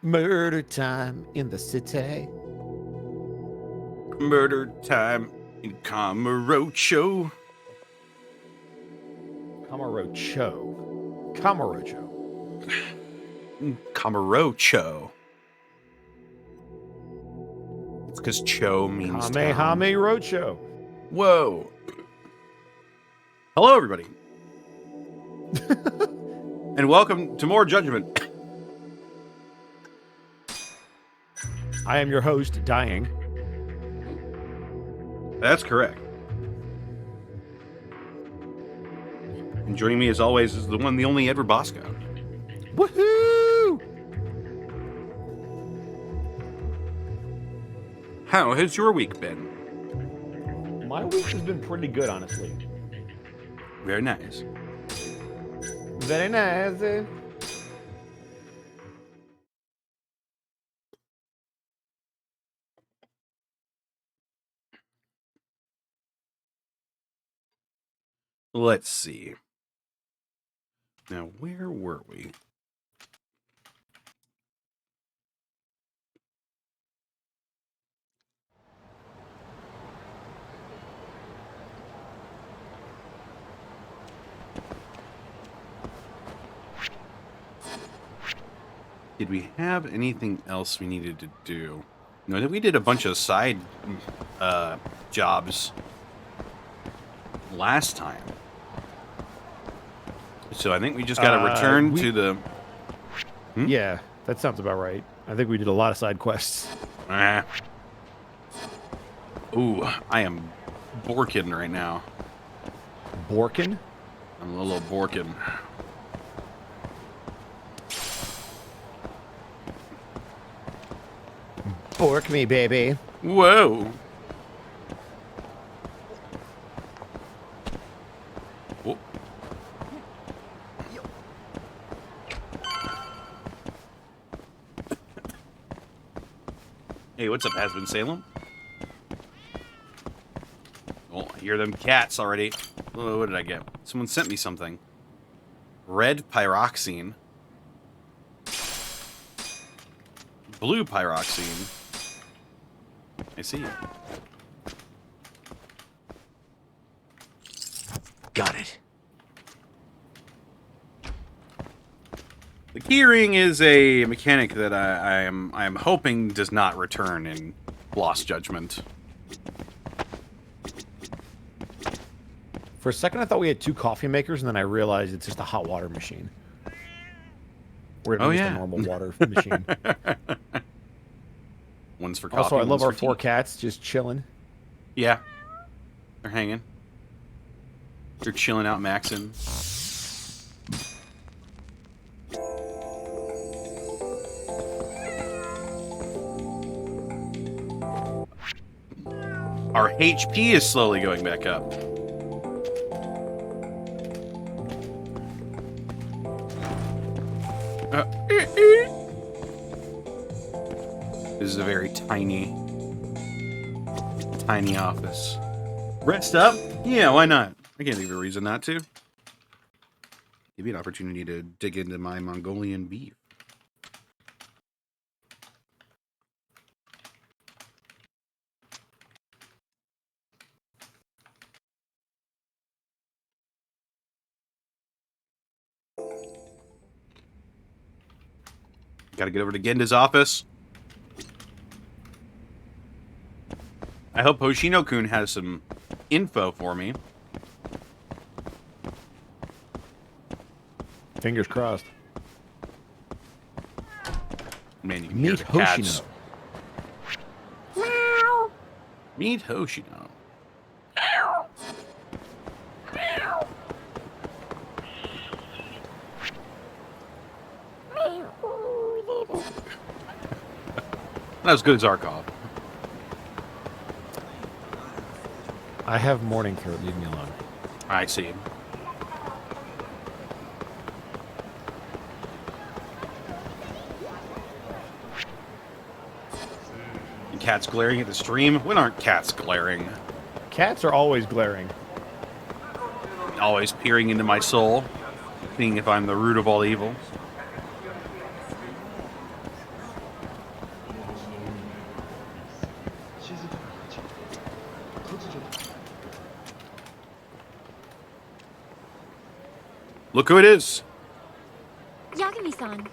Murder time in the city. Murder time in Camarocho. Camarocho. Camarocho. Camarocho. It's because cho means town. Kamehame Rocho. Whoa. Hello, everybody. And welcome to more Judgment. I am your host, Dying. That's correct. And joining me, as always, is the one, the only Edward Bosco. Woohoo! How has your week been? My week has been pretty good, honestly. Very nice. Very nice. Let's see. Now, where were we? Did we have anything else we needed to do? No, we did a bunch of side jobs last time. So I think we just got to return to the... Yeah, that sounds about right. I think we did a lot of side quests. Ooh, I am borkin right now. Borkin? I'm a little borkin. Bork me, baby. Whoa. Oh. Hey, what's up, Hasbin Salem? Oh, I hear them cats already. Oh, what did I get? Someone sent me something. Red pyroxene. Blue pyroxene. I see. Got it. The keyring is a mechanic that I am hoping does not return in Lost Judgment. For a second, I thought we had two coffee makers, and then I realized it's just a hot water machine. We're gonna use a normal water machine. One's for coffee. Also, I love our four tea. cats just chilling. Yeah, they're hanging. They're chilling out, maxing. Our HP is slowly going back up. This is a very tiny office. Rest up? Yeah, why not? I can't think of a reason not to. Give me an opportunity to dig into my Mongolian beef. Gotta get over to Genda's office. I hope Hoshino-kun has some info for me. Fingers crossed. Man, you can hear Meet the cats. Hoshino. Meet Hoshino. Not as good as Zarkov. I have morning throat. Leave me alone. I see. And cats glaring at the stream? When aren't cats glaring? Cats are always glaring. Always peering into my soul, seeing if I'm the root of all evil. Look who it is. Yagami-san.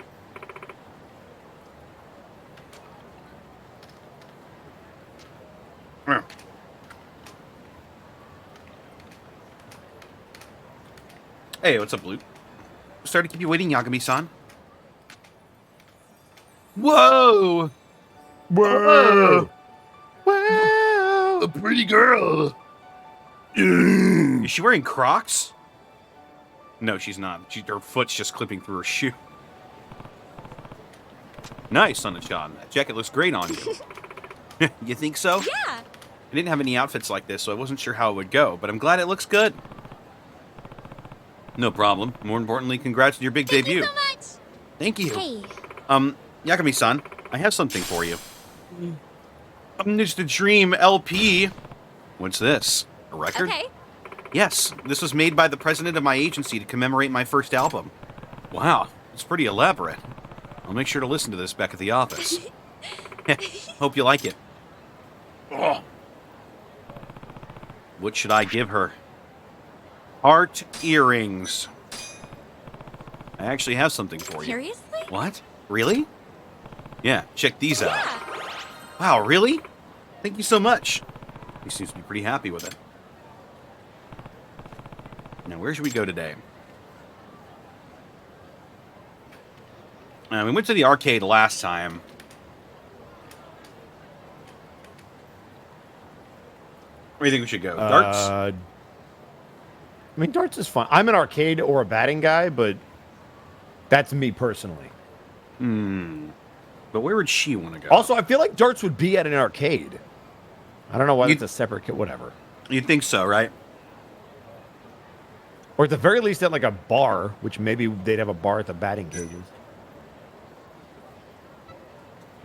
Yeah. Hey, what's up, Luke? Sorry to keep you waiting, Yagami-san. Whoa! Whoa! Wow! A pretty girl. Is she wearing Crocs? No, she's not. Her foot's just clipping through her shoe. Nice, Sana-chan. That jacket looks great on you. You think so? Yeah. I didn't have any outfits like this, so I wasn't sure how it would go, but I'm glad it looks good. No problem. More importantly, congrats on your big debut. Thank you so much. Thank you. Hey. Yagami-san, I have something for you. It's the Dream LP. What's this? A record? Okay. Yes, this was made by the president of my agency to commemorate my first album. Wow, it's pretty elaborate. I'll make sure to listen to this back at the office. Hope you like it. Oh. What should I give her? Heart earrings. I actually have something for you. Seriously? What? Really? Yeah, check these out. Yeah. Wow, really? Thank you so much. He seems to be pretty happy with it. Now, where should we go today? We went to the arcade last time. Where do you think we should go? Darts? I mean, darts is fun. I'm an arcade or a batting guy, but that's me personally. But where would she want to go? Also, I feel like darts would be at an arcade. I don't know why You- it's a separate kit, whatever. You'd think so, right? Or at the very least at like a bar, which maybe they'd have a bar at the batting cages.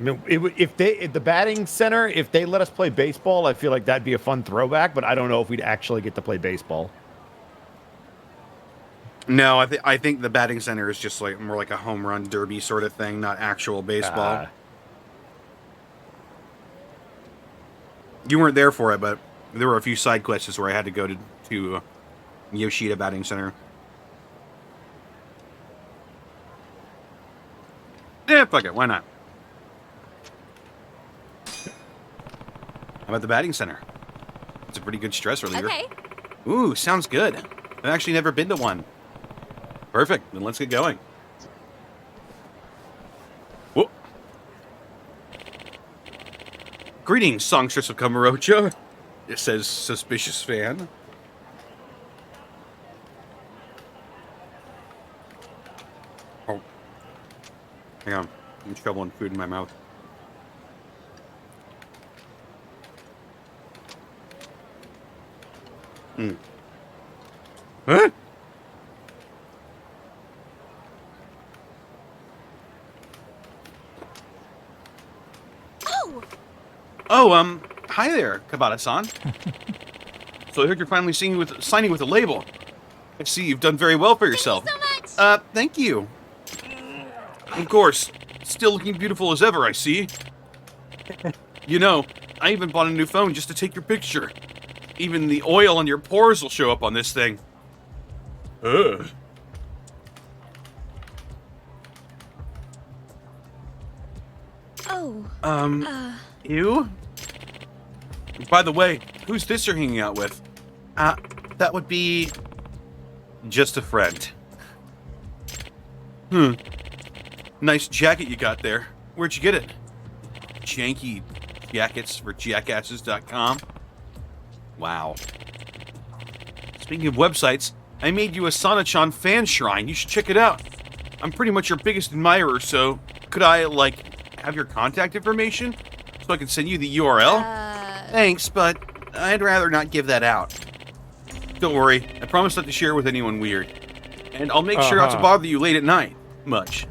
I mean, if the batting center, if they let us play baseball, I feel like that'd be a fun throwback, but I don't know if we'd actually get to play baseball. No, I think the batting center is just like more like a home run derby sort of thing, not actual baseball. You weren't there for it, but there were a few side quests where I had to go to Yoshida Batting Center. Yeah, fuck it, why not? How about the batting center? It's a pretty good stress reliever. Okay. Ooh, sounds good. I've actually never been to one. Perfect, then let's get going. Whoa. Greetings, songstress of Kamurocho. It says suspicious fan. Oh. Hang on. I'm shoveling food in my mouth. Huh? Oh, hi there, Kabata-san. So I heard you're finally signing with a label. I see you've done very well for yourself. Thank you so much. Thank you. Of course, still looking beautiful as ever, I see. You know, I even bought a new phone just to take your picture. Even the oil on your pores will show up on this thing. Ugh. Oh. You? By the way, who's this you're hanging out with? That would be... just a friend. Nice jacket you got there. Where'd you get it? Janky jackets for jackasses.com? Wow. Speaking of websites, I made you a Sana-chan fan shrine. You should check it out. I'm pretty much your biggest admirer, so could I, have your contact information so I can send you the URL? Thanks, but I'd rather not give that out. Don't worry, I promise not to share it with anyone weird. And I'll make sure not to bother you late at night. Much.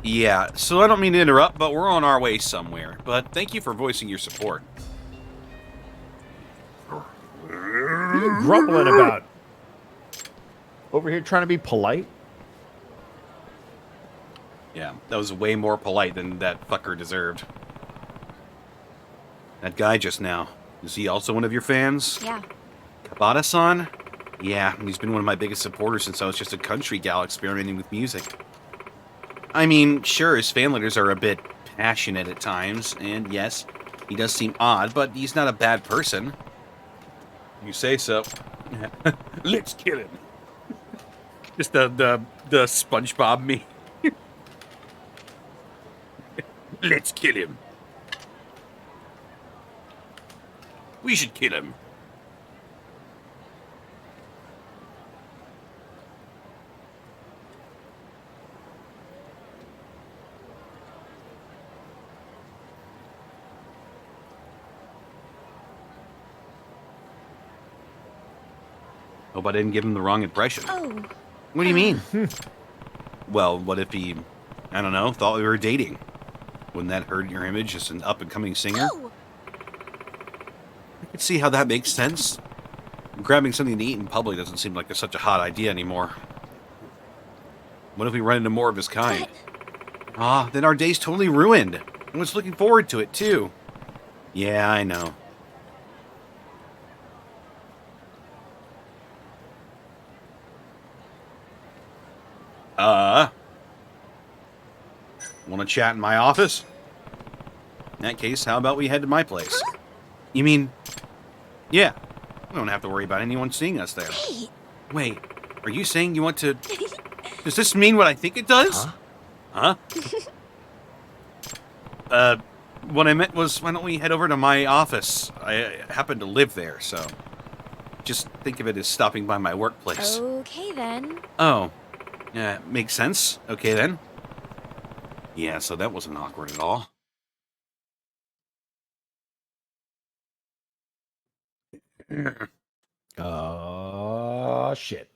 Yeah, so I don't mean to interrupt, but we're on our way somewhere. But thank you for voicing your support. What are you grumbling about? Over here trying to be polite? Yeah, that was way more polite than that fucker deserved. That guy just now, is he also one of your fans? Yeah. Kabata-san? Yeah, he's been one of my biggest supporters since I was just a country gal experimenting with music. I mean, sure, his fan letters are a bit passionate at times, and yes, he does seem odd, but he's not a bad person. You say so. Let's kill him. Just the SpongeBob me. Let's kill him. We should kill him. Hope I didn't give him the wrong impression. Oh. What do you mean? Well, what if he, I don't know, thought we were dating? Wouldn't that hurt your image as an up-and-coming singer? Oh. I could see how that makes sense. Grabbing something to eat in public doesn't seem like such a hot idea anymore. What if we run into more of his kind? Ah, then our day's totally ruined. I was looking forward to it, too. Yeah, I know. Want to chat in my office? In that case, how about we head to my place? Huh? You mean... Yeah, we don't have to worry about anyone seeing us there. Hey. Wait, are you saying you want to... Does this mean what I think it does? Huh? What I meant was, why don't we head over to my office? I happen to live there, so... Just think of it as stopping by my workplace. Okay, then. Oh. Yeah, makes sense. Okay, then. Yeah, so that wasn't awkward at all. Shit.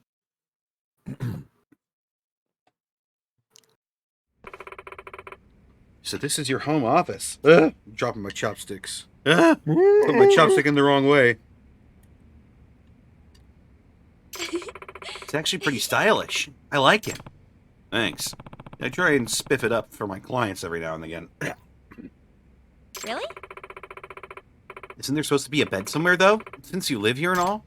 So this is your home office. I'm dropping my chopsticks. Put my chopstick in the wrong way. It's actually pretty stylish. I like it. Thanks. I try and spiff it up for my clients every now and again. Really? Isn't there supposed to be a bed somewhere, though? Since you live here and all?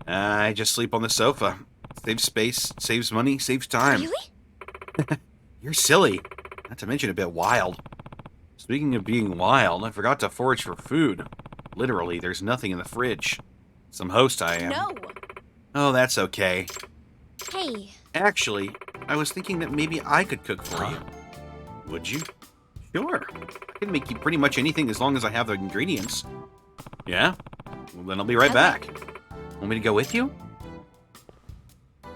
I just sleep on the sofa. Saves space, saves money, saves time. Really? You're silly. Not to mention a bit wild. Speaking of being wild, I forgot to forage for food. Literally, there's nothing in the fridge. Some host I am. No. Oh, that's okay. Hey. Actually, I was thinking that maybe I could cook for you. Would you? Sure. I can make you pretty much anything as long as I have the ingredients. Yeah? Well, then I'll be right Okay. back. Want me to go with you? I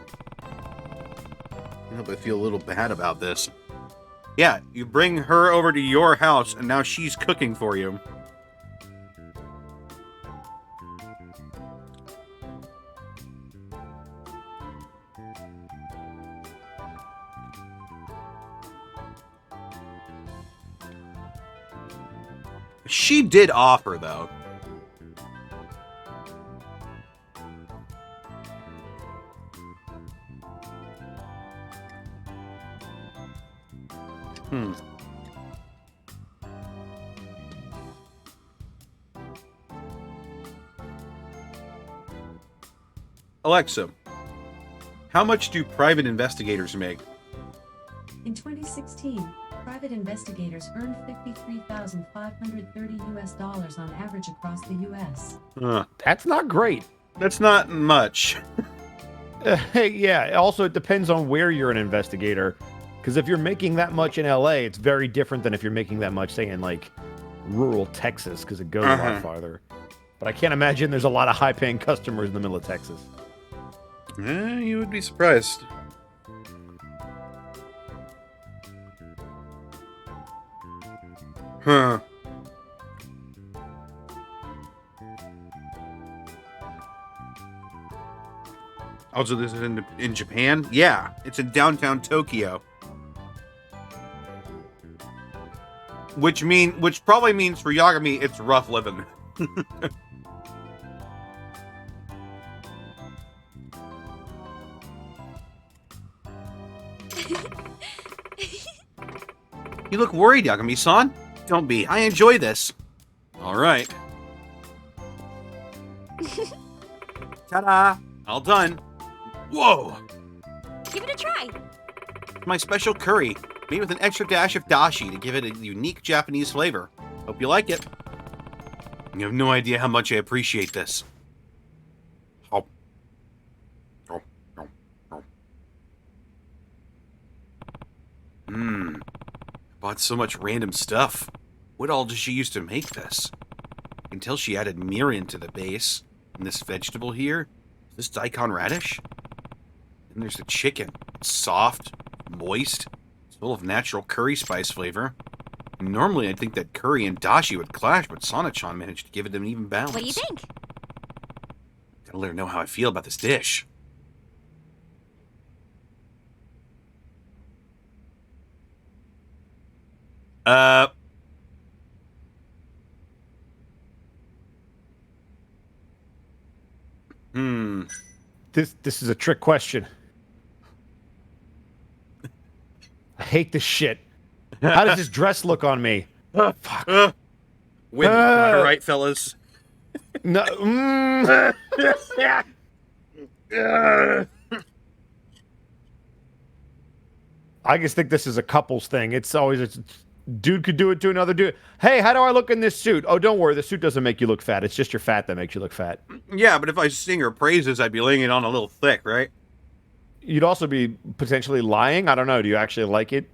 hope I feel a little bad about this. Yeah, you bring her over to your house, and now she's cooking for you. She did offer, though. Alexa, how much do private investigators make? In 2016, private investigators earned $53,530 on average across the U.S. That's not great. That's not much. Yeah, also it depends on where you're an investigator. Because if you're making that much in LA, it's very different than if you're making that much, say, in like rural Texas, because it goes a lot farther. But I can't imagine there's a lot of high-paying customers in the middle of Texas. You would be surprised. Huh. Also, this is in Japan? Yeah, it's in downtown Tokyo. Which probably means for Yagami, it's rough living. You look worried, Yagami-san. Don't be. I enjoy this. All right. Ta-da! All done. Whoa! Give it a try. My special curry, made with an extra dash of dashi to give it a unique Japanese flavor. Hope you like it. You have no idea how much I appreciate this. Oh. Oh. Oh. Oh. Mmm. Bought so much random stuff. What all does she use to make this? I can tell she added mirin to the base. And this vegetable here, is this daikon radish? And there's the chicken. It's soft, moist, it's full of natural curry spice flavor. Normally I'd think that curry and dashi would clash, but Sana-chan managed to give it an even balance. What do you think? Gotta let her know how I feel about this dish. This is a trick question. I hate this shit. How does this dress look on me? Fuck. Win, am I right, fellas? No. I just think this is a couples thing. It's always a dude could do it to another dude. Hey, how do I look in this suit? Oh, don't worry. The suit doesn't make you look fat. It's just your fat that makes you look fat. Yeah, but if I sing her praises, I'd be laying it on a little thick, right? You'd also be potentially lying. I don't know. Do you actually like it?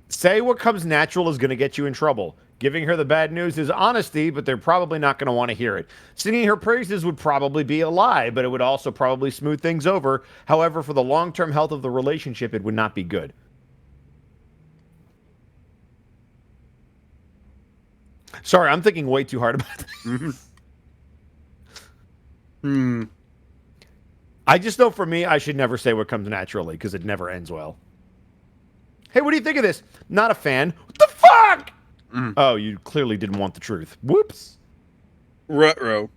Say what comes natural is going to get you in trouble. Giving her the bad news is honesty, but they're probably not going to want to hear it. Singing her praises would probably be a lie, but it would also probably smooth things over. However, for the long-term health of the relationship, it would not be good. Sorry, I'm thinking way too hard about this. I just know for me, I should never say what comes naturally, because it never ends well. Hey, what do you think of this? Not a fan. What the fuck? Oh, you clearly didn't want the truth. Whoops. Ruh-roh.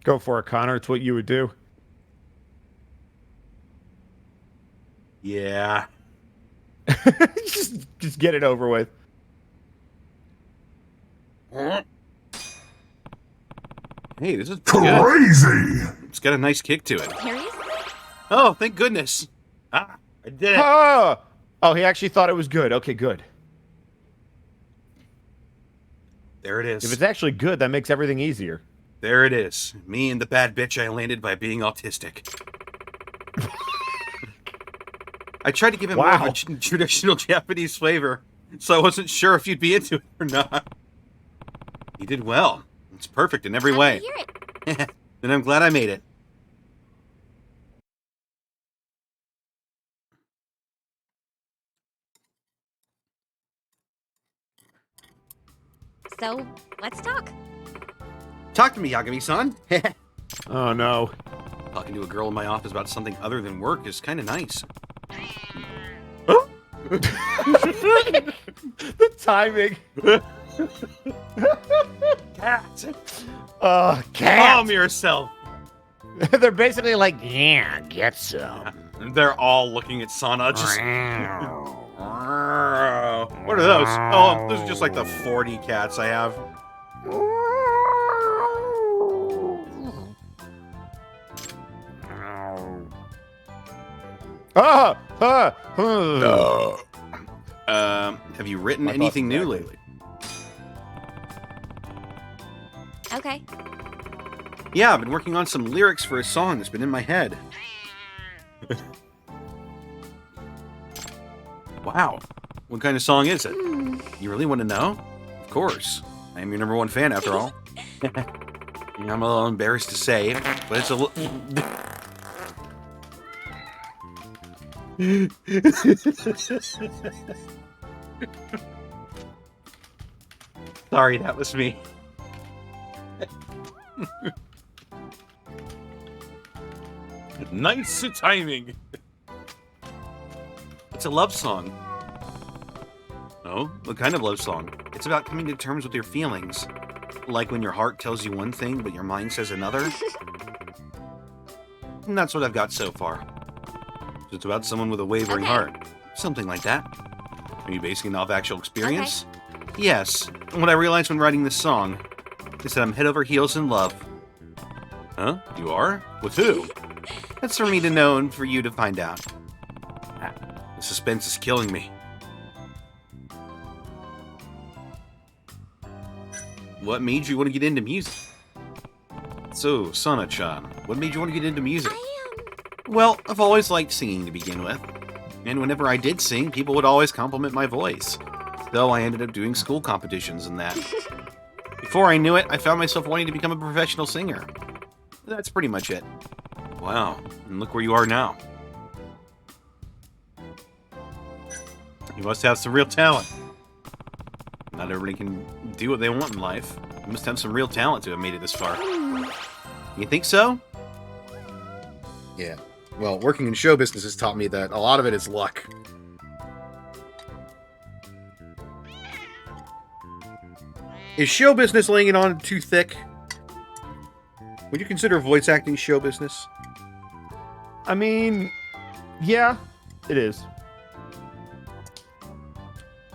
Go for it, Connor. It's what you would do. Yeah. just get it over with. Hey, this is crazy. It's got a nice kick to it. Harry's? Oh, thank goodness. Ah, I did it. Oh, he actually thought it was good. Okay, good. There it is. If it's actually good, that makes everything easier. There it is. Me and the bad bitch I landed by being autistic. I tried to give it more of a traditional Japanese flavor, so I wasn't sure if you'd be into it or not. You did well. It's perfect in every way. Hear it. Then I'm glad I made it. So, let's talk. Talk to me, Yagami-san. Oh, no. Talking to a girl in my office about something other than work is kind of nice. The timing. Cat. Cat. Calm yourself. They're basically like, yeah, get some. They're all looking at Sana. Just. What are those? Oh, those are just like the 40 cats I have. Have you written anything new lately? Okay. Yeah, I've been working on some lyrics for a song that's been in my head. Wow. What kind of song is it? You really want to know? Of course. I am your #1 fan, after all. I'm a little embarrassed to say, but it's a little... Sorry, that was me. Nice timing. It's a love song. Oh, what kind of love song? It's about coming to terms with your feelings. Like when your heart tells you one thing, but your mind says another. And that's what I've got so far. It's about someone with a wavering Okay. heart. Something like that. Are you basing it off actual experience? Yes. And what I realized when writing this song is that I'm head over heels in love. Huh? You are? With who? That's for me to know and for you to find out. The suspense is killing me. What made you want to get into music? So, Sana-chan, what made you want to get into music? Well, I've always liked singing to begin with. And whenever I did sing, people would always compliment my voice. So I ended up doing school competitions and that. Before I knew it, I found myself wanting to become a professional singer. That's pretty much it. Wow, and look where you are now. You must have some real talent. Not everybody can do what they want in life. You must have some real talent to have made it this far. You think so? Yeah. Well, working in show business has taught me that a lot of it is luck. Is show business laying it on too thick? Would you consider voice acting show business? I mean, yeah, it is.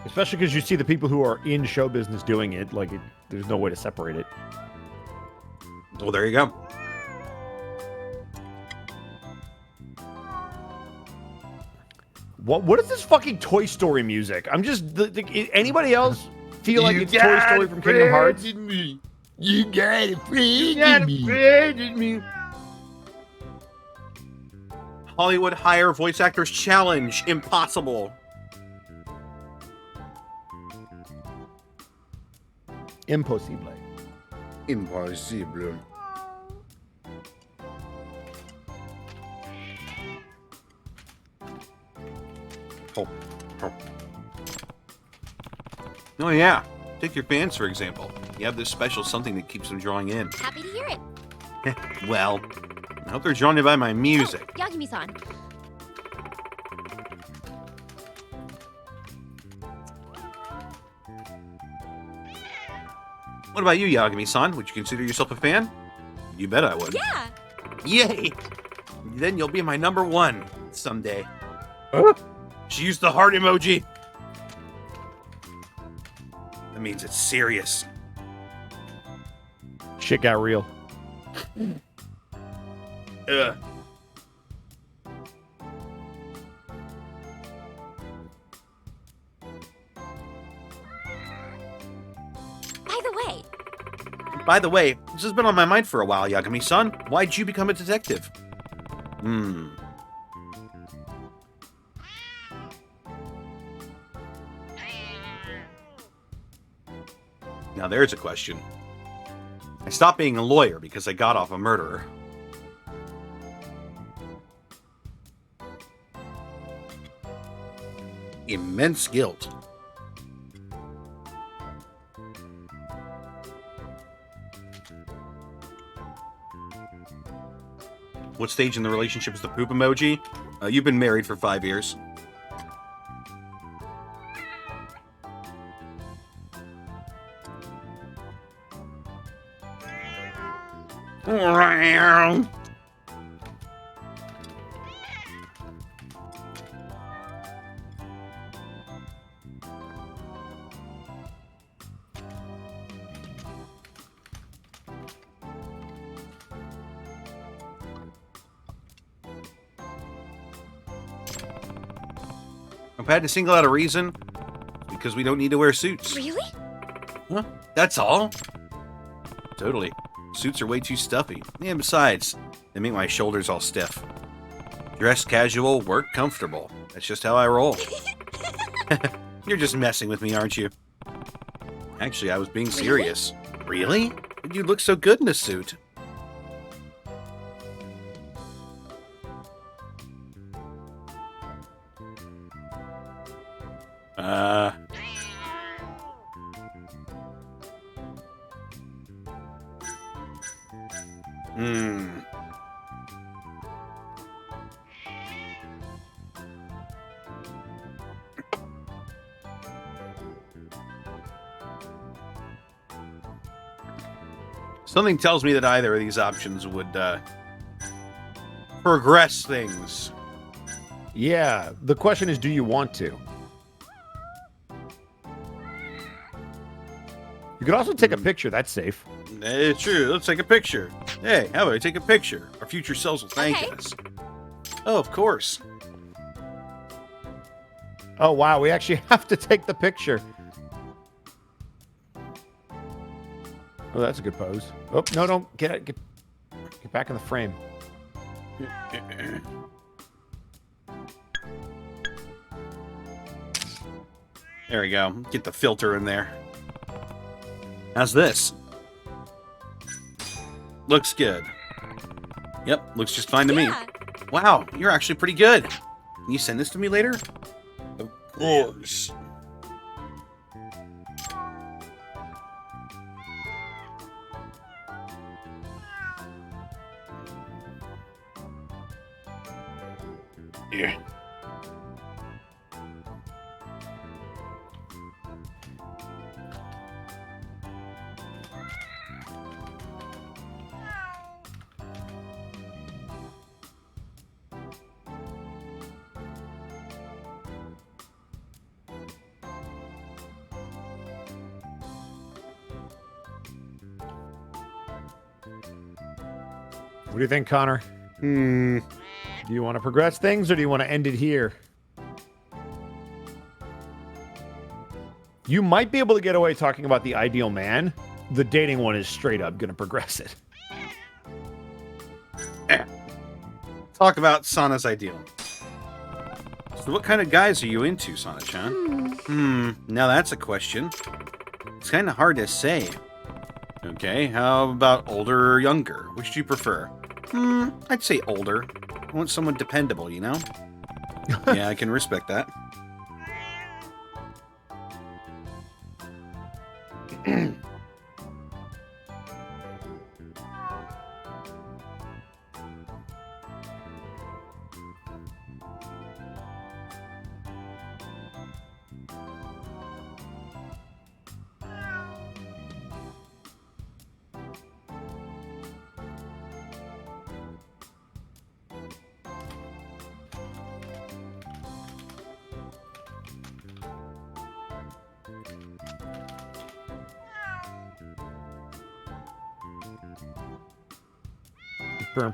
Especially because you see the people who are in show business doing it, like, there's no way to separate it. Well, there you go. What is this fucking Toy Story music? I'm just... anybody else feel like it's Toy Story from Kingdom Hearts? You got a friend in me. Hollywood Hire Voice Actors Challenge. Impossible. Impossible. Impossible. Oh yeah. Take your fans, for example. You have this special something that keeps them drawing in. Happy to hear it. Well, I hope they're drawn in by my music. Yagami-san. What about you, Yagami-san? Would you consider yourself a fan? You bet I would. Yeah. Yay! Then you'll be my number one someday. Huh? She used the heart emoji. That means it's serious. Shit got real. Ugh. By the way, this has been on my mind for a while, Yagami-san. Why'd you become a detective? Now there's a question. I stopped being a lawyer because I got off a murderer. Immense guilt. What stage in the relationship is the poop emoji? You've been married for 5 years. I've had to single out a reason because we don't need to wear suits. Really? Huh? That's all. Totally. Suits are way too stuffy. And besides, they make my shoulders all stiff. Dress casual, work comfortable. That's just how I roll. You're just messing with me, aren't you? Actually, I was being serious. Really? But you look so good in a suit. Something tells me that either of these options would progress things. Yeah. The question is, do you want to? You could also take a picture. That's safe. It's true. Let's take a picture. Hey, how about I take a picture? Our future selves will thank Okay. us. Oh, of course. Oh, wow. We actually have to take the picture. Oh, that's a good pose. Oh, no, don't. Get back in the frame. There we go. Get the filter in there. How's this? Looks good. Yep, looks just fine to me. Yeah. Wow, you're actually pretty good. Can you send this to me later? Of course. Yeah. What do you think, Connor? Do you want to progress things or do you want to end it here? You might be able to get away talking about the ideal man. The dating one is straight up going to progress it. Talk about Sana's ideal. So what kind of guys are you into, Sana-chan? Now that's a question. It's kind of hard to say. Okay, how about older or younger? Which do you prefer? I'd say older. I want someone dependable, you know? Yeah, I can respect that.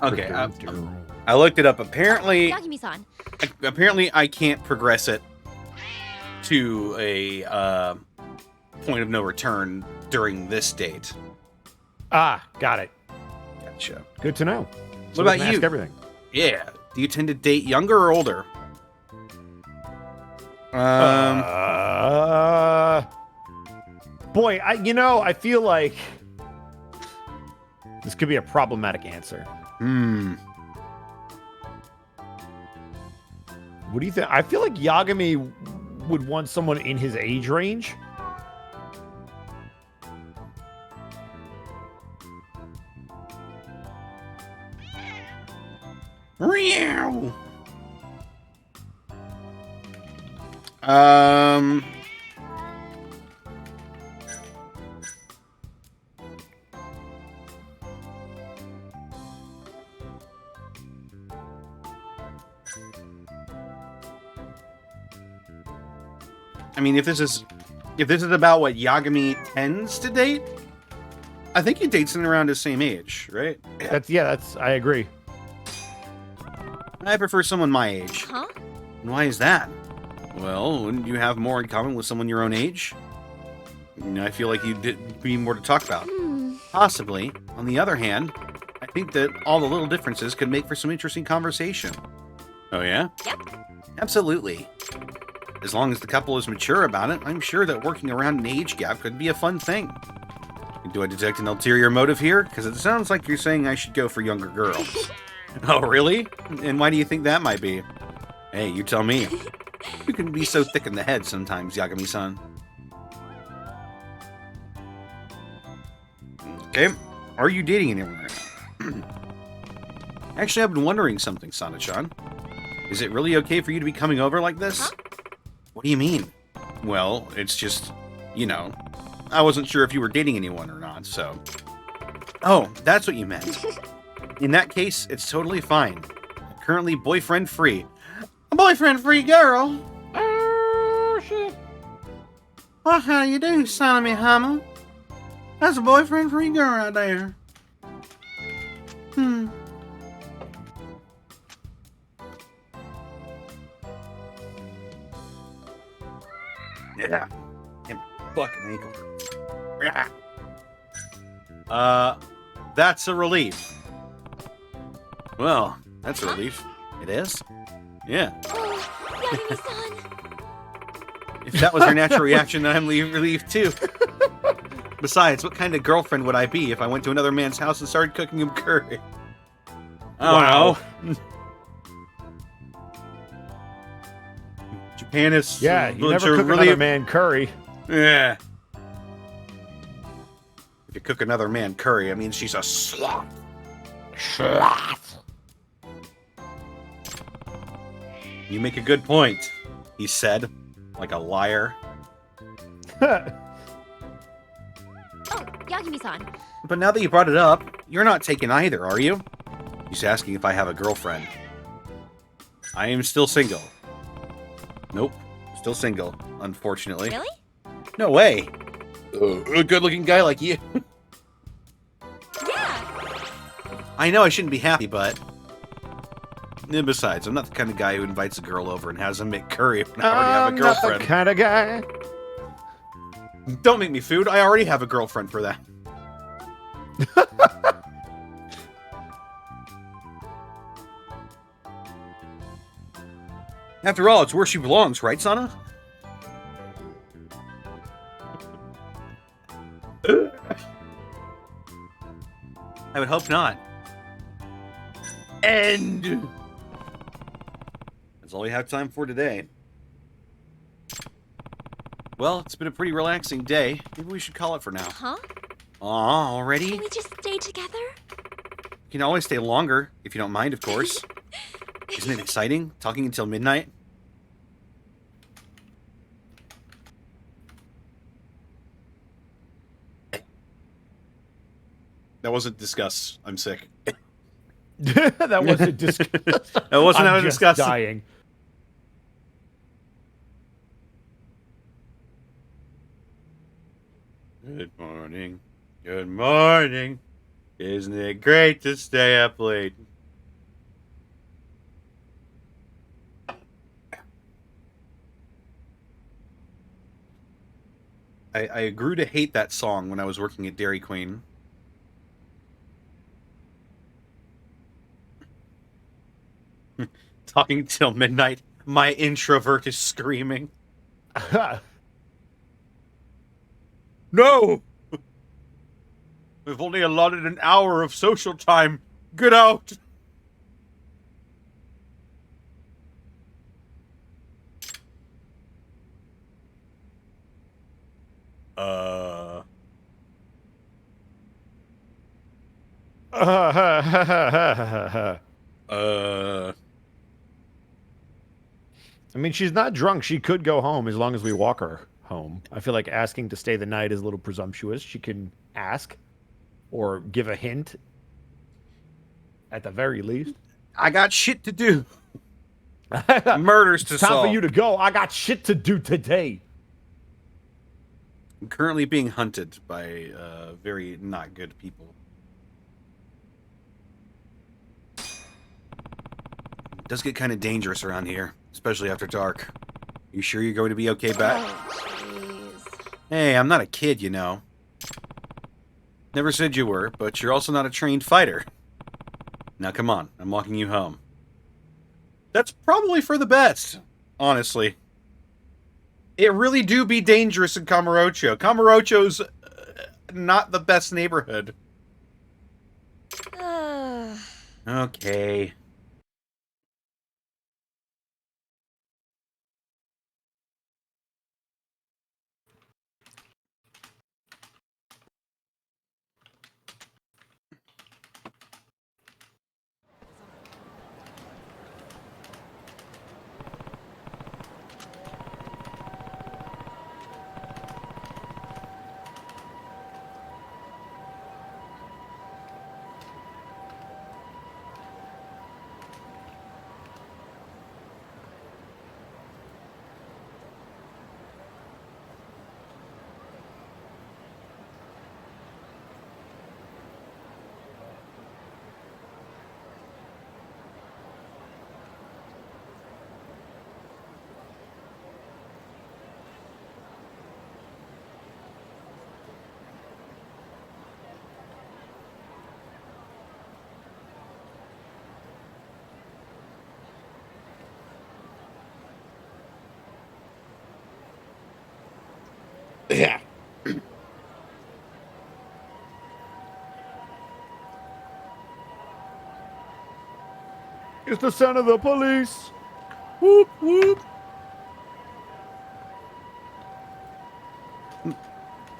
Okay, I looked it up. Apparently, Yagami-san. I can't progress it to a point of no return during this date. Ah, got it. Gotcha. Good to know. What So we about can ask you? everything. Yeah. Do you tend to date younger or older? Boy, I feel like this could be a problematic answer. What do you think? I feel like Yagami would want someone in his age range. Meow. I mean, if this is about what Yagami tends to date, I think he dates in around his same age, right? That's I agree. I prefer someone my age. Huh? And why is that? Well, wouldn't you have more in common with someone your own age? I feel like you'd be more to talk about. Possibly. On the other hand, I think that all the little differences could make for some interesting conversation. Oh, yeah? Yep. Absolutely. As long as the couple is mature about it, I'm sure that working around an age gap could be a fun thing. Do I detect an ulterior motive here? Because it sounds like you're saying I should go for younger girls. Oh, really? And why do you think that might be? Hey, you tell me. You can be so thick in the head sometimes, Yagami-san. Okay. Are you dating anyone right now? Actually, I've been wondering something, Sana-chan. Is it really okay for you to be coming over like this? Huh? What do you mean? Well, it's just, I wasn't sure if you were dating anyone or not, so... Oh, that's what you meant. In that case, it's totally fine. Currently boyfriend free. A boyfriend free girl? Oh, shit. Well, how you do, son of me, hammer? That's a boyfriend free girl right there. Yeah. And fucking ankle. Yeah. That's a relief. Well, that's a relief. It is? Yeah. Oh, Yagami-san. If that was her natural reaction, then I'm relieved too. Besides, what kind of girlfriend would I be if I went to another man's house and started cooking him curry? Wow. Japan is Yeah, you never cook another man curry. Yeah. If you cook another man curry, I mean she's a slut. Sloth. You make a good point, he said, like a liar. Oh, Yagami-san. But now that you brought it up, you're not taken either, are you? He's asking if I have a girlfriend. I am still single. Nope, still single, unfortunately. Really? No way. A good-looking guy like you. Yeah. I know I shouldn't be happy, but... Besides, I'm not the kind of guy who invites a girl over and has them make curry when I already have a girlfriend. Not the kind of guy. Don't make me food. I already have a girlfriend for that. After all, it's where she belongs, right, Sana? I would hope not. And that's all we have time for today. Well, it's been a pretty relaxing day. Maybe we should call it for now. Huh? Aw, already? Can we just stay together? You can always stay longer, if you don't mind, of course. Isn't it exciting, talking until midnight? That wasn't discuss. I'm sick. That wasn't discussed. That wasn't how to I'm just discuss. dying. Good morning. Good morning. Isn't it great to stay up late? I grew to hate that song when I was working at Dairy Queen. Talking till midnight, my introvert is screaming. No! We've only allotted an hour of social time. Get out! I mean, she's not drunk. She could go home as long as we walk her home. I feel like asking to stay the night is a little presumptuous. She can ask or give a hint at the very least. I got shit to do. Murders to It's time solve. for you to go. I got shit to do today. I'm currently being hunted by very not good people. It does get kind of dangerous around here, especially after dark. You sure you're going to be okay back? Oh, jeez. Hey, I'm not a kid, you know. Never said you were, but you're also not a trained fighter. Now come on, I'm walking you home. That's probably for the best, honestly. It really do be dangerous in Kamurocho. Kamurocho's not the best neighborhood. Okay. Yeah. It's the sound of the police. Whoop, whoop.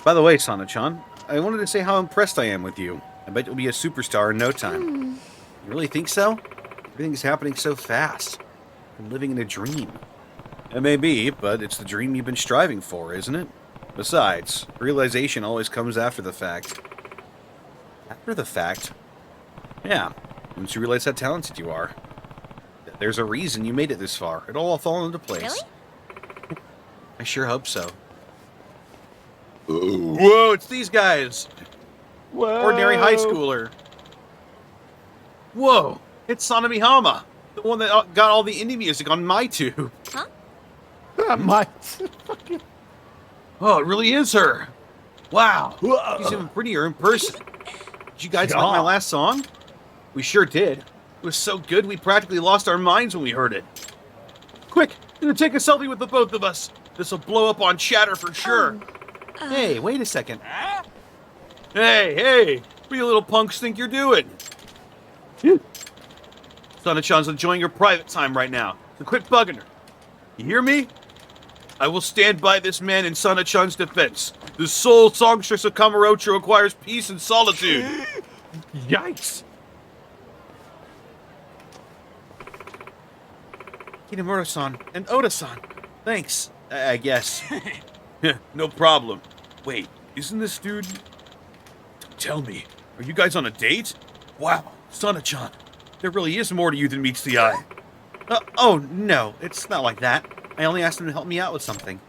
By the way, Sana-chan, I wanted to say how impressed I am with you. I bet you'll be a superstar in no time. You really think so? Everything's happening so fast. I'm living in a dream. It may be, but it's the dream you've been striving for, isn't it? Besides, realization always comes after the fact. After the fact? Yeah, once you realize how talented you are. There's a reason you made it this far. It'll all fall into place. Really? I sure hope so. Whoa, it's these guys! Whoa. Ordinary high schooler. Whoa, it's Sanami Hama, the one that got all the indie music on my tube. Huh? My. Oh, it really is her. Wow, Whoa. she's even prettier in person. Did you guys like my last song? We sure did. It was so good we practically lost our minds when we heard it. Quick, gonna take a selfie with the both of us. This'll blow up on Chatter for sure. Hey, wait a second. Hey, what do you little punks think you're doing? Sana-chan's enjoying her private time right now, so quit bugging her. You hear me? I will stand by this man in Sana-chan's defense. The sole songstress of Kamurocho requires peace and solitude. Yikes. Kinemura-san and Oda-san. Thanks, I guess. No problem. Wait, isn't this dude... Don't tell me. Are you guys on a date? Wow, Sana-chan. There really is more to you than meets the eye. Oh, no, it's not like that. I only asked him to help me out with something.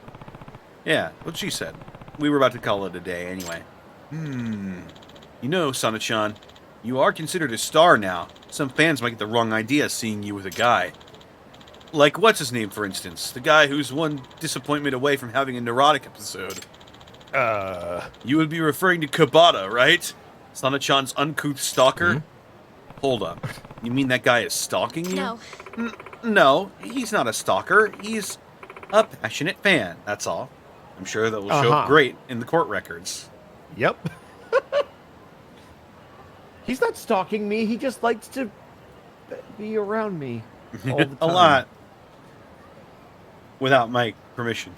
Yeah, what she said. We were about to call it a day anyway. You know, Sana-chan, you are considered a star now. Some fans might get the wrong idea seeing you with a guy. Like, what's his name, for instance? The guy who's one disappointment away from having a neurotic episode. You would be referring to Kabata, right? Sana-chan's uncouth stalker? Hold up. You mean that guy is stalking you? No. No, he's not a stalker. He's a passionate fan, that's all. I'm sure that will show up great in the court records. Yep. He's not stalking me. He just likes to be around me all the time. A lot. Without my permission.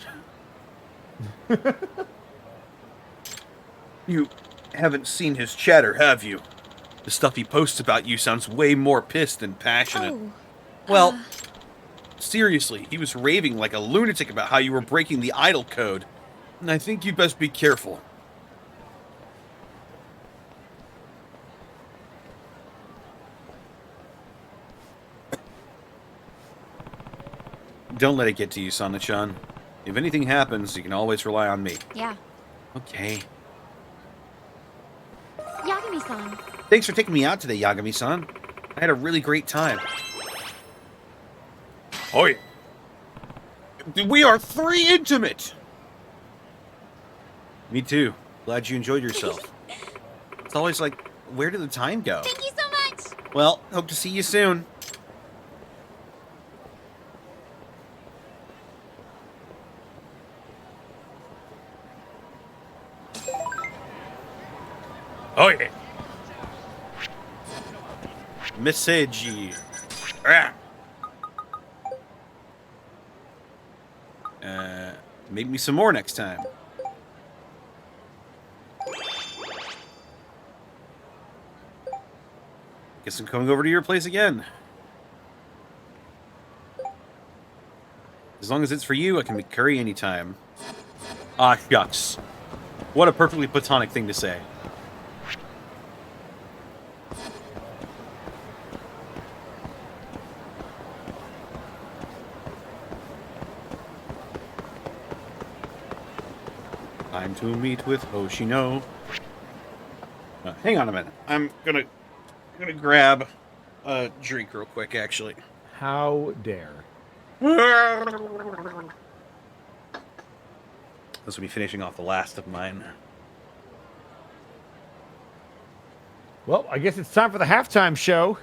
You haven't seen his chatter, have you? The stuff he posts about you sounds way more pissed than passionate. Oh. Well, seriously, he was raving like a lunatic about how you were breaking the idol code. And I think you'd best be careful. Don't let it get to you, Sana-chan. If anything happens, you can always rely on me. Yeah. Okay. Yagami-san. Thanks for taking me out today, Yagami-san. I had a really great time. Oi! We are 3 intimate! Me too. Glad you enjoyed yourself. It's always like, where did the time go? Thank you so much. Well, hope to see you soon. Oh yeah. Message. Make me some more next time. Guess I'm coming over to your place again. As long as it's for you, I can make curry anytime. Ah, shucks. What a perfectly platonic thing to say. Time to meet with Hoshino. Hang on a minute. I'm gonna grab a drink real quick, actually. How dare. This will be finishing off the last of mine. Well, I guess it's time for the halftime show.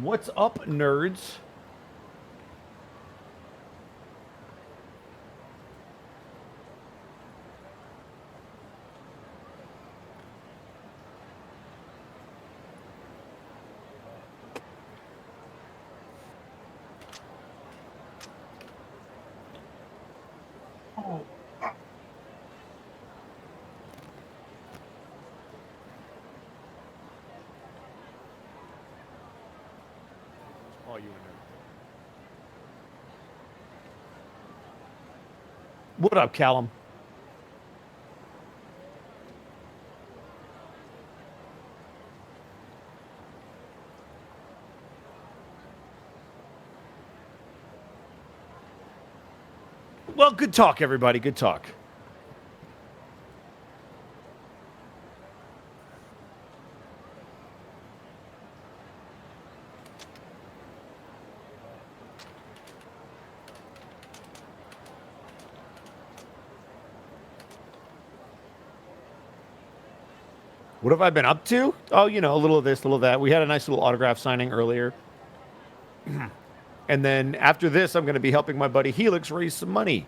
What's up, nerds? call you a nerd. What up, Callum? Well, good talk, everybody. Good talk. What have I been up to? Oh, you know, a little of this, a little of that. We had a nice little autograph signing earlier. And then after this, I'm going to be helping my buddy Helix raise some money.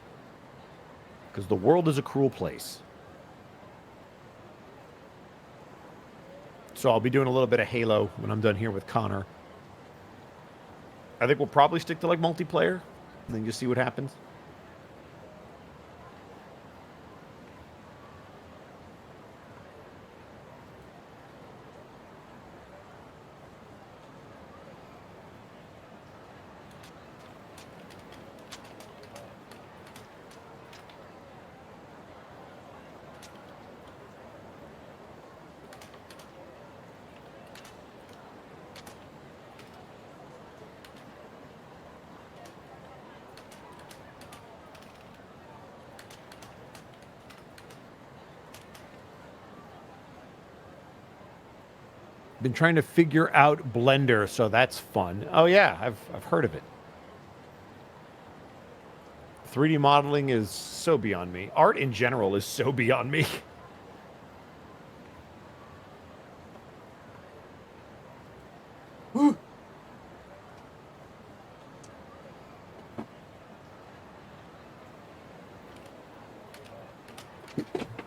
Because the world is a cruel place. So I'll be doing a little bit of Halo when I'm done here with Connor. I think we'll probably stick to like multiplayer. And then just see what happens. Been trying to figure out Blender, so that's fun. Oh yeah, I've heard of it. 3D modeling is so beyond me. Art in general is so beyond me.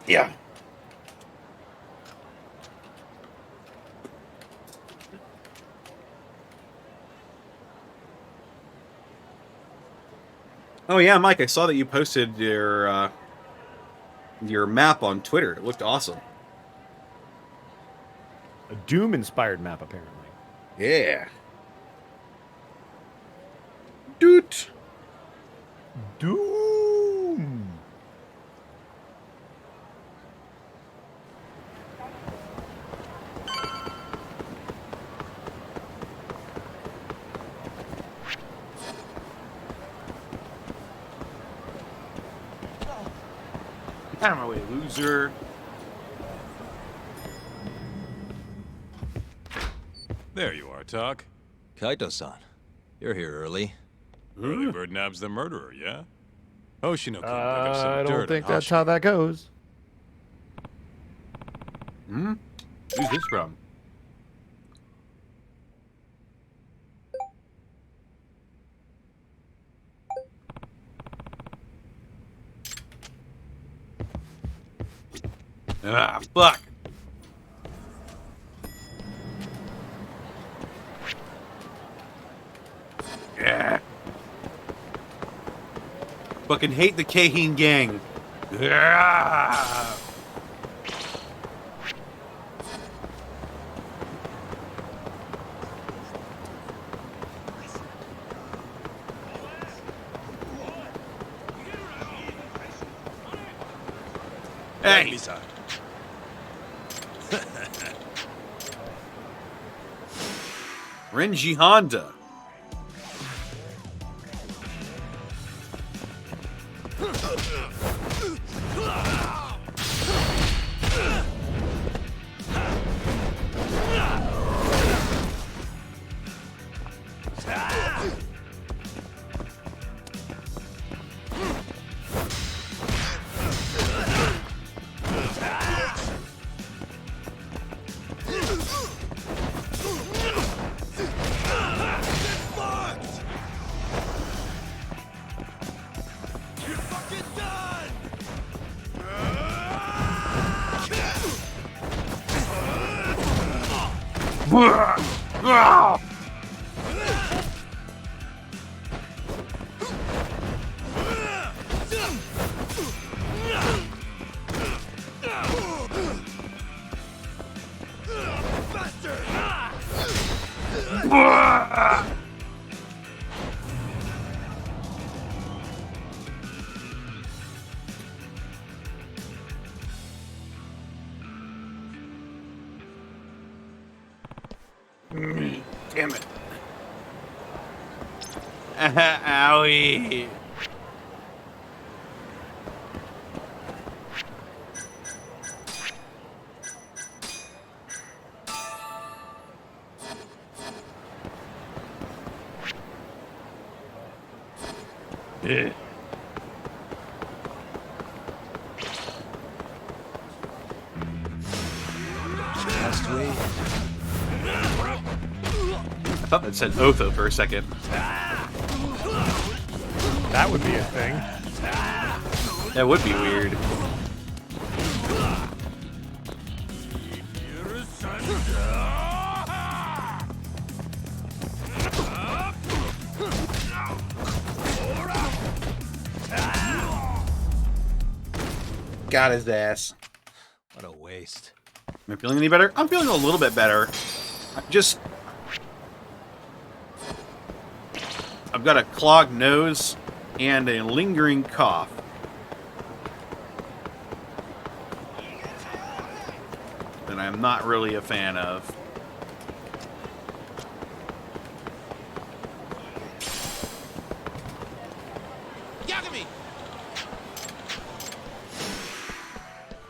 Yeah. Oh yeah, Mike, I saw that you posted your map on Twitter. It looked awesome. A Doom-inspired map, apparently. Yeah. Doot. Doom. Out of my way, loser. There you are, Talk. Kaito-san, you're here early. Early bird nabs the murderer, yeah? Hoshino can dig up some I dirt don't on think that's Hoshino. how that goes. Hmm? Who's this from? Ah, fuck. Yeah. Fucking hate the Kaheen gang. Yeah. Hey. Misa. Renji Honda. Damn it. Owie. Yeah. Last week. I thought that said Otho for a second. That would be a thing. That would be weird. Got his ass. What a waste. Am I feeling any better? I'm feeling a little bit better. I've got a clogged nose and a lingering cough. That I'm not really a fan of.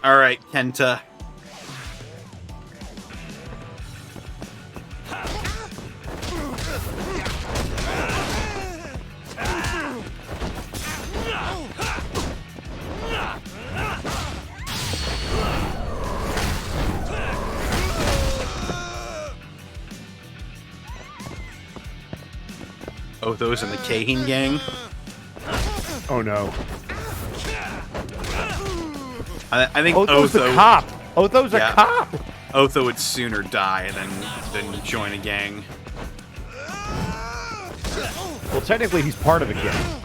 All right, Kenta. Otho's in the Kahin gang. Oh no. I think Otho's Otho. a cop. Otho's Yeah. a cop. Otho would sooner die than join a gang. Well, technically, he's part of a gang.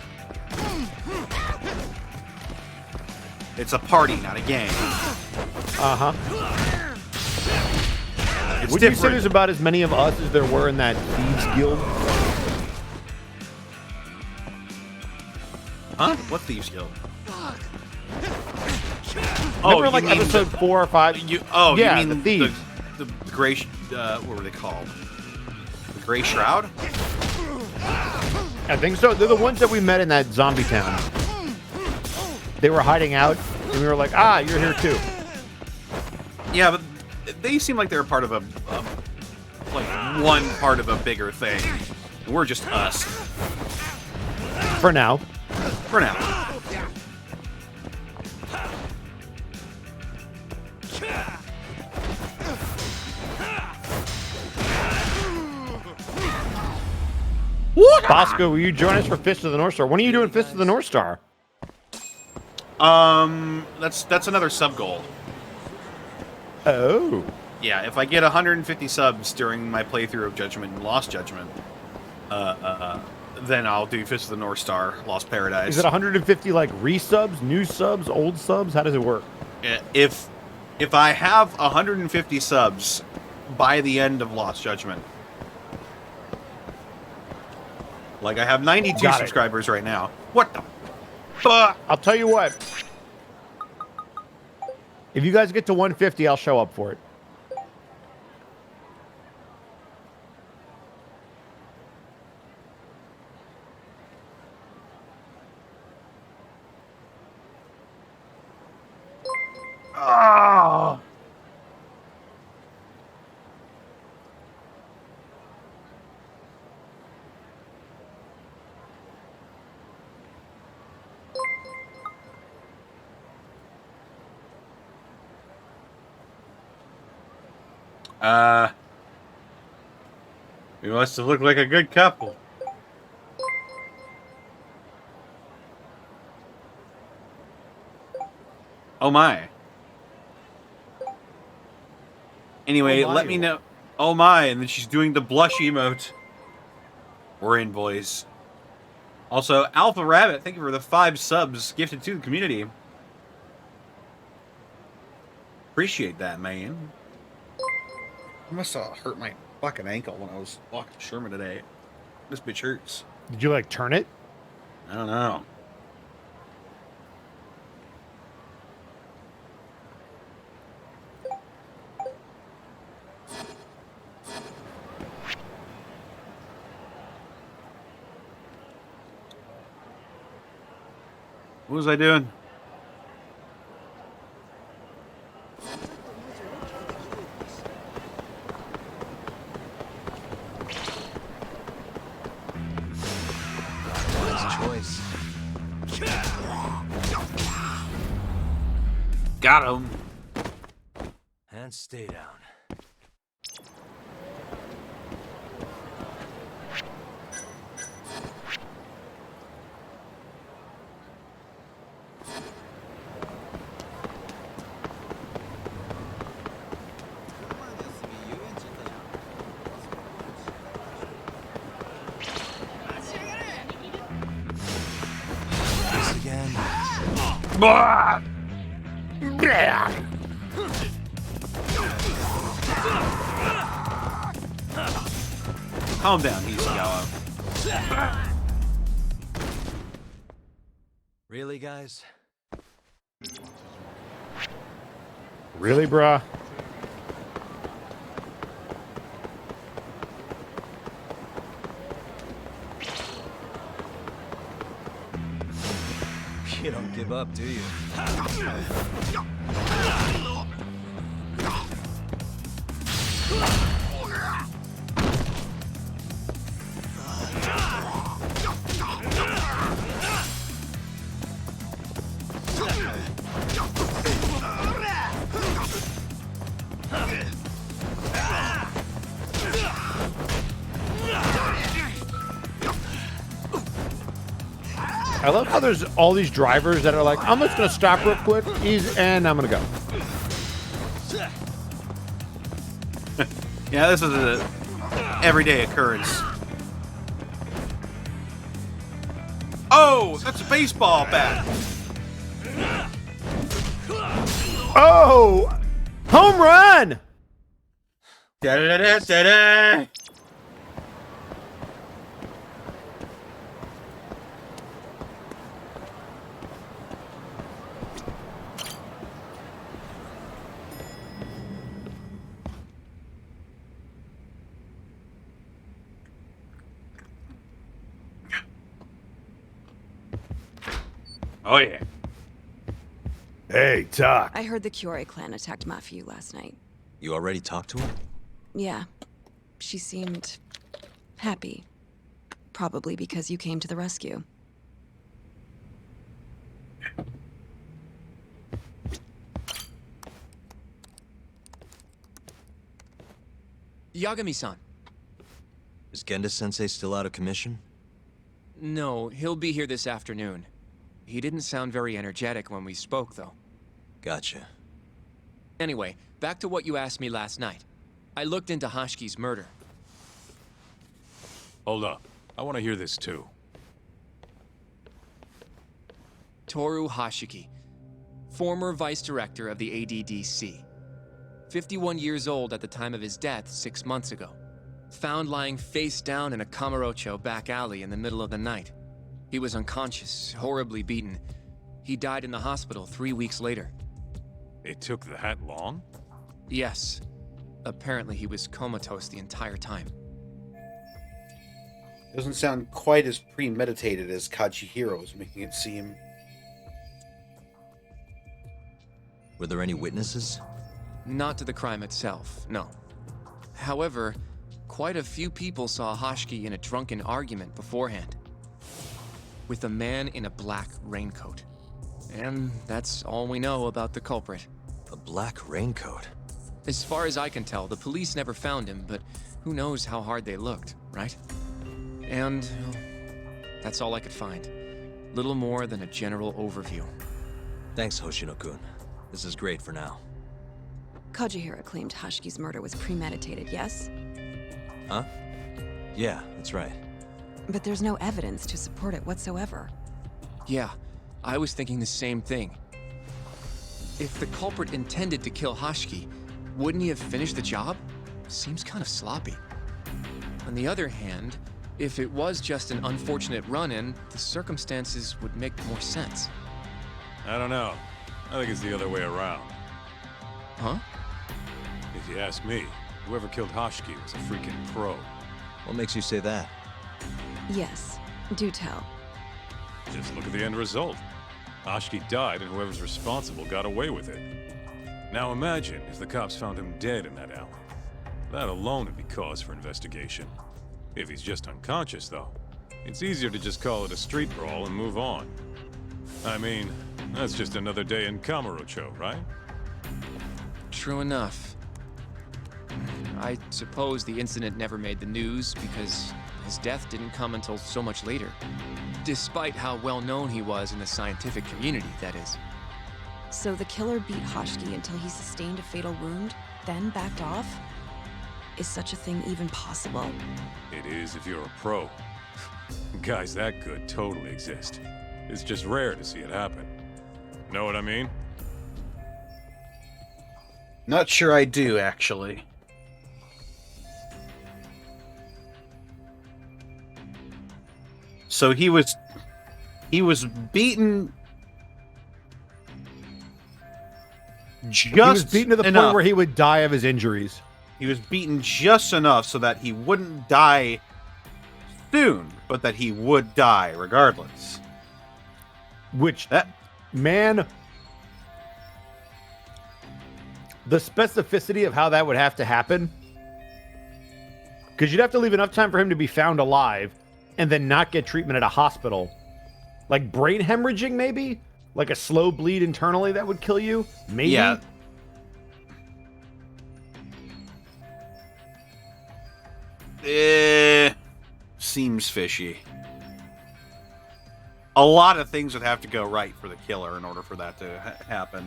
It's a party, not a gang. Uh huh. It's Would you say different. there's about as many of us as there were in that thieves guild? Huh? What thieves guild? Remember, you like mean episode 4 or 5? Yeah, you mean the thieves. The gray. What were they called? The Gray Shroud. I think so. They're the ones that we met in that zombie town. They were hiding out, and we were like, "Ah, you're here too." Yeah, but they seem like they're part of like one part of a bigger thing. And we're just us For now. for now. What? Bosco, will you join us for Fist of the North Star? When are you doing Fist of the North Star? That's another sub goal. Oh. Yeah, if I get 150 subs during my playthrough of Judgment and Lost Judgment, then I'll do Fist of the North Star, Lost Paradise. Is it 150 like resubs, new subs, old subs? How does it work? If I have 150 subs by the end of Lost Judgment, like I have 92 Got it. subscribers right now. What the fuck? I'll tell you what. If you guys get to 150, I'll show up for it. Ah! We must have looked like a good couple. Oh my. Anyway, Oh my. let me know. Oh my, and then she's doing the blush emote. We're in, boys. Also, Alpha Rabbit, thank you for the 5 subs gifted to the community. Appreciate that, man. I must have hurt my fucking ankle when I was walking Sherman today. This bitch hurts. Did you like turn it? I don't know. What was I doing? Nice choice. Got him. And stay down. This again. Calm down, Hisagawa. Really, guys? Really, bruh? You don't give up, do you? I love how there's all these drivers that are like, I'm just gonna stop real quick, and I'm gonna go. Yeah, this is a everyday occurrence. Oh, that's a baseball bat. Oh! Home run! Da-da-da-da-da-da. Oh yeah. Hey, Tuck. I heard the Curie clan attacked Mafiu last night. You already talked to her? Yeah. She seemed happy. Probably because you came to the rescue. Yagami-san. Is Genda-sensei still out of commission? No, he'll be here this afternoon. He didn't sound very energetic when we spoke, though. Gotcha. Anyway, back to what you asked me last night. I looked into Hashki's murder. Hold up. I want to hear this too. Toru Hashiki, former vice director of the ADDC. 51 years old at the time of his death 6 months ago. Found lying face down in a Kamurocho back alley in the middle of the night. He was unconscious, horribly beaten. He died in the hospital 3 weeks later. It took that long? Yes. Apparently he was comatose the entire time. Doesn't sound quite as premeditated as Kajihiro is making it seem. Were there any witnesses? Not to the crime itself, no. However, quite a few people saw Hashiki in a drunken argument beforehand. With a man in a black raincoat. And that's all we know about the culprit. A black raincoat? As far as I can tell, the police never found him, but who knows how hard they looked, right? And well, that's all I could find. Little more than a general overview. Thanks, Hoshino-kun. This is great for now. Kajihira claimed Hashki's murder was premeditated, yes? Huh? Yeah, that's right. But there's no evidence to support it whatsoever. Yeah, I was thinking the same thing. If the culprit intended to kill Hashiki, wouldn't he have finished the job? Seems kind of sloppy. On the other hand, if it was just an unfortunate run-in, the circumstances would make more sense. I don't know. I think it's the other way around. Huh? If you ask me, whoever killed Hashiki was a freaking pro. What makes you say that? Yes, do tell. Just look at the end result. Hoshiki died and whoever's responsible got away with it. Now imagine if the cops found him dead in that alley. That alone would be cause for investigation. If he's just unconscious, though, it's easier to just call it a street brawl and move on. I mean, that's just another day in Kamurocho, right? True enough. I suppose the incident never made the news because his death didn't come until so much later. Despite how well known he was in the scientific community, that is. So the killer beat Hoshiki until he sustained a fatal wound, then backed off? Is such a thing even possible? It is if you're a pro. Guys that good totally exist. It's just rare to see it happen. Know what I mean? Not sure I do, actually. So he was beaten just He was beaten to the enough. point where he would die of his injuries. He was beaten just enough so that he wouldn't die soon, but that he would die regardless. Which, man, the specificity of how that would have to happen, because you'd have to leave enough time for him to be found alive and then not get treatment at a hospital. Like brain hemorrhaging, maybe? Like a slow bleed internally that would kill you? Maybe? Yeah. Seems fishy. A lot of things would have to go right for the killer in order for that to happen.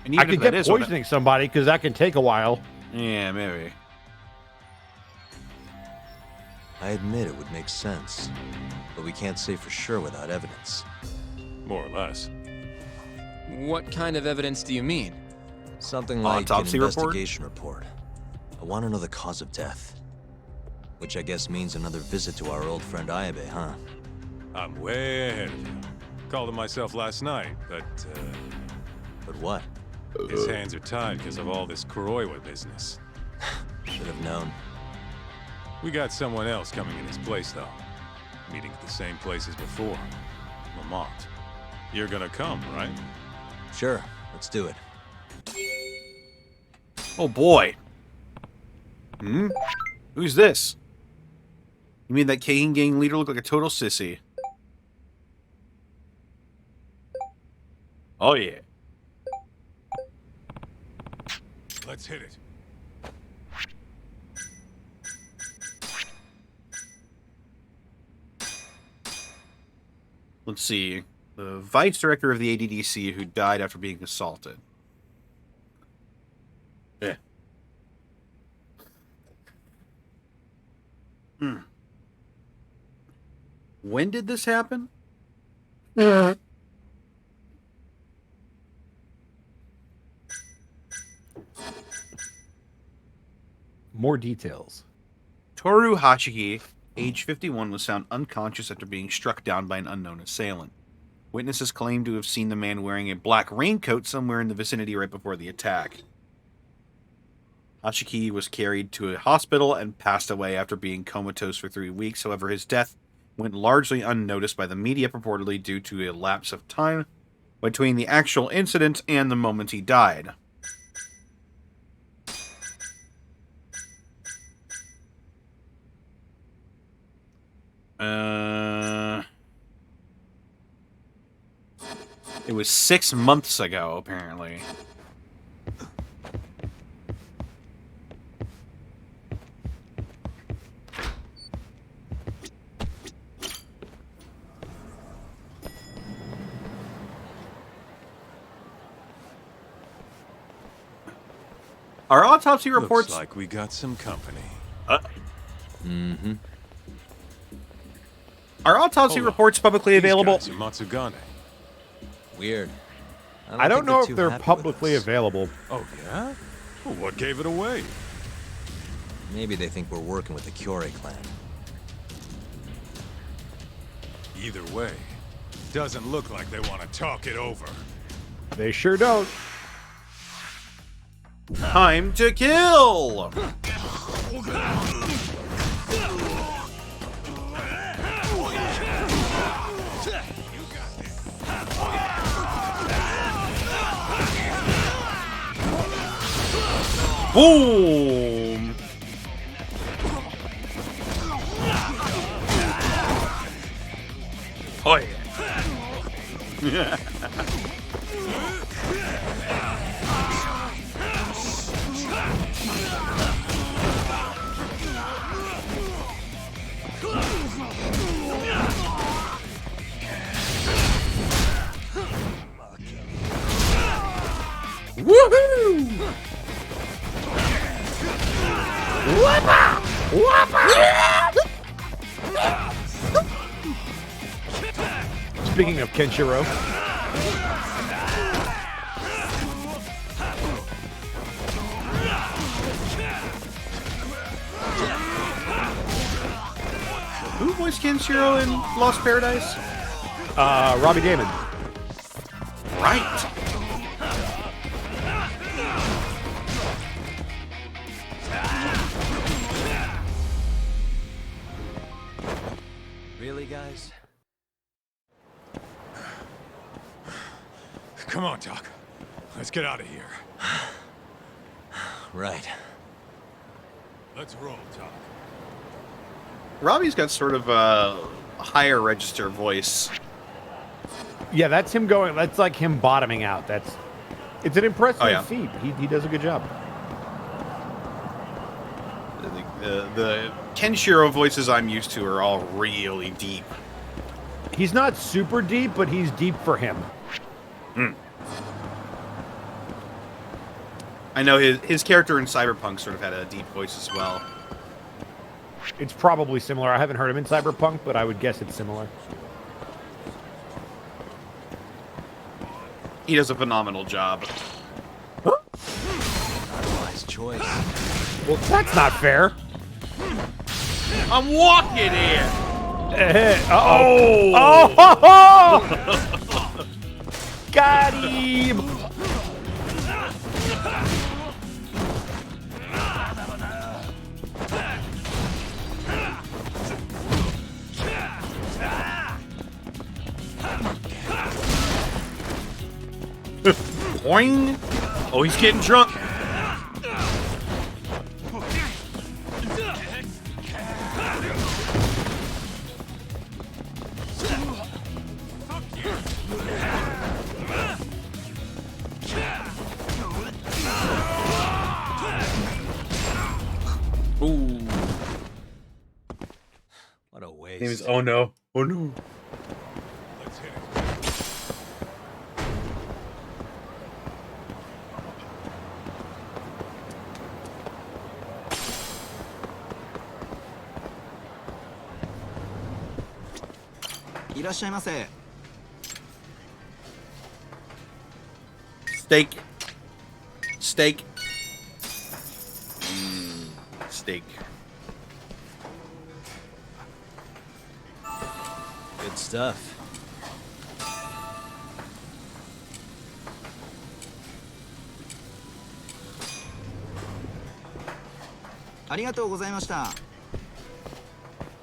And I even could if that get is what poisoning somebody because that can take a while. Yeah, maybe. I admit it would make sense, but we can't say for sure without evidence. More or less. What kind of evidence do you mean? Something like Autopsy an report? investigation report. I want to know the cause of death. Which I guess means another visit to our old friend Ayabe, huh? I'm way ahead of you. Called him myself last night, but But what? his hands are tied because of all this Kuroiwa business. Should have known. We got someone else coming in his place, though. Meeting at the same place as before. Lamont. You're gonna come, right? Sure, let's do it. Oh boy. Who's this? You mean that Keihin gang leader looked like a total sissy? Oh yeah. Let's hit it. Let's see. The vice director of the ADDC who died after being assaulted. Yeah. When did this happen? More details. Toru Hachiki, age 51, was found unconscious after being struck down by an unknown assailant. Witnesses claim to have seen the man wearing a black raincoat somewhere in the vicinity right before the attack. Hachiki was carried to a hospital and passed away after being comatose for 3 weeks. However, his death went largely unnoticed by the media, purportedly due to a lapse of time between the actual incident and the moment he died. It was 6 months ago, apparently. Our autopsy reports... Looks like we got some company. Mm-hmm. Are autopsy Hold on. reports publicly These available? guys are Matsugane. Weird. I don't think know they're if too they're happy with publicly us. available. Oh, yeah? Well, what gave it away? Maybe they think we're working with the Kyorei clan. Either way, doesn't look like they want to talk it over. They sure don't. Time to kill! Boom! Oh yeah. Woohoo! Speaking of Kenshiro, Who voiced Kenshiro in Lost Paradise? Robbie Damon. Right. Really, guys? Come on, Doc. Let's get out of here. Right. Let's roll, Doc. Robbie's got sort of a higher register voice. Yeah, that's him going. That's like him bottoming out. It's an impressive Oh, yeah. feat. He does a good job. The Kenshiro voices I'm used to are all really deep. He's not super deep, but he's deep for him. I know his character in Cyberpunk sort of had a deep voice as well. It's probably similar. I haven't heard him in Cyberpunk, but I would guess it's similar. He does a phenomenal job. Wise choice. Well, that's not fair. I'm walking here. Uh-oh. Oh! Got him! Boing. Oh, he's getting drunk. Ooh. What a waste. His name is Oh No. Oh No. Let's hit it. Steak. Steak. Steak. Good stuff.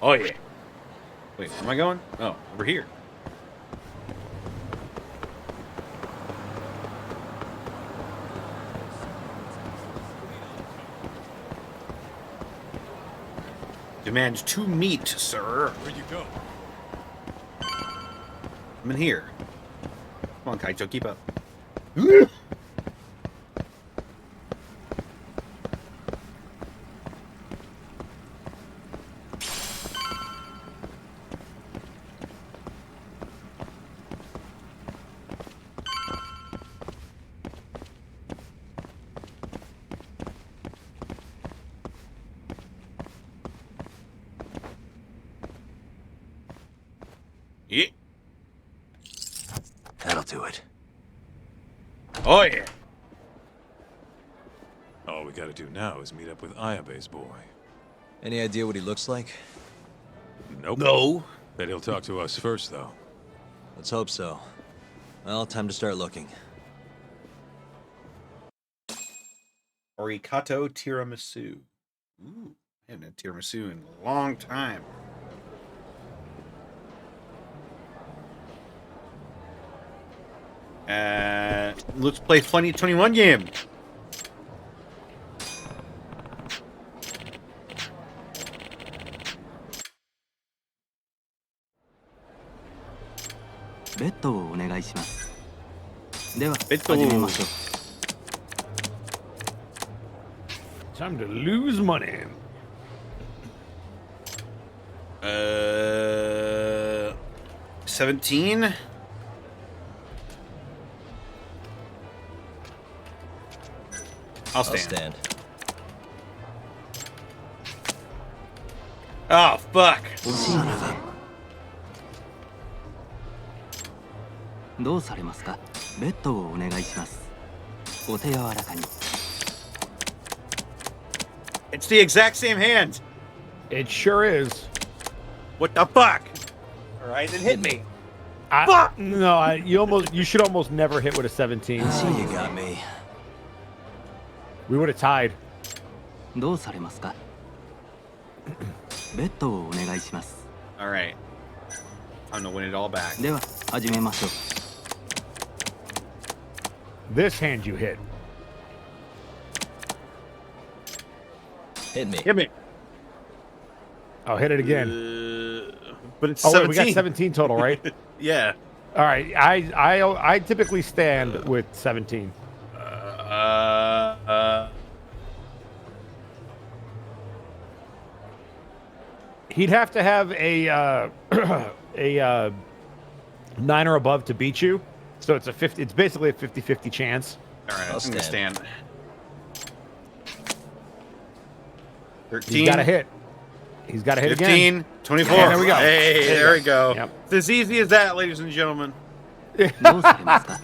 Oh yeah. Wait, where am I going? Oh, over here. Demand 2 meat, sir. Where'd you go? I'm in here. Come on, Kaito, keep up. Yeah. That'll do it. Oh yeah. All we gotta do now is meet up with Ayabe's boy. Any idea what he looks like? Nope. No. Bet he'll talk to us first, though. Let's hope so. Well, time to start looking. Orikato tiramisu. Ooh, I haven't had tiramisu in a long time. Let's play Funny 21 game. ベッドをお願いします。では、ベッド。始めましょう。 Time to lose money. 17. I'll stand. Oh, fuck. どうされますか？ベッドをお願いします。お手柔らかに。 It's the exact same hand. It sure is. What the fuck? All right, then hit me. Fuck! No, you should almost never hit with a 17. See, you got me. We would have tied. どうされますか？ベッドをお願いします。 All right. I'm gonna win it all back. では、始めましょう。 This hand you hit. Hit me. Hit me. Oh, hit it again. But it's Oh, 17. wait, we got 17 total, right? Yeah. All right. I typically stand with 17. He'd have to have a a 9 or above to beat you. So it's a 50. It's basically a 50-50 chance. All right, I'll I'm gonna stand. stand. 13. He's got to hit. He's got to hit 15, again. 24. Yeah, there we go. Hey, there we go. Yep. It's as easy as that, ladies and gentlemen. どうされますか？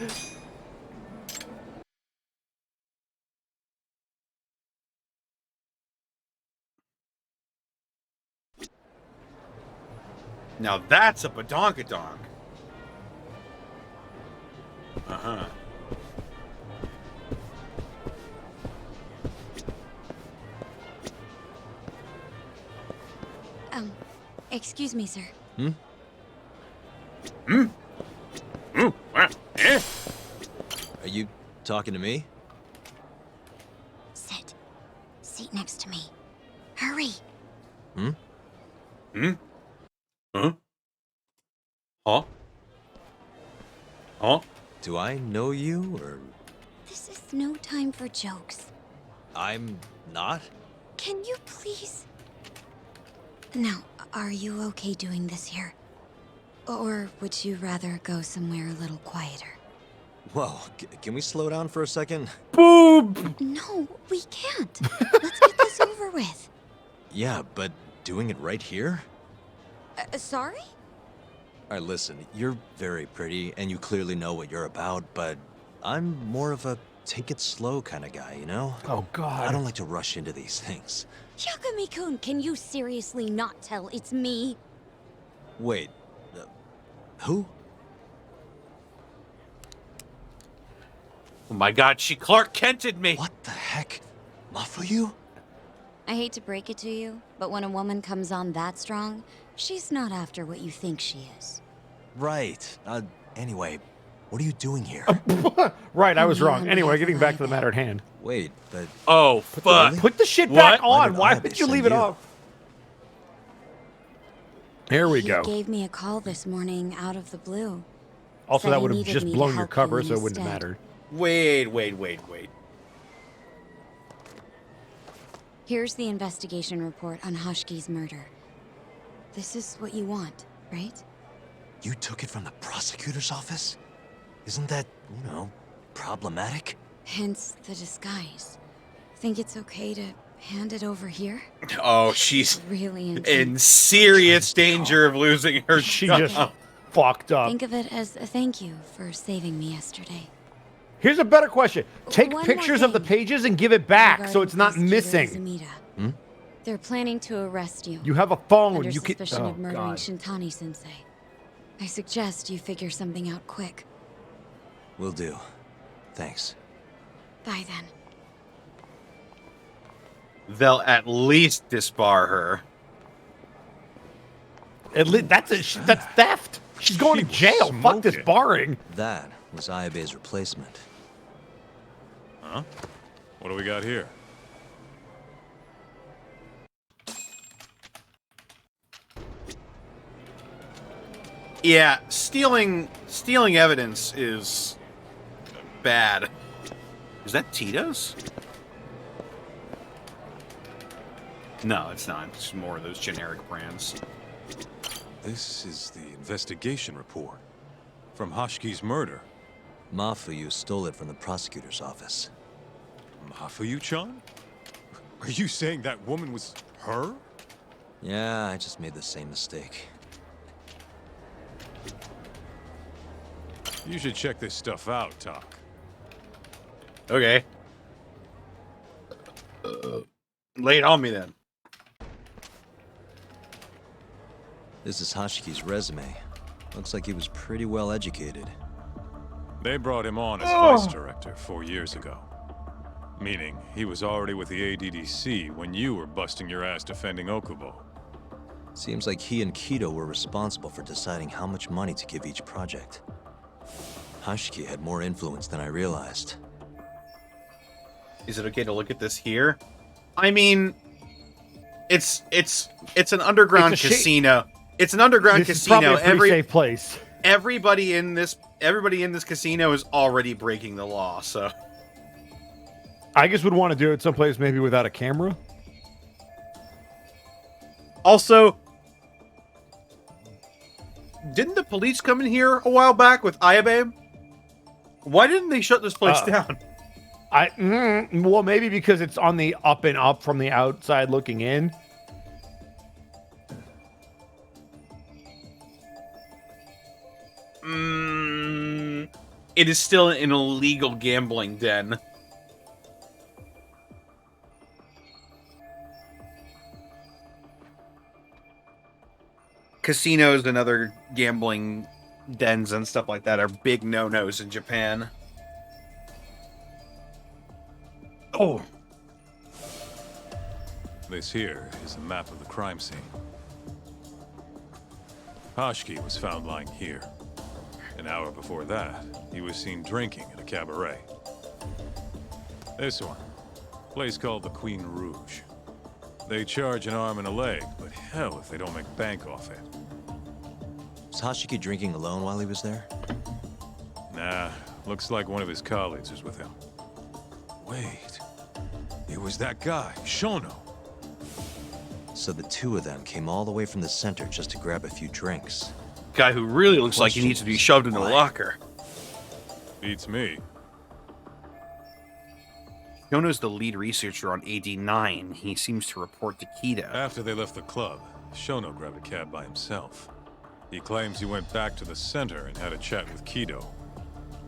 Now that's a badonkadonk. Uh-huh. Excuse me, sir. Wow. Eh? Are you talking to me? Sit. Seat next to me. Hurry. Huh? Huh? Huh? Do I know you, or This is no time for jokes. I'm not? Can you please? Now, are you okay doing this here? Or would you rather go somewhere a little quieter? Whoa, can we slow down for a second? Boob! No, we can't. Let's get this over with. Yeah, but doing it right here? Sorry? Alright, listen, you're very pretty, and you clearly know what you're about, but I'm more of a take it slow kind of guy, you know? Oh, God. I don't like to rush into these things. Yagami-kun, can you seriously not tell it's me? Wait, who? Oh my god, she Clark Kented me! What the heck? Mafuyu? I hate to break it to you, but when a woman comes on that strong, she's not after what you think she is. Right. Anyway, what are you doing here? Right, I was Yeah, wrong. we Anyway, have getting a back to the lie matter at hand. Wait, but Oh, fuck. Put the shit What? back Why on. did Why I would you send leave it you? off? Here we He go. gave me a call this morning out of the blue. Also, said that he would have needed just me to blown your help you cover, so it wouldn't have instead. mattered. Wait. Here's the investigation report on Hashki's murder. This is what you want, right? you took it from the prosecutor's office? Isn't that, you know, problematic? Hence the disguise. Think it's okay to hand it over here? Oh, she's Really in serious danger of losing her She job. just fucked up. Think of it as a thank you for saving me yesterday. Here's a better question. Take One more pictures of the thing. pages and give it back so Regarding it's not prosecutor missing. Zamita. They're planning to arrest you. You have a phone. under You can. suspicion Oh, of murdering God. Shintani-sensei. I suggest you figure something out quick. Will do. Thanks. Bye then. They'll at least disbar her. That's theft. She's going to jail. Fuck this barring. That was Ayabe's replacement. Huh? What do we got here? Yeah, stealing Stealing evidence is bad. Is that Tito's? No, it's not. It's more of those generic brands. This is the investigation report from Hoshki's murder. Mafuyu stole it from the prosecutor's office. Mafuyu-chan? Are you saying that woman was her? Yeah, I just made the same mistake. You should check this stuff out, Tak. Okay. Lay it on me then. This is Hashiki's resume. Looks like he was pretty well educated. They brought him on as vice director 4 years ago. Meaning, he was already with the ADDC when you were busting your ass defending Okubo. Seems like he and Kido were responsible for deciding how much money to give each project. Hashiki had more influence than I realized. Is it okay to look at this here? I mean, it's an underground casino. It's an underground casino. Is probably a pretty safe place. Everybody in this casino is already breaking the law. So I guess would want to do it someplace maybe without a camera. Also, didn't the police come in here a while back with Ayabe? Why didn't they shut this place down? Well, maybe because it's on the up and up from the outside looking in. It is still an illegal gambling den. Casinos and other gambling dens and stuff like that are big no-nos in Japan. Oh. This here is a map of the crime scene. Hashiki was found lying here. An hour before that, he was seen drinking at a cabaret. This one, place called the Queen Rouge. They charge an arm and a leg, but hell if they don't make bank off it. Was Hashiki drinking alone while he was there? Nah, looks like one of his colleagues was with him. Wait, it was that guy, Shono. So the two of them came all the way from the center just to grab a few drinks. Guy who really looks like he needs to be shoved into a locker. Beats me. Shono's the lead researcher on AD9. He seems to report to Kido. After they left the club, Shono grabbed a cab by himself. He claims he went back to the center and had a chat with Kido.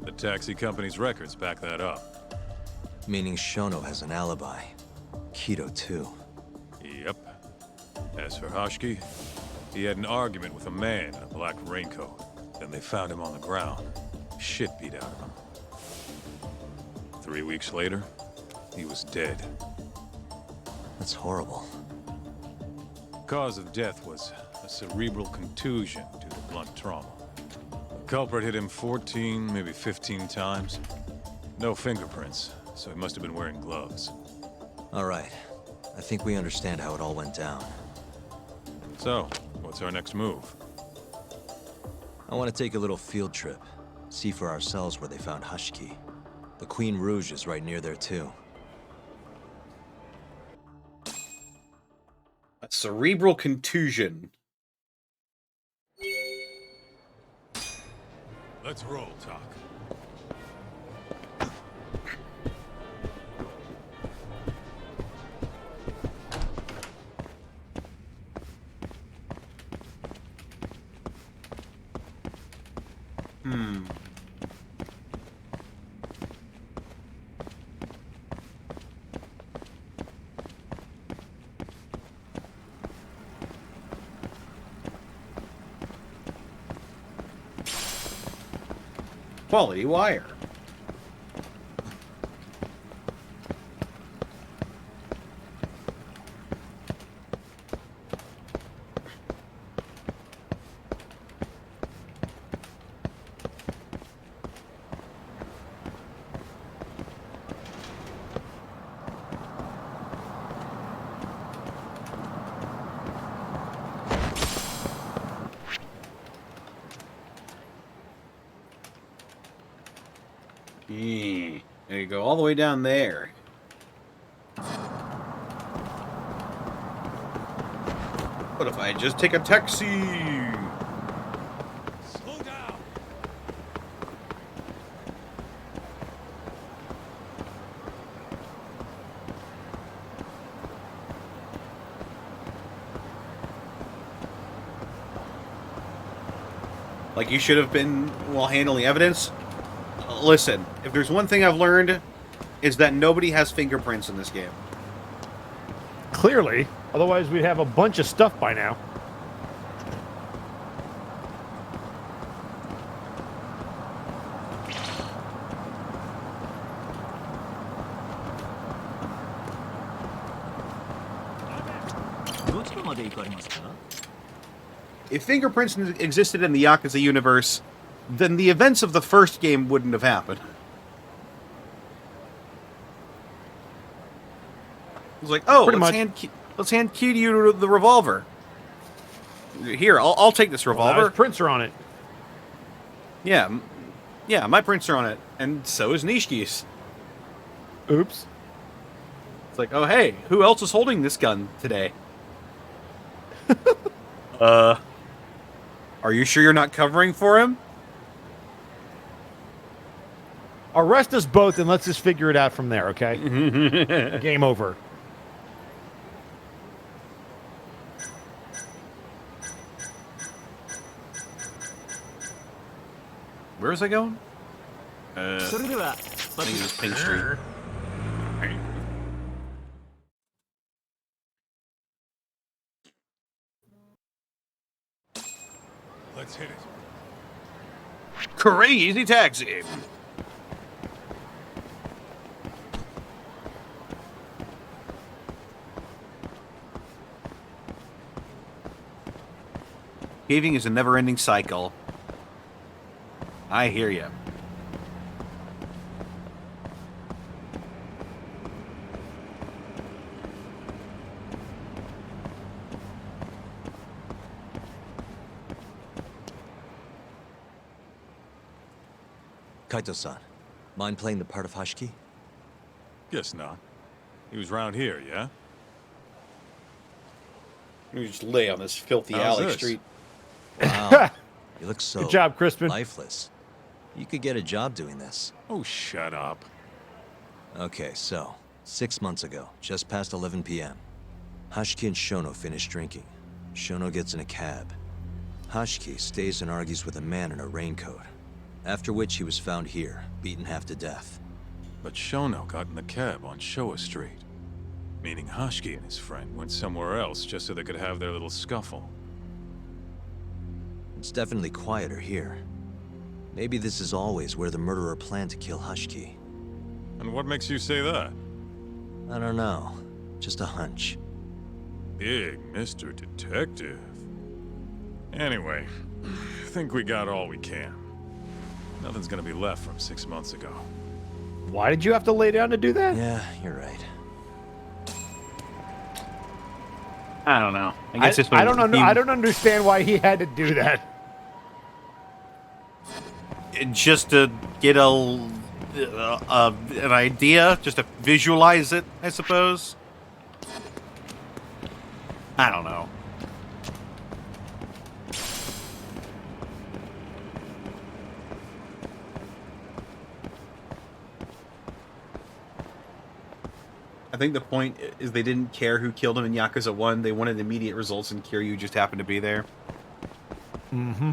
The taxi company's records back that up. Meaning Shono has an alibi. Kido too. Yep. As for Hashiki, he had an argument with a man in a black raincoat. Then they found him on the ground. Shit beat out of him. 3 weeks later, he was dead. That's horrible. Cause of death was a cerebral contusion due to blunt trauma. The culprit hit him 14, maybe 15 times. No fingerprints, so he must have been wearing gloves. All right. I think we understand how it all went down. So, what's our next move? I want to take a little field trip. See for ourselves where they found Hashiki. The Queen Rouge is right near there too. A cerebral contusion. Let's roll, Tak. Quality wire. There you go, all the way down there. What if I just take a taxi? Slow down. Like you should have been while handling evidence. Listen, if there's one thing I've learned, is that nobody has fingerprints in this game. Clearly. Otherwise, we'd have a bunch of stuff by now. If fingerprints existed in the Yakuza universe, then the events of the first game wouldn't have happened. It's like, oh, let's hand Kiryu the revolver. Here, I'll take this revolver. Well, his prints are on it. Yeah, yeah, my prints are on it, and so is Nishiki's. Oops. It's like, oh hey, who else is holding this gun today? Are you sure you're not covering for him? Arrest us both and let's just figure it out from there, okay? Game over. Where is I going? I think it was Pink Street. Let's hit it. Crazy taxi. Caving is a never-ending cycle. I hear you. Kaito-san, mind playing the part of Hashiki? Guess not. He was round here, yeah? You just lay on this filthy How's alley this? street. Wow. You look so Good job, Crispin. lifeless. You could get a job doing this. Oh, shut up. Okay, so 6 months ago, just past 11 p.m., Hashiki and Shono finish drinking. Shono gets in a cab. Hashiki stays and argues with a man in a raincoat, after which he was found here, beaten half to death. But Shono got in the cab on Showa Street. Meaning Hashiki and his friend went somewhere else just so they could have their little scuffle. It's definitely quieter here. Maybe this is always where the murderer planned to kill Hashiki. And what makes you say that? I don't know. Just a hunch. Big Mr. Detective. Anyway, I think we got all we can. Nothing's gonna be left from 6 months ago. Why did you have to lay down to do that? Yeah, you're right. I don't know. I guess this I don't know. I don't understand why he had to do that. Just to get an idea, just to visualize it, I suppose. I don't know. I think the point is they didn't care who killed him in Yakuza 1. They wanted immediate results, and Kiryu just happened to be there. Mm-hmm.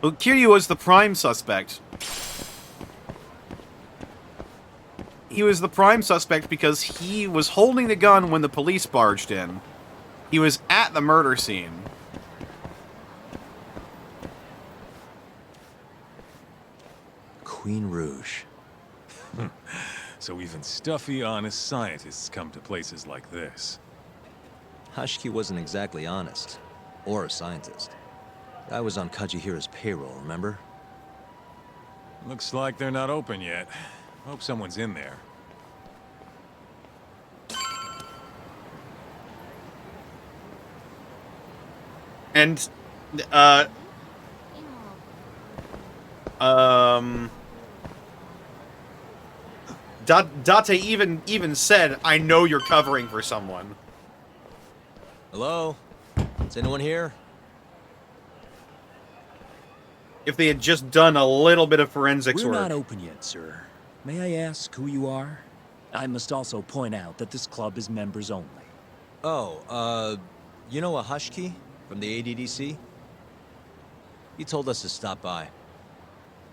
Well, Kiryu was the prime suspect. He was the prime suspect because he was holding the gun when the police barged in. He was at the murder scene. Queen Rouge. So even stuffy, honest scientists come to places like this. Hashiki wasn't exactly honest. Or a scientist. Guy was on Kajihira's payroll, remember? Looks like they're not open yet. Hope someone's in there. And, Date even said, "I know you're covering for someone." Hello? Is anyone here? If they had just done a little bit of forensics We're work. not open yet, sir. May I ask who you are? I must also point out that this club is members only. Oh, you know a Hushkey from the ADDC? He told us to stop by.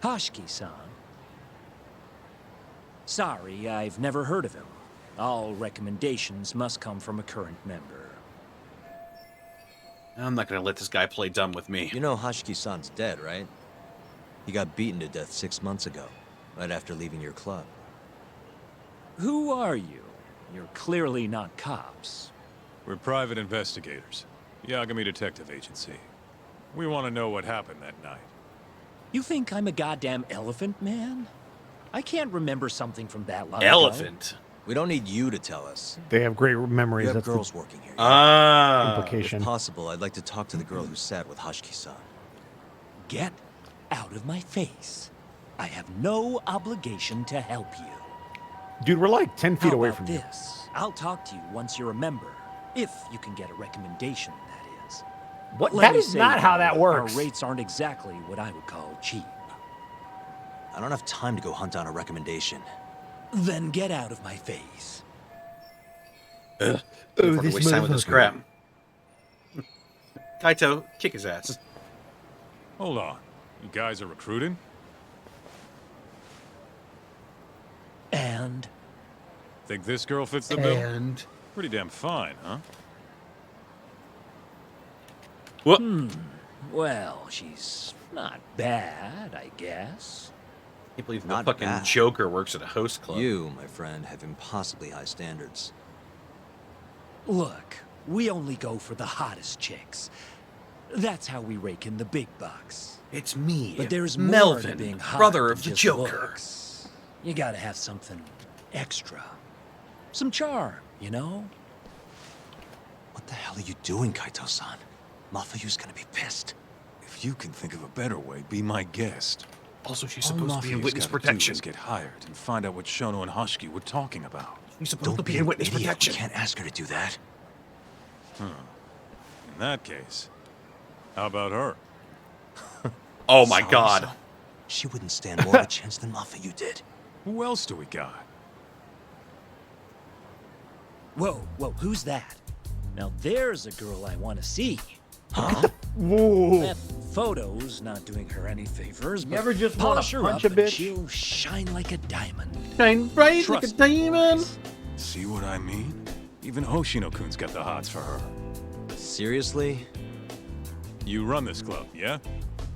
Hoshki-san. Sorry, I've never heard of him. All recommendations must come from a current member. I'm not gonna let this guy play dumb with me. You know Hoshki-san's dead, right? He got beaten to death 6 months ago, right after leaving your club. Who are you? You're clearly not cops. We're private investigators. Yagami Detective Agency. We want to know what happened that night. You think I'm a goddamn elephant man? I can't remember something from that long ago. Elephant. We don't need you to tell us. They have great memories. You have That's the girls working here. implication. If possible, I'd like to talk to the girl who sat with Hoshki-san. Get out of my face. I have no obligation to help you. Dude, we're like 10 feet How away about from this? I'll talk to you once you're a member. If you can get a recommendation, that is. What? Let That me is say, not how that though, works. Our rates aren't exactly what I would call cheap. I don't have time to go hunt down a recommendation. Then get out of my face. Can't afford to waste time with this crap. Kaito, kick his ass. Hold on. You guys are recruiting? And? Think this girl fits the bill? And Pretty damn fine, huh? what? Well, she's not bad, I guess. I can't believe the Not fucking bad. Joker works at a host club. You, my friend, have impossibly high standards. Look, we only go for the hottest chicks. That's how we rake in the big bucks. It's me, But there's more to Melvin, being hot brother than of the just Joker. looks. You gotta have something extra. Some charm, you know? What the hell are you doing, Kaito-san? Mafuyu's gonna be pissed. If you can think of a better way, be my guest. Also, she's All supposed to be in Mafuyu's witness gotta do protection. is get hired and find out what Shono and Hoshiki were talking about. She's supposed Don't to be be an in witness idiot. protection. We can't ask her to do that. In that case, how about her? Oh my Sorry, god. son. She wouldn't stand more of a chance than Mafuyu did. Who else do we got? Whoa, who's that? Now there's a girl I want to see. Huh? Whoa. That photo's not doing her any favors, but ever just wanna polish her punch up a bitch? and she'll shine like a diamond. Shine bright like a Trust me, diamond. boys. See what I mean? Even Hoshino-kun's got the hots for her. Seriously? You run this club, yeah?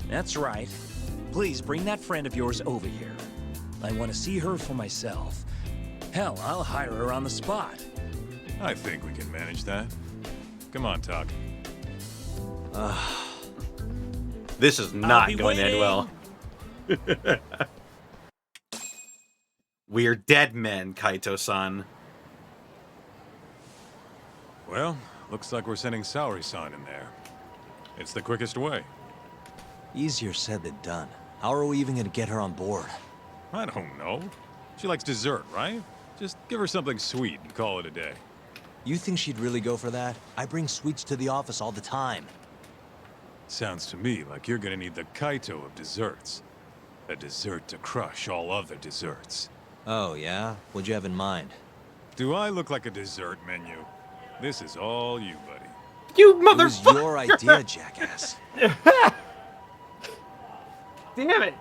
That's right. Please bring that friend of yours over here. I want to see her for myself. Hell, I'll hire her on the spot. I think we can manage that. Come on, Tuck. This is I'll not be going to end well. We're dead men, Kaito-san. Well, looks like we're sending Saori-san in there. It's the quickest way. Easier said than done. How are we even gonna get her on board? I don't know. She likes dessert, right? Just give her something sweet and call it a day. You think she'd really go for that? I bring sweets to the office all the time. Sounds to me like you're gonna need the Kaito of desserts. A dessert to crush all other desserts. Oh, yeah? What'd you have in mind? Do I look like a dessert menu? This is all you, buddy. You It was motherfucker! your idea, jackass. Damn it!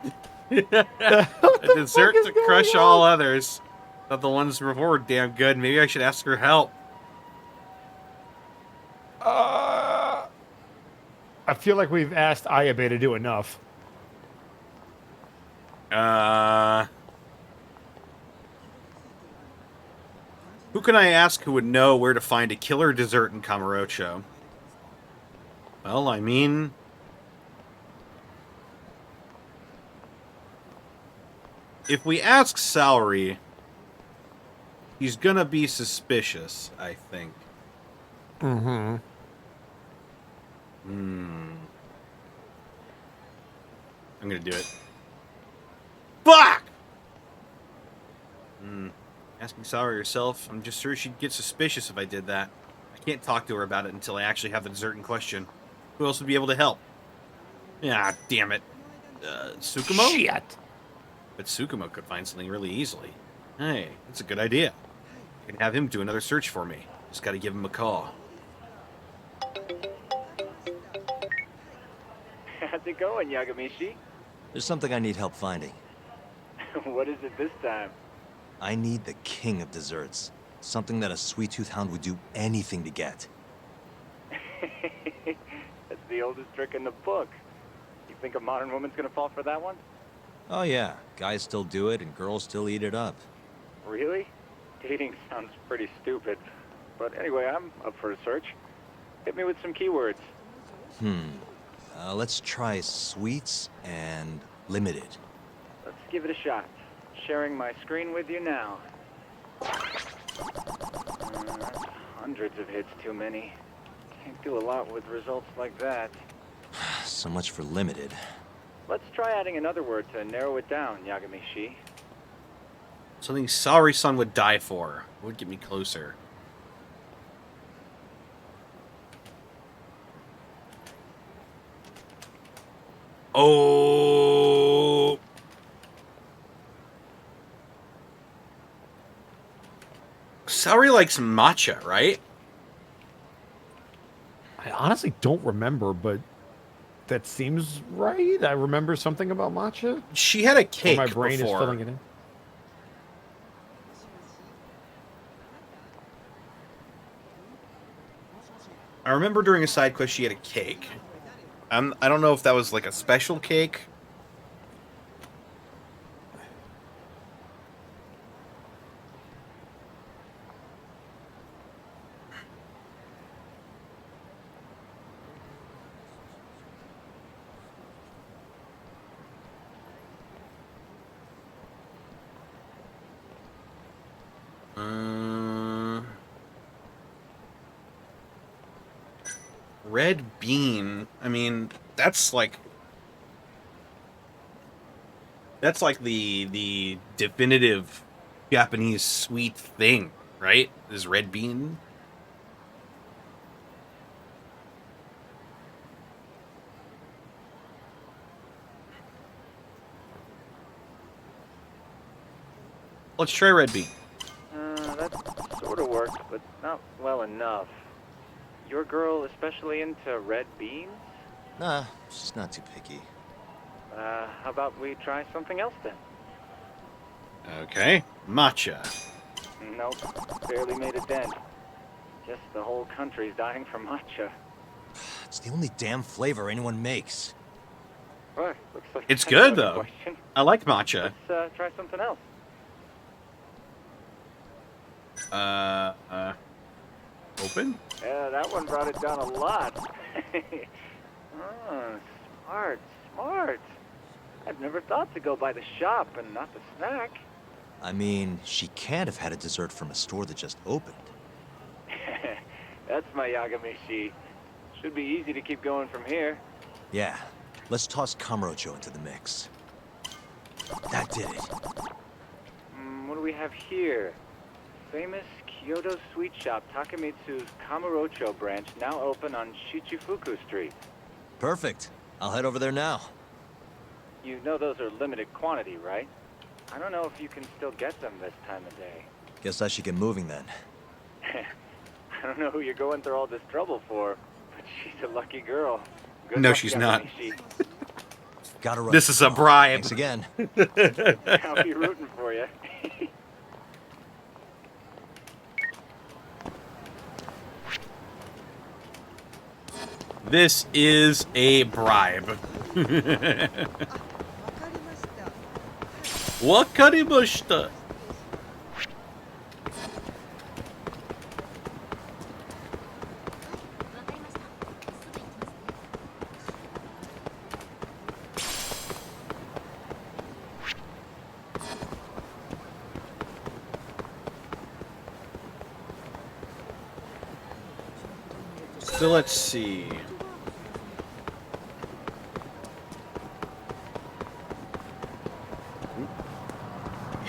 A dessert to crush all others. Thought the ones before were damn good. Maybe I should ask her help. I feel like we've asked Ayabe to do enough. Who can I ask who would know where to find a killer dessert in Kamurocho? Well, I mean... if we ask Salary, he's gonna be suspicious, I think. Mm-hmm. I'm gonna do it. Fuck! asking Saori herself. I'm just sure she'd get suspicious if I did that. I can't talk to her about it until I actually have the dessert in question. Who else would be able to help? Yeah, damn it. Tsukumo? Shit. But Tsukumo could find something really easily. Hey, that's a good idea. I can have him do another search for me. Just gotta give him a call. How's it going, Yagamishi? There's something I need help finding. What is it this time? I need the king of desserts. Something that a sweet-tooth hound would do anything to get. That's the oldest trick in the book. You think a modern woman's gonna fall for that one? Oh yeah, guys still do it and girls still eat it up. Really? Dating sounds pretty stupid. But anyway, I'm up for a search. Hit me with some keywords. Let's try sweets and limited. Let's give it a shot. Sharing my screen with you now. That's hundreds of hits too many. Can't do a lot with results like that. So much for limited. Let's try adding another word to narrow it down, Yagamishi. Something Saori-san would die for. Would get me closer. Oh. Saori likes matcha, right? I honestly don't remember, but that seems right. I remember something about matcha. She had a cake My brain before. is filling it in. I remember during a side quest she had a cake. I don't know if that was like a special cake. Red bean. I mean, that's like the definitive Japanese sweet thing, right? Is red bean. Let's try red bean. That sort of worked, but not well enough. Your girl especially into red beans? Nah, she's not too picky. How about we try something else then? Okay, matcha. Nope, barely made a dent. Guess the whole country's dying for matcha. It's the only damn flavor anyone makes. What? Looks like It's that's good another though. question. I like matcha. Let's try something else. Open? Yeah, that one brought it down a lot. Oh, smart. I've never thought to go by the shop and not the snack. I mean, she can't have had a dessert from a store that just opened. That's my Yagamishi. Should be easy to keep going from here. Yeah, let's toss Kamurocho into the mix. That did it. What do we have here? Famous Kyoto sweet shop Takemitsu's Kamurocho branch now open on Shichifuku Street. Perfect. I'll head over there now. You know those are limited quantity, right? I don't know if you can still get them this time of day. Guess I should get moving then. I don't know who you're going through all this trouble for, but she's a lucky girl. Good No, luck, she's not. Yagamishi. Gotta run. This is a bribe. Thanks again. I'll be rooting for you. This is a bribe. Wakarimashita. So let's see.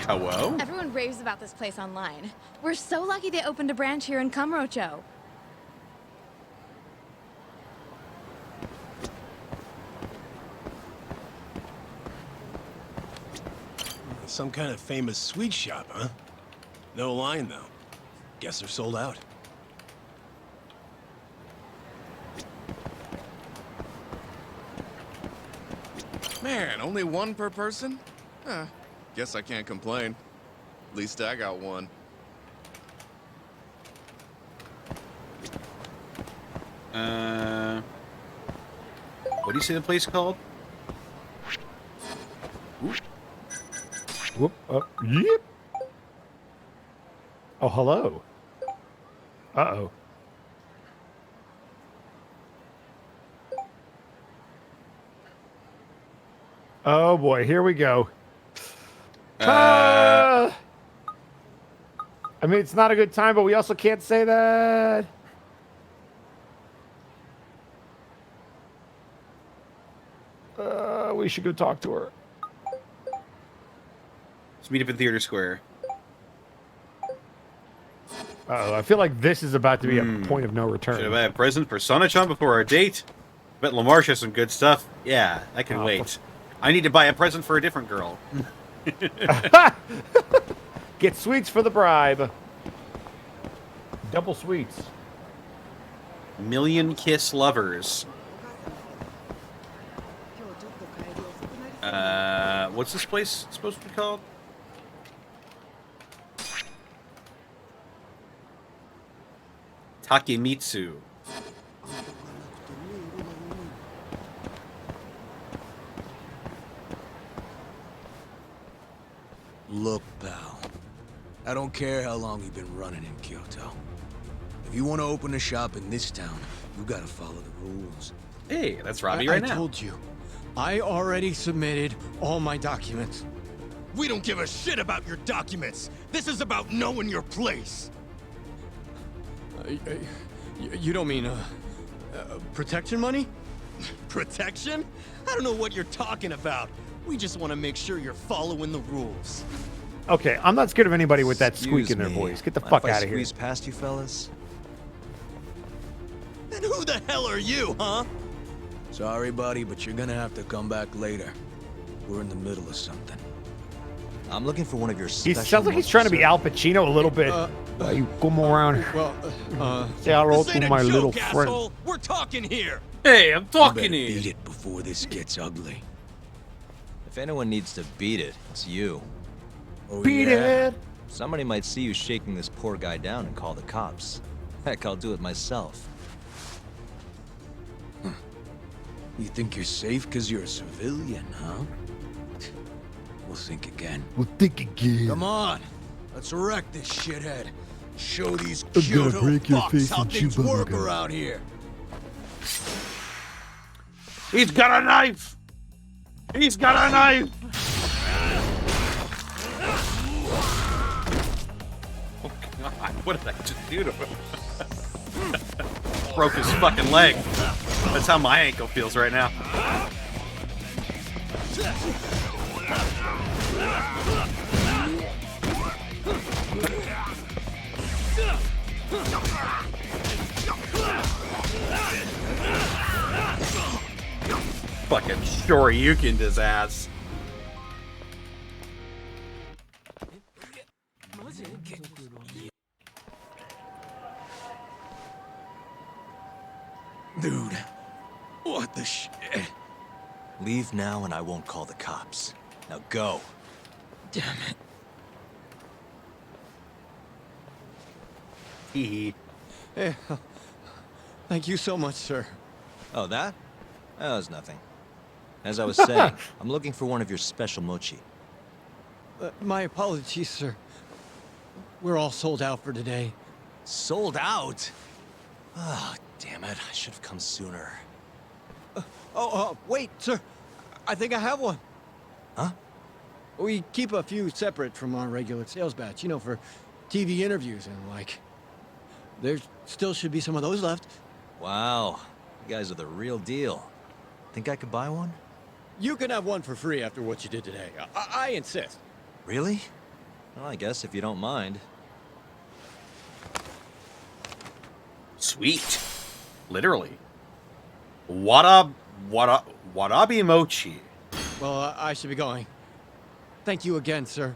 Hello? Everyone raves about this place online. We're so lucky they opened a branch here in Kamurocho. Some kind of famous sweet shop, huh? No line, though. Guess they're sold out. Man, only one per person? Guess I can't complain. At least I got one. What do you say the place called? Whoop. Yep. Oh, hello. Uh-oh. Oh, boy. Here we go. I mean, it's not a good time, but we also can't say that. We should go talk to her. Let's meet up in Theater Square. Uh-oh, I feel like this is about to be a point of no return. Should I buy a present for Sana-chan before our date? Bet Lamarche has some good stuff. Yeah, I can wait. I need to buy a present for a different girl. Get sweets for the bribe. Double sweets. Million Kiss Lovers. What's this place supposed to be called? Takemitsu. Look, pal. I don't care how long you've been running in Kyoto. If you want to open a shop in this town, you gotta follow the rules. Hey, that's Robbie right now. I told you. I already submitted all my documents. We don't give a shit about your documents. This is about knowing your place. You don't mean, protection money? Protection? I don't know what you're talking about. We just want to make sure you're following the rules. Okay, I'm not scared of anybody with that squeak in their Excuse me. voice. Get the Mind fuck if I out of here. squeeze past you fellas? And who the hell are you, huh? Sorry, buddy, but you're gonna have to come back later. We're in the middle of something. I'm looking for one of your He special sounds like he's trying to be Al Pacino a little bit. Why you come around? Say hello This ain't to a my joke, little friend. asshole. We're talking here. Hey, I'm You talking better to you. beat it before this gets ugly. If anyone needs to beat it, it's you. Oh, Beat yeah? it. Somebody might see you shaking this poor guy down and call the cops. Heck, I'll do it myself. You think you're safe because you're a civilian, huh? We'll think again. We'll think again. Come on, let's wreck this shithead. Show these I'm gonna Kyoto break your fucks face how and chew things work bubblegum. around here. He's got a knife! He's got a knife! Oh god, what did I just do to him? Broke his fucking leg. That's how my ankle feels right now. Fucking Shoryukened his ass. Dude, what the shit? Leave now and I won't call the cops. Now go. Damn it. Hee Hey, thank you so much, sir. Oh, that? That was nothing. As I was saying, I'm looking for one of your special mochi. My apologies, sir. We're all sold out for today. Sold out? Oh, damn it. I should have come sooner. Wait, sir. I think I have one. Huh? We keep a few separate from our regular sales batch, you know, for TV interviews and like. There still should be some of those left. Wow. You guys are the real deal. Think I could buy one? You can have one for free after what you did today. I insist. Really? Well, I guess if you don't mind. Sweet. Literally. Warabi mochi. Well, I should be going. Thank you again, sir.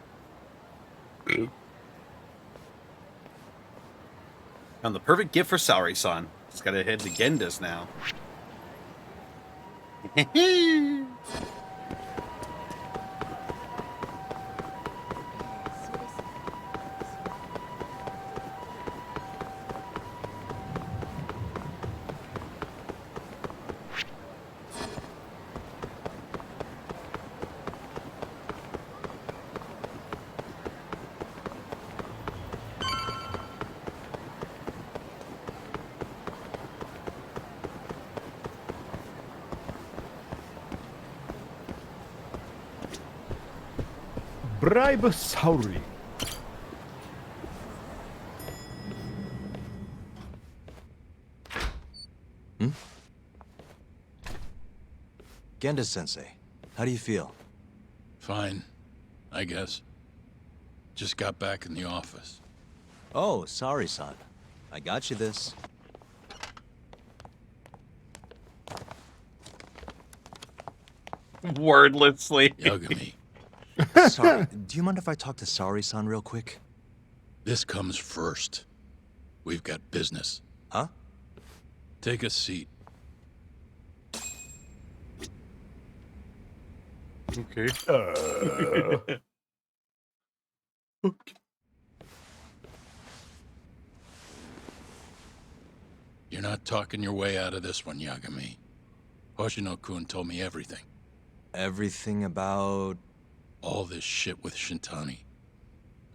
Found the perfect gift for Saori-san. Just gotta head to Genda's now. Bribe Sauri. Genda-sensei, how do you feel? Fine, I guess. Just got back in the office. Oh, sorry, son. I got you this. Wordlessly. Yagami. Sorry, do you mind if I talk to Saori-san real quick? This comes first. We've got business. Huh? Take a seat. Okay. You're not talking your way out of this one, Yagami. Hoshino-kun told me everything. Everything about... all this shit with Shintani.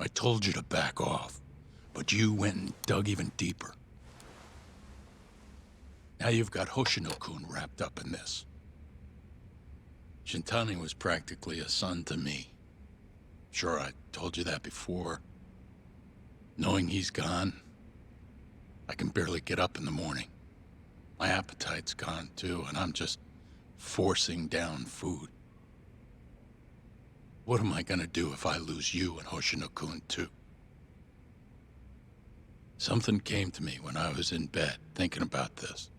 I told you to back off, but you went and dug even deeper. Now you've got Hoshino-kun wrapped up in this. Shintani was practically a son to me. Sure, I told you that before. Knowing he's gone, I can barely get up in the morning. My appetite's gone too, and I'm just forcing down food. What am I gonna do if I lose you and Hoshino-kun too? Something came to me when I was in bed thinking about this.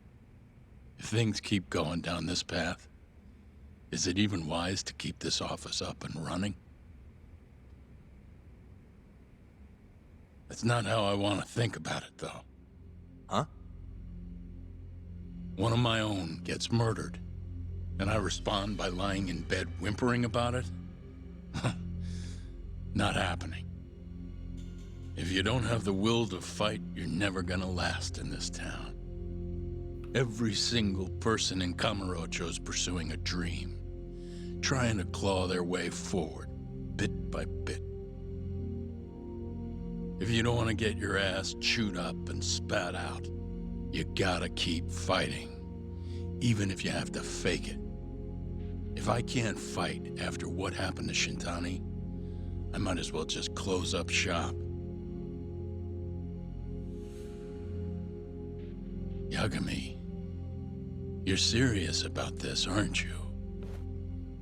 If things keep going down this path, is it even wise to keep this office up and running? That's not how I want to think about it, though. Huh? One of my own gets murdered, and I respond by lying in bed whimpering about it? Not happening. If you don't have the will to fight, you're never gonna last in this town. Every single person in Kamurocho's pursuing a dream, trying to claw their way forward, bit by bit. If you don't want to get your ass chewed up and spat out, you gotta keep fighting, even if you have to fake it. If I can't fight after what happened to Shintani, I might as well just close up shop. Yagami, you're serious about this, aren't you?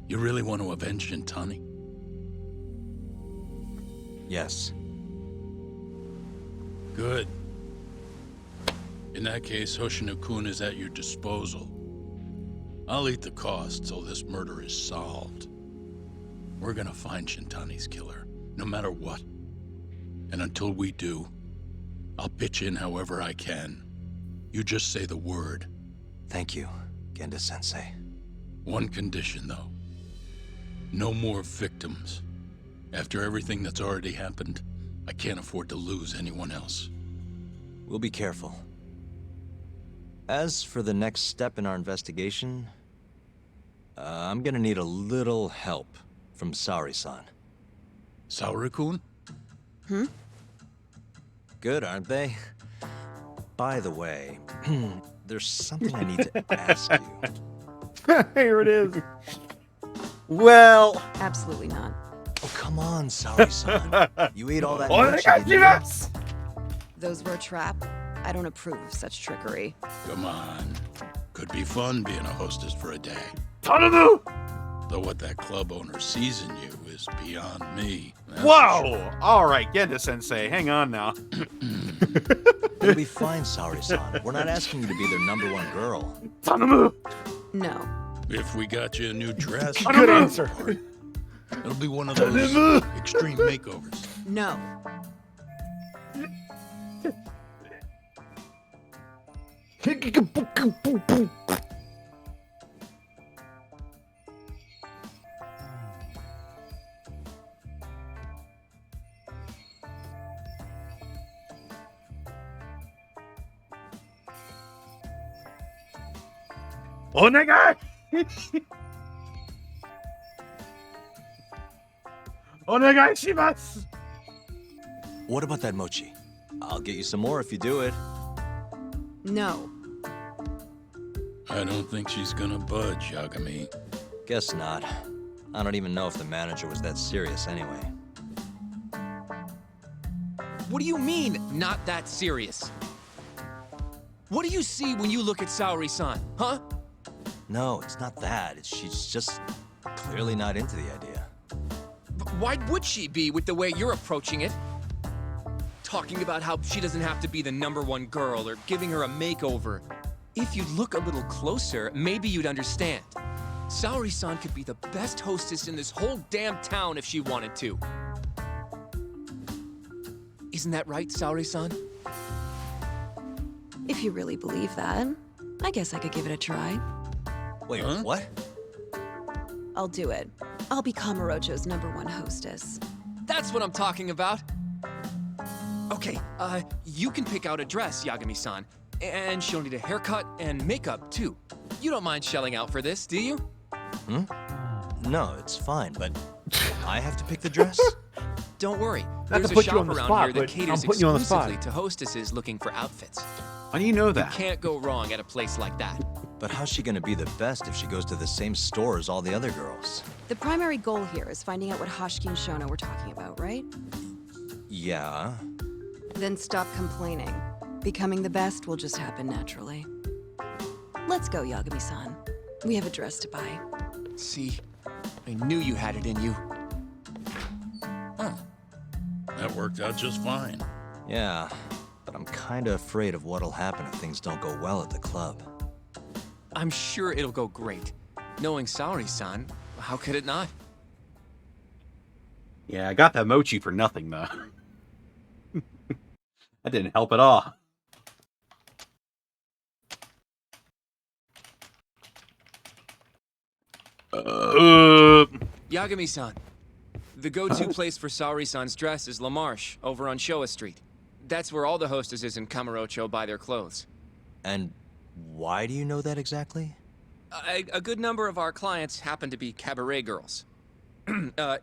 You really want to avenge Shintani? Yes. Good. In that case, Hoshino-kun is at your disposal. I'll eat the cost till this murder is solved. We're gonna find Shintani's killer, no matter what. And until we do, I'll pitch in however I can. You just say the word. Thank you, Genda-sensei. One condition, though. No more victims. After everything that's already happened, I can't afford to lose anyone else. We'll be careful. As for the next step in our investigation, I'm gonna need a little help from Saori-san. Saori-kun? Good, aren't they? By the way, there's something I need to ask you. Here it is. Well... Absolutely not. Oh, come on, Saori-san. You ate all that lunch and you didn't- Those were a trap. I don't approve of such trickery. Come on. Could be fun being a hostess for a day. Tanamu! Though what that club owner sees in you is beyond me. that's for Whoa! sure. All right, Genda-sensei, hang on now. It'll be fine, Saori-san. We're not asking you to be their #1 girl. No. If we got you a new dress, Good answer. it'll be one of those extreme makeovers. No. Onegai! Onegai shimasu! What about that mochi? I'll get you some more if you do it. No. I don't think she's gonna budge, Yagami. Guess not. I don't even know if the manager was that serious anyway. What do you mean, not that serious? What do you see when you look at Saori-san, huh? No, it's not that. She's just clearly not into the idea. Why would she be with the way you're approaching it? Talking about how she doesn't have to be the #1 girl or giving her a makeover. If you'd look a little closer, maybe you'd understand. Saori-san could be the best hostess in this whole damn town if she wanted to. Isn't that right, Saori-san? If you really believe that, I guess I could give it a try. Wait, what? I'll do it. I'll be Kamurocho's #1 hostess. That's what I'm talking about. Okay, you can pick out a dress, Yagami-san. And she'll need a haircut and makeup, too. You don't mind shelling out for this, do you? No, it's fine, but I have to pick the dress? Don't worry. Not There's to a put you shop on the around spot, here that but caters I'm putting you on the spot. exclusively to hostesses looking for outfits. How do you know that? Can't go wrong at a place like that. But how's she gonna be the best if she goes to the same store as all the other girls? The primary goal here is finding out what Hoshiki and Shono were talking about, right? Yeah. Then stop complaining. Becoming the best will just happen naturally. Let's go, Yagami-san. We have a dress to buy. See? I knew you had it in you. That worked out just fine. Yeah, but I'm kinda afraid of what'll happen if things don't go well at the club. I'm sure it'll go great. Knowing Saori-san, how could it not? Yeah, I got that mochi for nothing, though. That didn't help at all. Yagami-san, the go-to place for Saori-san's dress is La Marche, over on Showa Street. That's where all the hostesses in Kamurocho buy their clothes. And why do you know that exactly? A good number of our clients happen to be cabaret girls.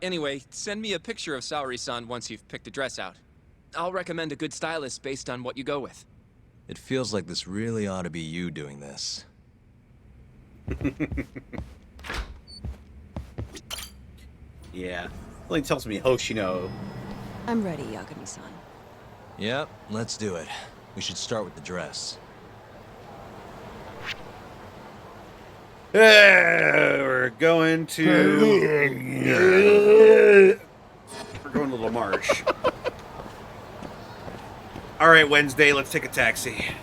Anyway, send me a picture of Saori-san once you've picked a dress out. I'll recommend a good stylist based on what you go with. It feels like this really ought to be you doing this. Yeah. Only tells me Hoshino. I'm ready, Yagami-san. Yep, let's do it. We should start with the dress. We're going to... We're going to La Marche. All right, Wednesday, let's take a taxi.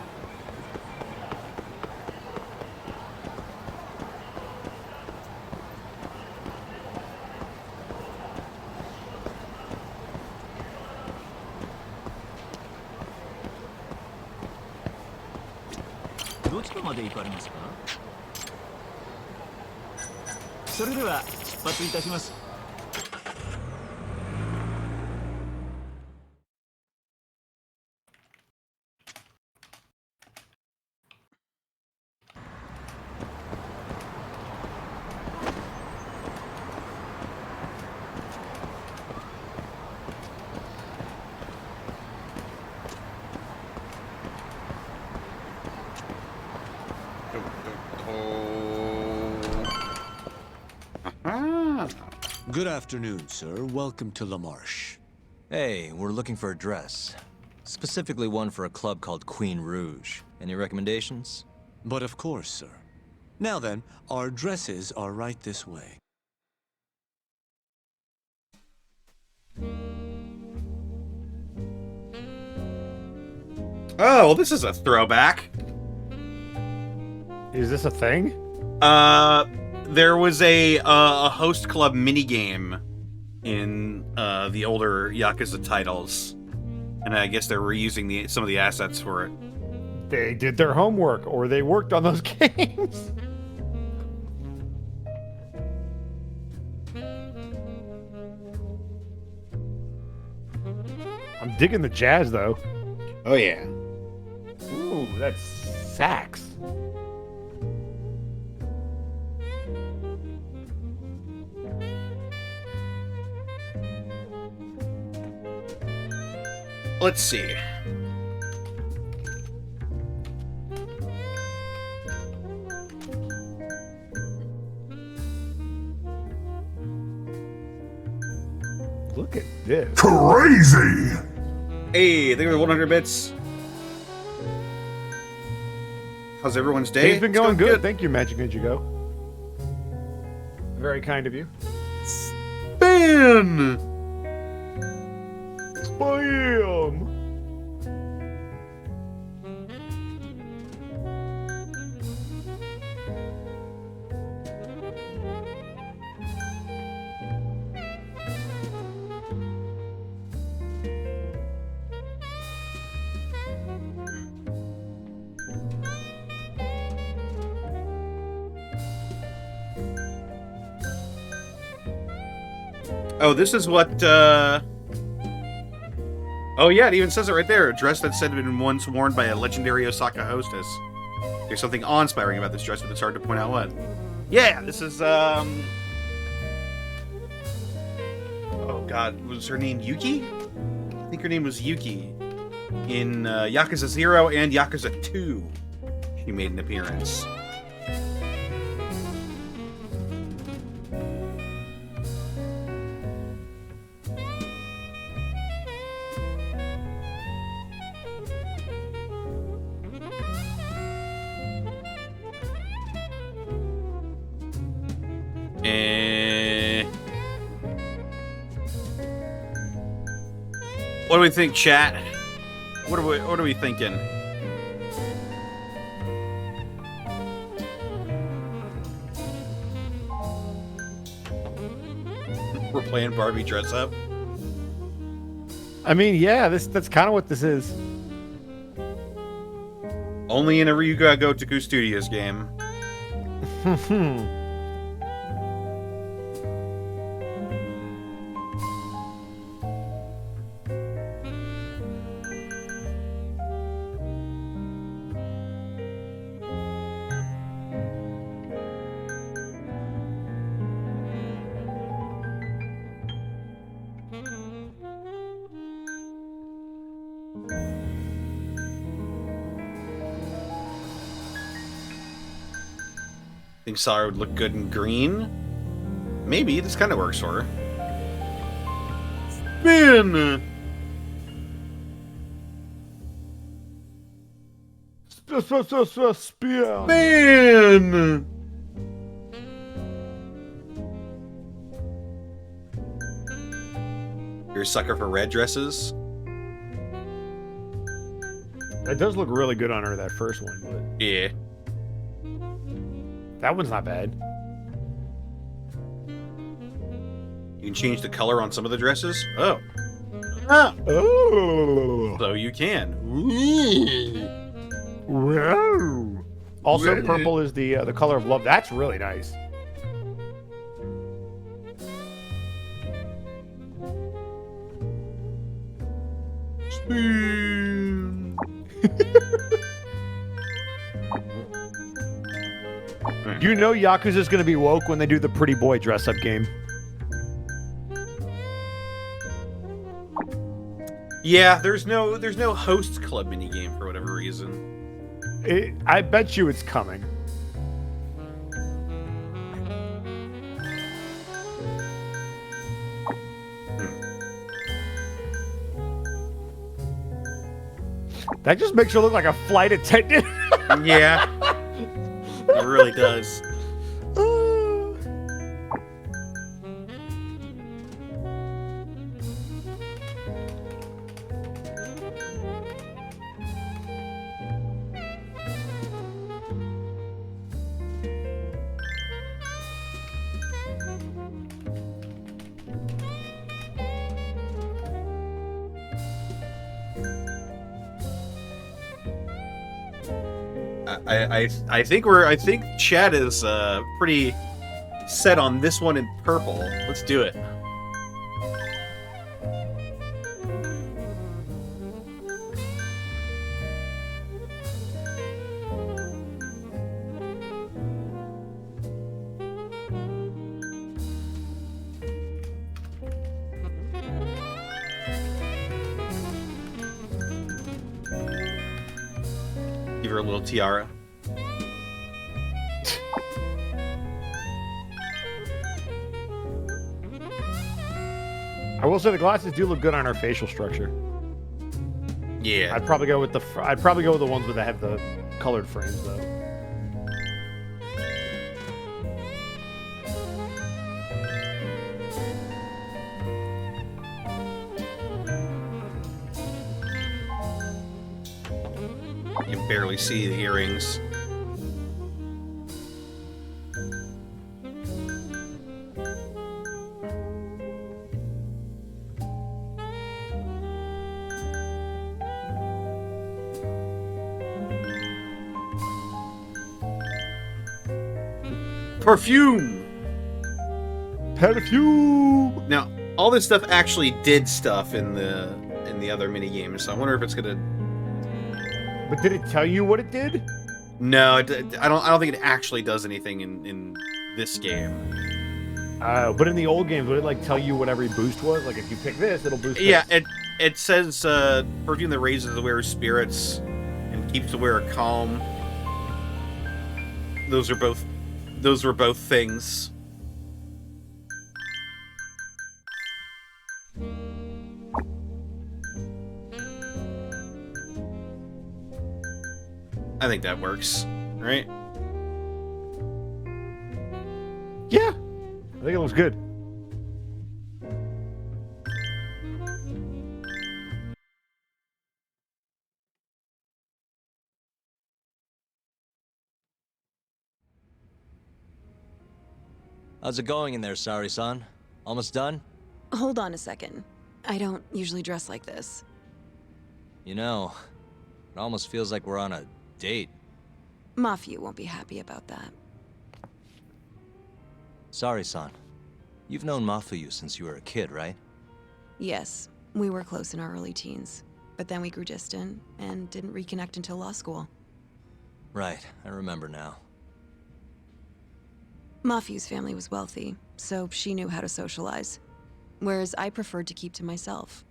Good afternoon, sir. Welcome to La Marche. Hey, we're looking for a dress. Specifically one for a club called Queen Rouge. Any recommendations? But of course, sir. Now then, our dresses are right this way. Oh, well, this is a throwback. Is this a thing? There was a host club minigame in the older Yakuza titles, and I guess they're reusing some of the assets for it. They did their homework, or they worked on those games. I'm digging the jazz, though. Oh, yeah. Ooh, that's sax. Let's see. Look at this. Crazy! Hey, thank you for the 100 bits. How's everyone's day? Day's been It's going good. Thank you, Magic Ninja Go. Very kind of you. Spin! Spam! Oh, this is what, Oh, yeah, it even says it right there. A dress that said had been once worn by a legendary Osaka hostess. There's something awe-inspiring about this dress, but it's hard to point out what. Yeah, this is, Oh, God. Was her name Yuki? I think her name was Yuki. In, Yakuza 0 and Yakuza 2, she made an appearance. What do we think, chat? What are we thinking? We're playing Barbie dress up. I mean, yeah, that's kind of what this is. Only in a Ryuga Gotoku Studios game. Think Sarah would look good in green? Maybe, this kind of works for her. Spin! Spin! You're a sucker for red dresses? It does look really good on her, that first one, but Yeah. that one's not bad. You can change the color on some of the dresses? Oh. Ah. Oh. So you can. Whoa. Also, purple is the color of love. That's really nice. Spin. You know Yakuza's going to be woke when they do the pretty boy dress-up game. Yeah, there's no host club minigame for whatever reason. I bet you it's coming. That just makes her look like a flight attendant. Yeah. It really does. I think Chad is pretty set on this one in purple. Let's do it. Give her a little tiara. I will say the glasses do look good on her facial structure. Yeah. I'd probably go with the ones that have the colored frames though. You can barely see the earrings. Perfume! Perfume! Now, all this stuff actually did stuff in the other mini games, so I wonder if it's gonna. But did it tell you what it did? No, I don't think it actually does anything in this game. But in the old games, would it like tell you what every boost was? Like if you pick this, it'll boost. Yeah, this. it says perfume that raises the wearer's spirits and keeps the wearer calm. Those were both things. I think that works, right? Yeah, I think it looks good. How's it going in there, Sari-san? Almost done? Hold on a second. I don't usually dress like this. You know, it almost feels like we're on a date. Mafia won't be happy about that. Sari-san, you've known Mafuyu since you were a kid, right? Yes, we were close in our early teens, but then we grew distant and didn't reconnect until law school. Right, I remember now. Mafuyu's family was wealthy, so she knew how to socialize, whereas I preferred to keep to myself.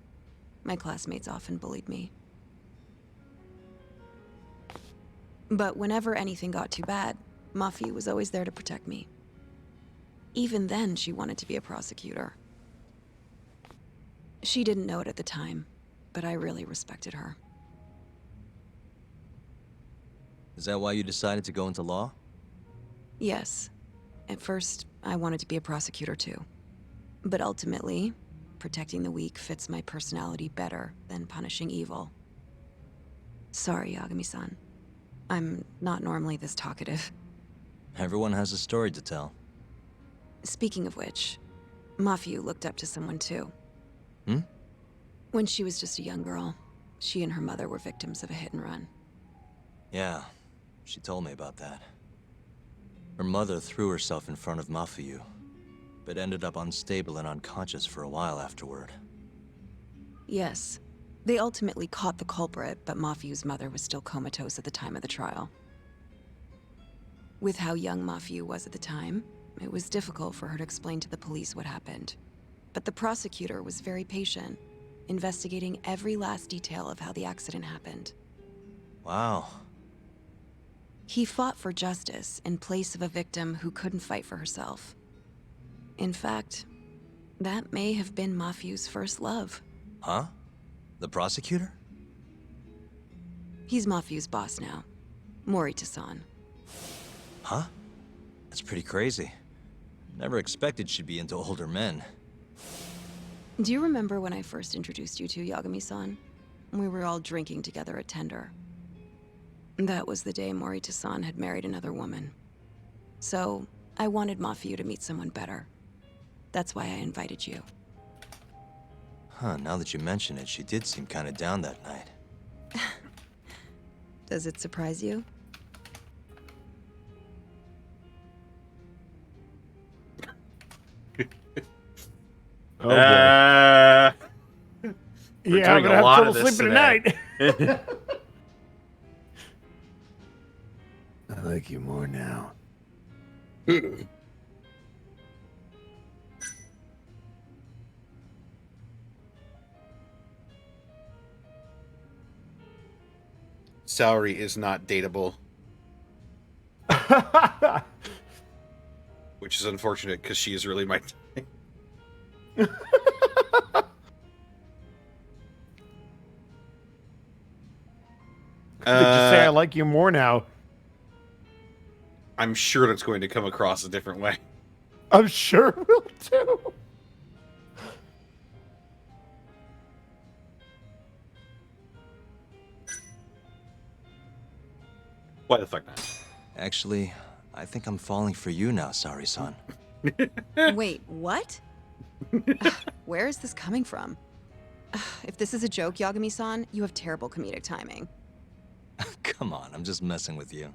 My classmates often bullied me. But whenever anything got too bad, Mafuyu was always there to protect me. Even then, she wanted to be a prosecutor. She didn't know it at the time, but I really respected her. Is that why you decided to go into law? Yes. At first, I wanted to be a prosecutor too. But ultimately, protecting the weak fits my personality better than punishing evil. Sorry, Yagami-san. I'm not normally this talkative. Everyone has a story to tell. Speaking of which, Mafuyu looked up to someone too. Hmm? When she was just a young girl, she and her mother were victims of a hit and run. Yeah, she told me about that. Her mother threw herself in front of Mafuyu, but ended up unstable and unconscious for a while afterward. Yes. They ultimately caught the culprit, but Mafuyu's mother was still comatose at the time of the trial. With how young Mafuyu was at the time, it was difficult for her to explain to the police what happened. But the prosecutor was very patient, investigating every last detail of how the accident happened. Wow. He fought for justice in place of a victim who couldn't fight for herself. In fact, that may have been Mafuyu's first love. Huh? The prosecutor? He's Mafuyu's boss now, Morita-san. Huh? That's pretty crazy. Never expected she'd be into older men. Do you remember when I first introduced you to Yagami-san? We were all drinking together at Tender. That was the day Morita-san had married another woman. So, I wanted Mafuyu to meet someone better. That's why I invited you. Huh, now that you mention it, she did seem kinda down that night. Does it surprise you? Oh, we're yeah, I'm doing gonna a have lot trouble of this sleeping today. tonight. I like you more now. Salary is not dateable. Which is unfortunate because she is really my type. Just say I like you more now. I'm sure that's going to come across a different way. I'm sure it will too. Why the fuck not? Actually, I think I'm falling for you now, Sari-san. Wait, what? Where is this coming from? If this is a joke, Yagami-san, you have terrible comedic timing. Come on, I'm just messing with you.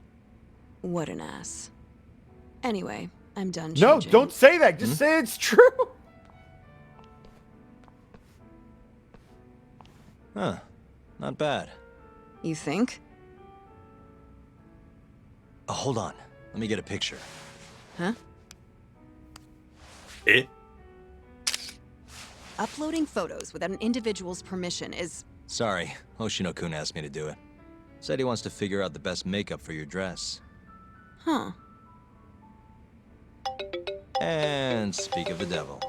What an ass. Anyway, I'm done No, changing. don't say that. Just say it's true. Huh. Not bad. You think? Oh, hold on. Let me get a picture. Huh? Eh? Uploading photos without an individual's permission is... Sorry, Hoshino-kun asked me to do it. Said he wants to figure out the best makeup for your dress. Huh. And speak of the devil.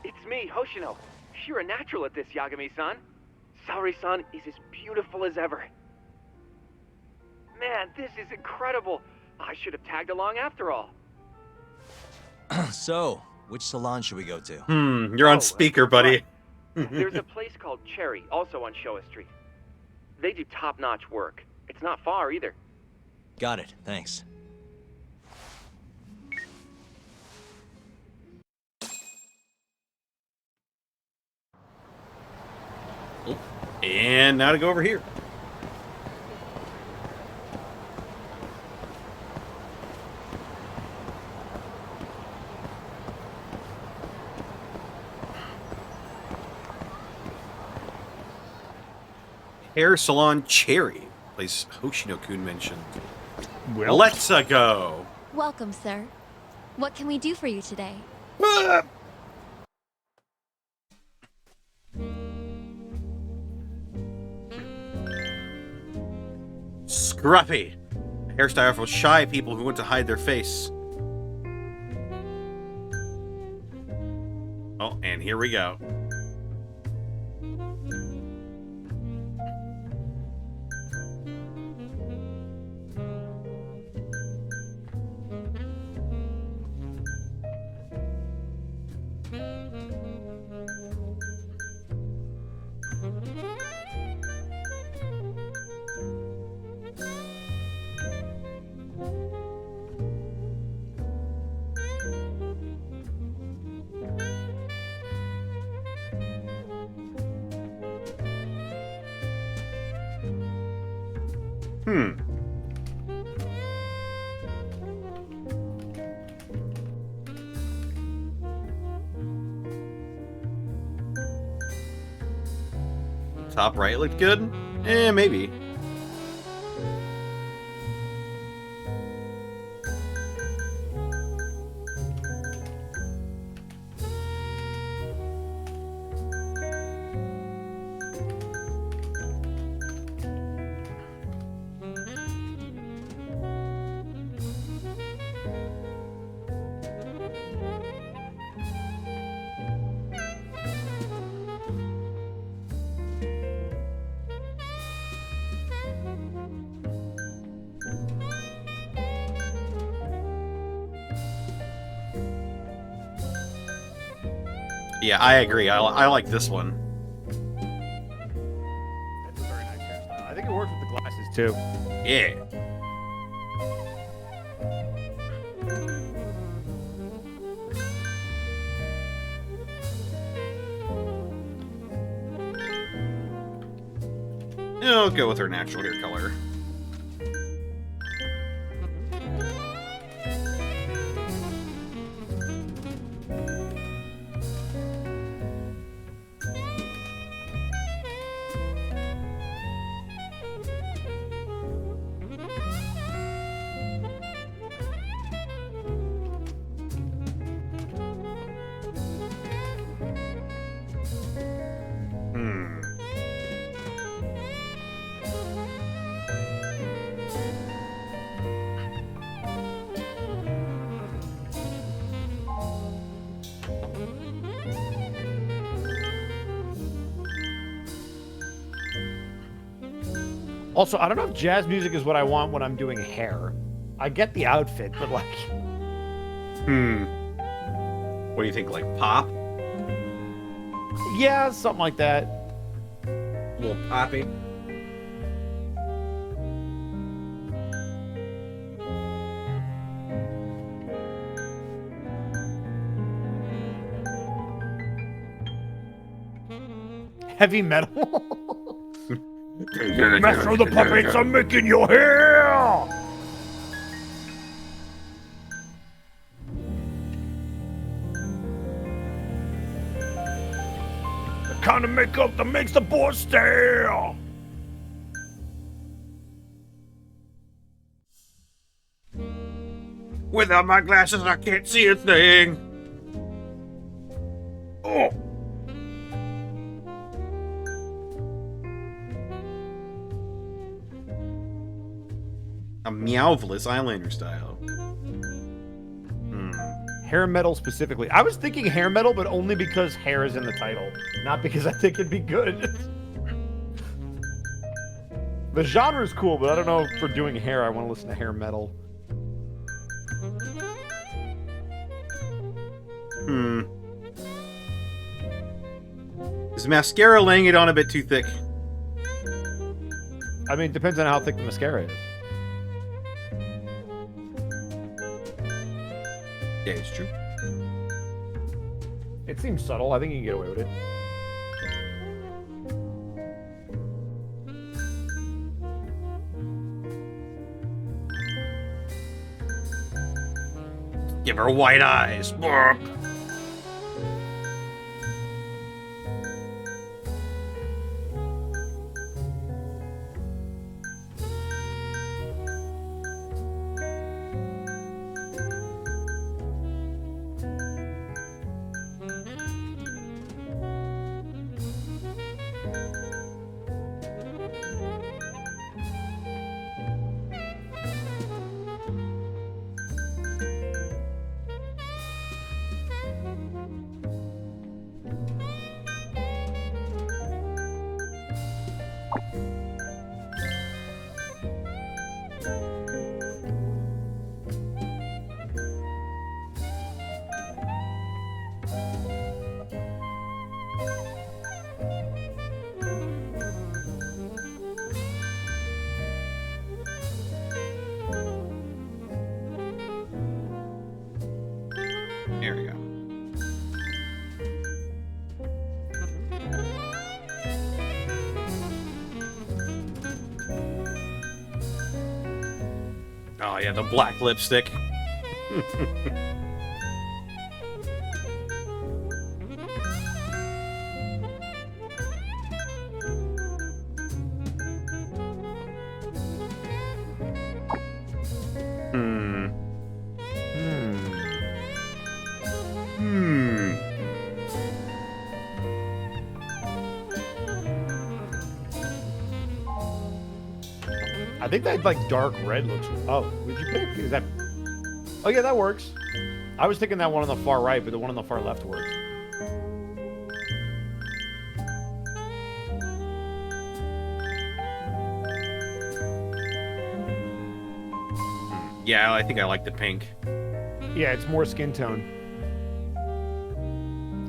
It's me, Hoshino. You're a natural at this, Yagami-san. Saori-san is as beautiful as ever. Man, this is incredible. I should have tagged along after all. So, which salon should we go to? You're on speaker, buddy. There's a place called Cherry, also on Showa Street. They do top-notch work. It's not far either. Got it, thanks. And now to go over here. Hair Salon Cherry, place Hoshino-kun mentioned. Well, let's go. Welcome, sir. What can we do for you today? Scruffy. A hairstyle for shy people who want to hide their face. Oh, and here we go. Top right looked good? Eh, maybe. Yeah, I agree. I like this one. That's a very nice hairstyle. I think it works with the glasses too. Yeah. I'll go with her natural hair color. Also, I don't know if jazz music is what I want when I'm doing hair. I get the outfit, but like... What do you think, like pop? Yeah, something like that. A little poppy. Heavy metal? Master of the puppets, I'm making your hair! The kind of makeup that makes the boy stare! Without my glasses, I can't see a thing. Oh. A Meowvelous eyeliner style. Hair metal specifically. I was thinking hair metal, but only because hair is in the title. Not because I think it'd be good. The genre is cool, but I don't know if for doing hair, I want to listen to hair metal. Is mascara laying it on a bit too thick? I mean, it depends on how thick the mascara is. Yeah, it's true. It seems subtle. I think you can get away with it. Give her white eyes. Burp. There we go. Oh yeah, the black lipstick. I think that like dark red looks. Oh, what'd you pick? Is that? Oh yeah, that works. I was thinking that one on the far right, but the one on the far left works. Yeah, I think I like the pink. Yeah, it's more skin tone.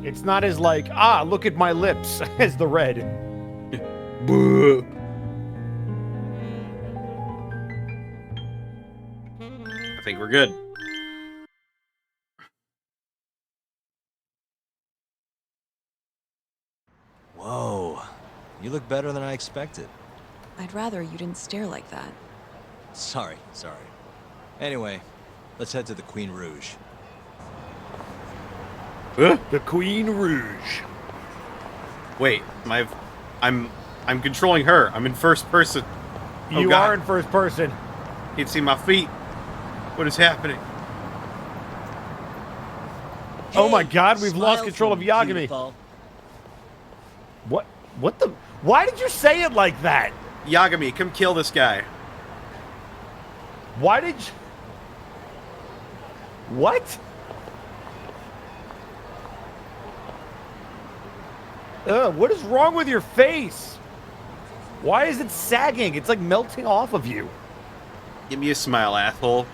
It's not as like, ah, look at my lips as the red. Boo. I think we're good. Whoa. You look better than I expected. I'd rather you didn't stare like that. Sorry. Anyway, let's head to the Queen Rouge. Huh? The Queen Rouge. Wait, I'm controlling her. I'm in first person. You God. are in first person. Can't see my feet. What is happening? Oh my God, we've lost control of Yagami. What? What the? Why did you say it like that? Yagami, come kill this guy. Why did you... What? What is wrong with your face? Why is it sagging? It's like melting off of you. Give me a smile, asshole.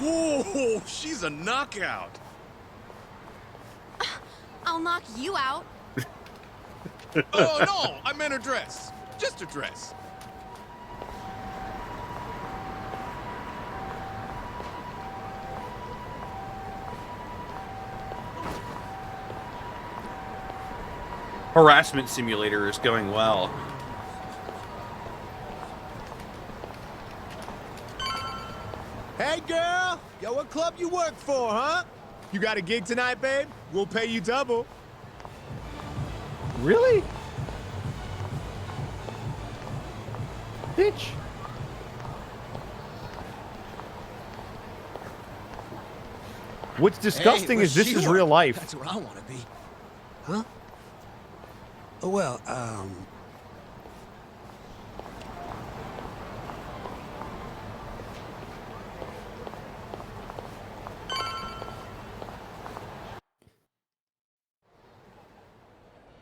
Oh, she's a knockout. I'll knock you out. Oh, no, I meant her dress. Just her dress. Harassment simulator is going well. Hey, girl! Yo, what club you work for, huh? You got a gig tonight, babe? We'll pay you double. Really? Bitch. What's disgusting is this is real life. That's where I want to be. Huh? Oh, well,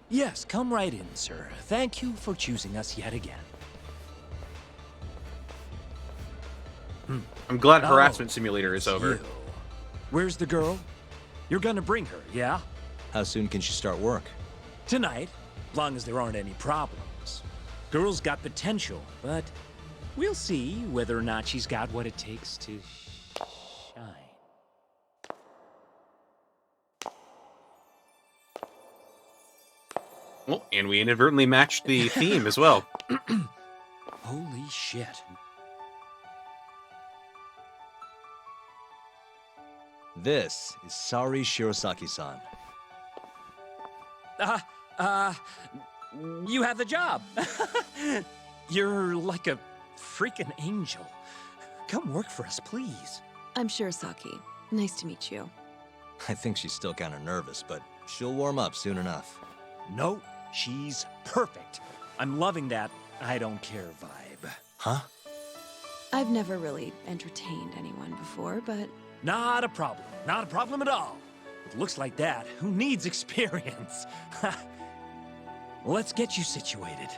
Yes, come right in, sir. Thank you for choosing us yet again. I'm glad Oh, harassment simulator is over. you. Where's the girl? You're gonna bring her, yeah? How soon can she start work? Tonight, long as there aren't any problems. Girl's got potential, but we'll see whether or not she's got what it takes to shine. Well, and we inadvertently matched the theme as well. Holy shit. This is Sari Shirosaki-san. You have the job. You're like a freaking angel. Come work for us, please. I'm Shirosaki. Nice to meet you. I think she's still kind of nervous, but she'll warm up soon enough. No, she's perfect. I'm loving that I don't care vibe. Huh? I've never really entertained anyone before, but... Not a problem. Not a problem at all. With looks like that, who needs experience? Let's get you situated.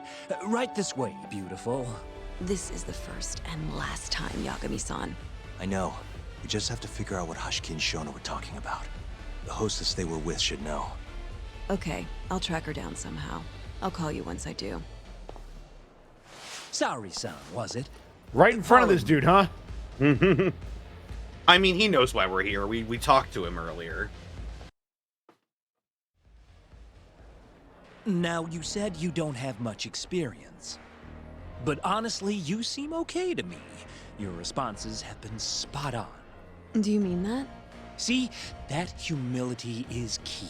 Right this way, beautiful. This is the first and last time, Yagami-san. I know. We just have to figure out what Hashiki and Shono were talking about. The hostess they were with should know. Okay, I'll track her down somehow. I'll call you once I do. Sorry-san, was it? Right in front of this dude, huh? I mean, he knows why we're here. We talked to him earlier. Now, you said you don't have much experience. But honestly, you seem okay to me. Your responses have been spot on. Do you mean that? See, that humility is key.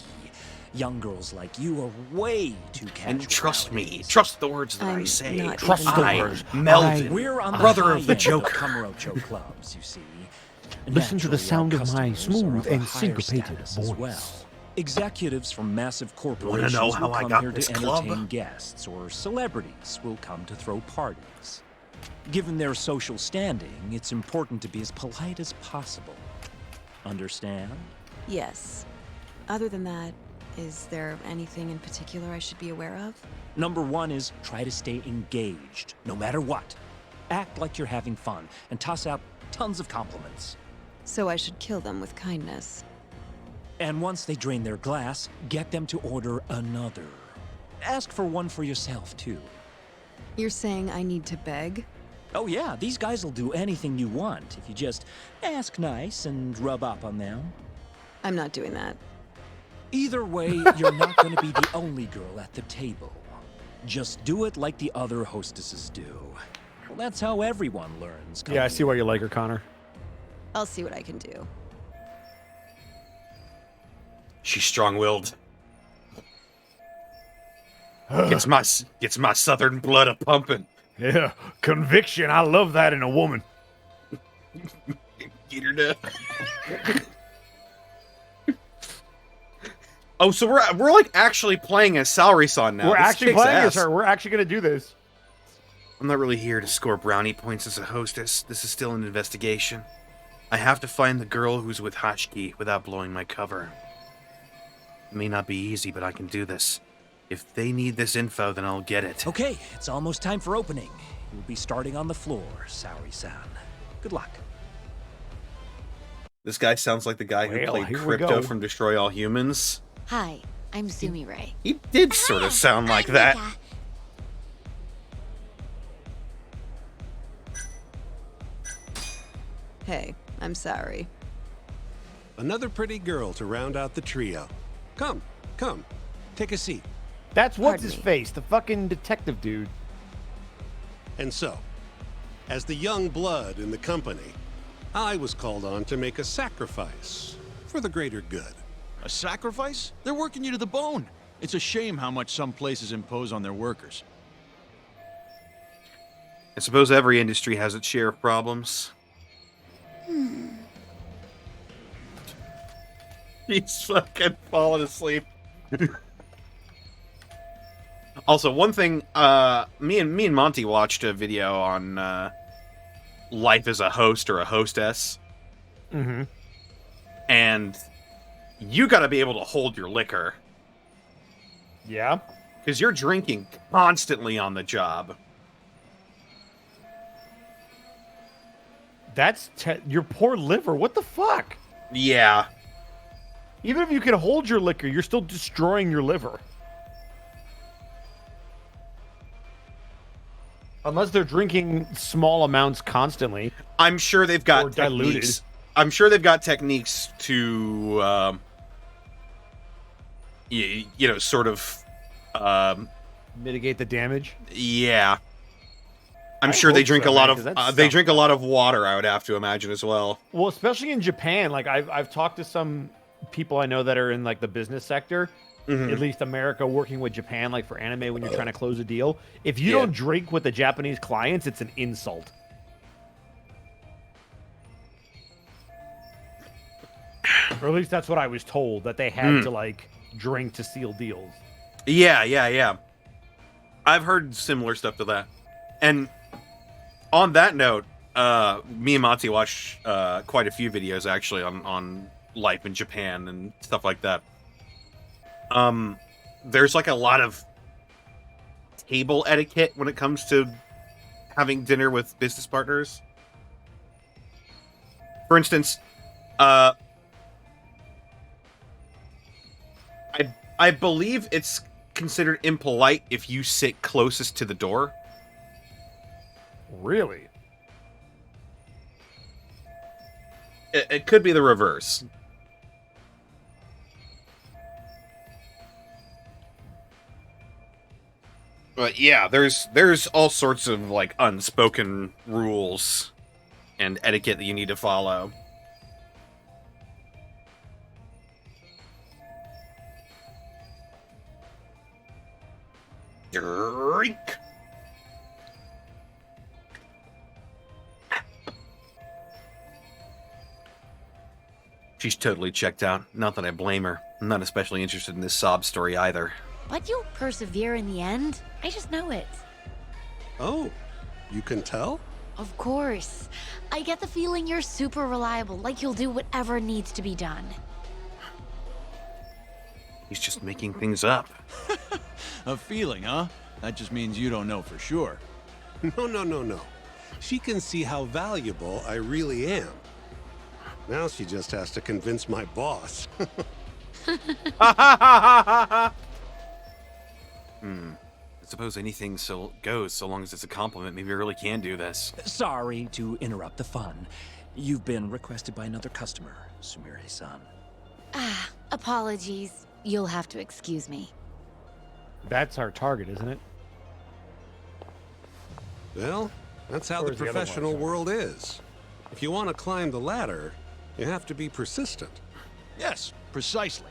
Young girls like you are way too casual. And trust me, nowadays. trust the words that I say. not Trust even the kidding. words. Melvin, We're on the brother high of the end Joker. Kamurocho clubs, you see. Listen to the Naturally, sound our of my customers are smooth of a and higher syncopated status as voice. well. Executives from massive corporations know how will I come got here this to club? entertain guests, or celebrities will come to throw parties. Given their social standing, it's important to be as polite as possible. Understand? Yes. Other than that, is there anything in particular I should be aware of? Number one is try to stay engaged, no matter what. Act like you're having fun, and toss out tons of compliments. So I should kill them with kindness. And once they drain their glass, get them to order another. Ask for one for yourself, too. You're saying I need to beg? Oh yeah, these guys will do anything you want if you just ask nice and rub up on them. I'm not doing that. Either way, you're not going to be the only girl at the table. Just do it like the other hostesses do. Well, that's how everyone learns. Yeah, I see why you like her, Connor. I'll see what I can do. She's strong-willed. Gets my southern blood a pumping. Yeah, conviction. I love that in a woman. Get her done. Oh, so we're like actually playing as Salary-san now. We're This actually kicks playing ass. as her. We're actually gonna do this. I'm not really here to score brownie points as a hostess. This is still an investigation. I have to find the girl who's with Hashki without blowing my cover. It may not be easy, but I can do this. If they need this info, then I'll get it. Okay, it's almost time for opening. You'll be starting on the floor, Saori-san. Good luck. This guy sounds like the guy who played Crypto from Destroy All Humans. Hi, I'm Sumi-Ray. He did sort of sound like that. Hey, I'm sorry. Another pretty girl to round out the trio. Come, take a seat. That's what's his face, the fucking detective dude. And so, as the young blood in the company, I was called on to make a sacrifice for the greater good. A sacrifice? They're working you to the bone. It's a shame how much some places impose on their workers. I suppose every industry has its share of problems. He's fucking falling asleep. Also, one thing, me and Monty watched a video on life as a host or a hostess. Mm-hmm. And you got to be able to hold your liquor. Yeah? Because you're drinking constantly on the job. That's your poor liver. What the fuck? Yeah. Even if you can hold your liquor, you're still destroying your liver. Unless they're drinking small amounts constantly. I'm sure they've got diluted. techniques. I'm sure they've got techniques to, you know, sort of mitigate the damage. Yeah, I'm sure they drink a lot of they drink a lot of water. I would have to imagine as well. Well, especially in Japan, like I've talked to some people I know that are in like the business sector. At least America, working with Japan, like for anime, when you're trying to close a deal. If you don't drink with the Japanese clients, it's an insult. Or at least that's what I was told, that they had to like drink to seal deals. Yeah. I've heard similar stuff to that. And on that note, me and Monty watched quite a few videos actually on life in Japan and stuff like that. There's like a lot of table etiquette when it comes to having dinner with business partners. For instance, I believe it's considered impolite if you sit closest to the door. Really? It could be the reverse. But yeah, there's all sorts of like unspoken rules and etiquette that you need to follow. Drink. She's totally checked out. Not that I blame her. I'm not especially interested in this sob story either. But you'll persevere in the end. I just know it. Oh, you can tell? Of course. I get the feeling you're super reliable, like you'll do whatever needs to be done. He's just making things up. A feeling, huh? That just means you don't know for sure. No. She can see how valuable I really am. Now she just has to convince my boss. I suppose anything goes so long as it's a compliment. Maybe I really can do this. Sorry to interrupt the fun. You've been requested by another customer, Sumire-san. Apologies. You'll have to excuse me. That's our target, isn't it? Well, that's how the professional world is. If you want to climb the ladder, you have to be persistent. Yes, precisely.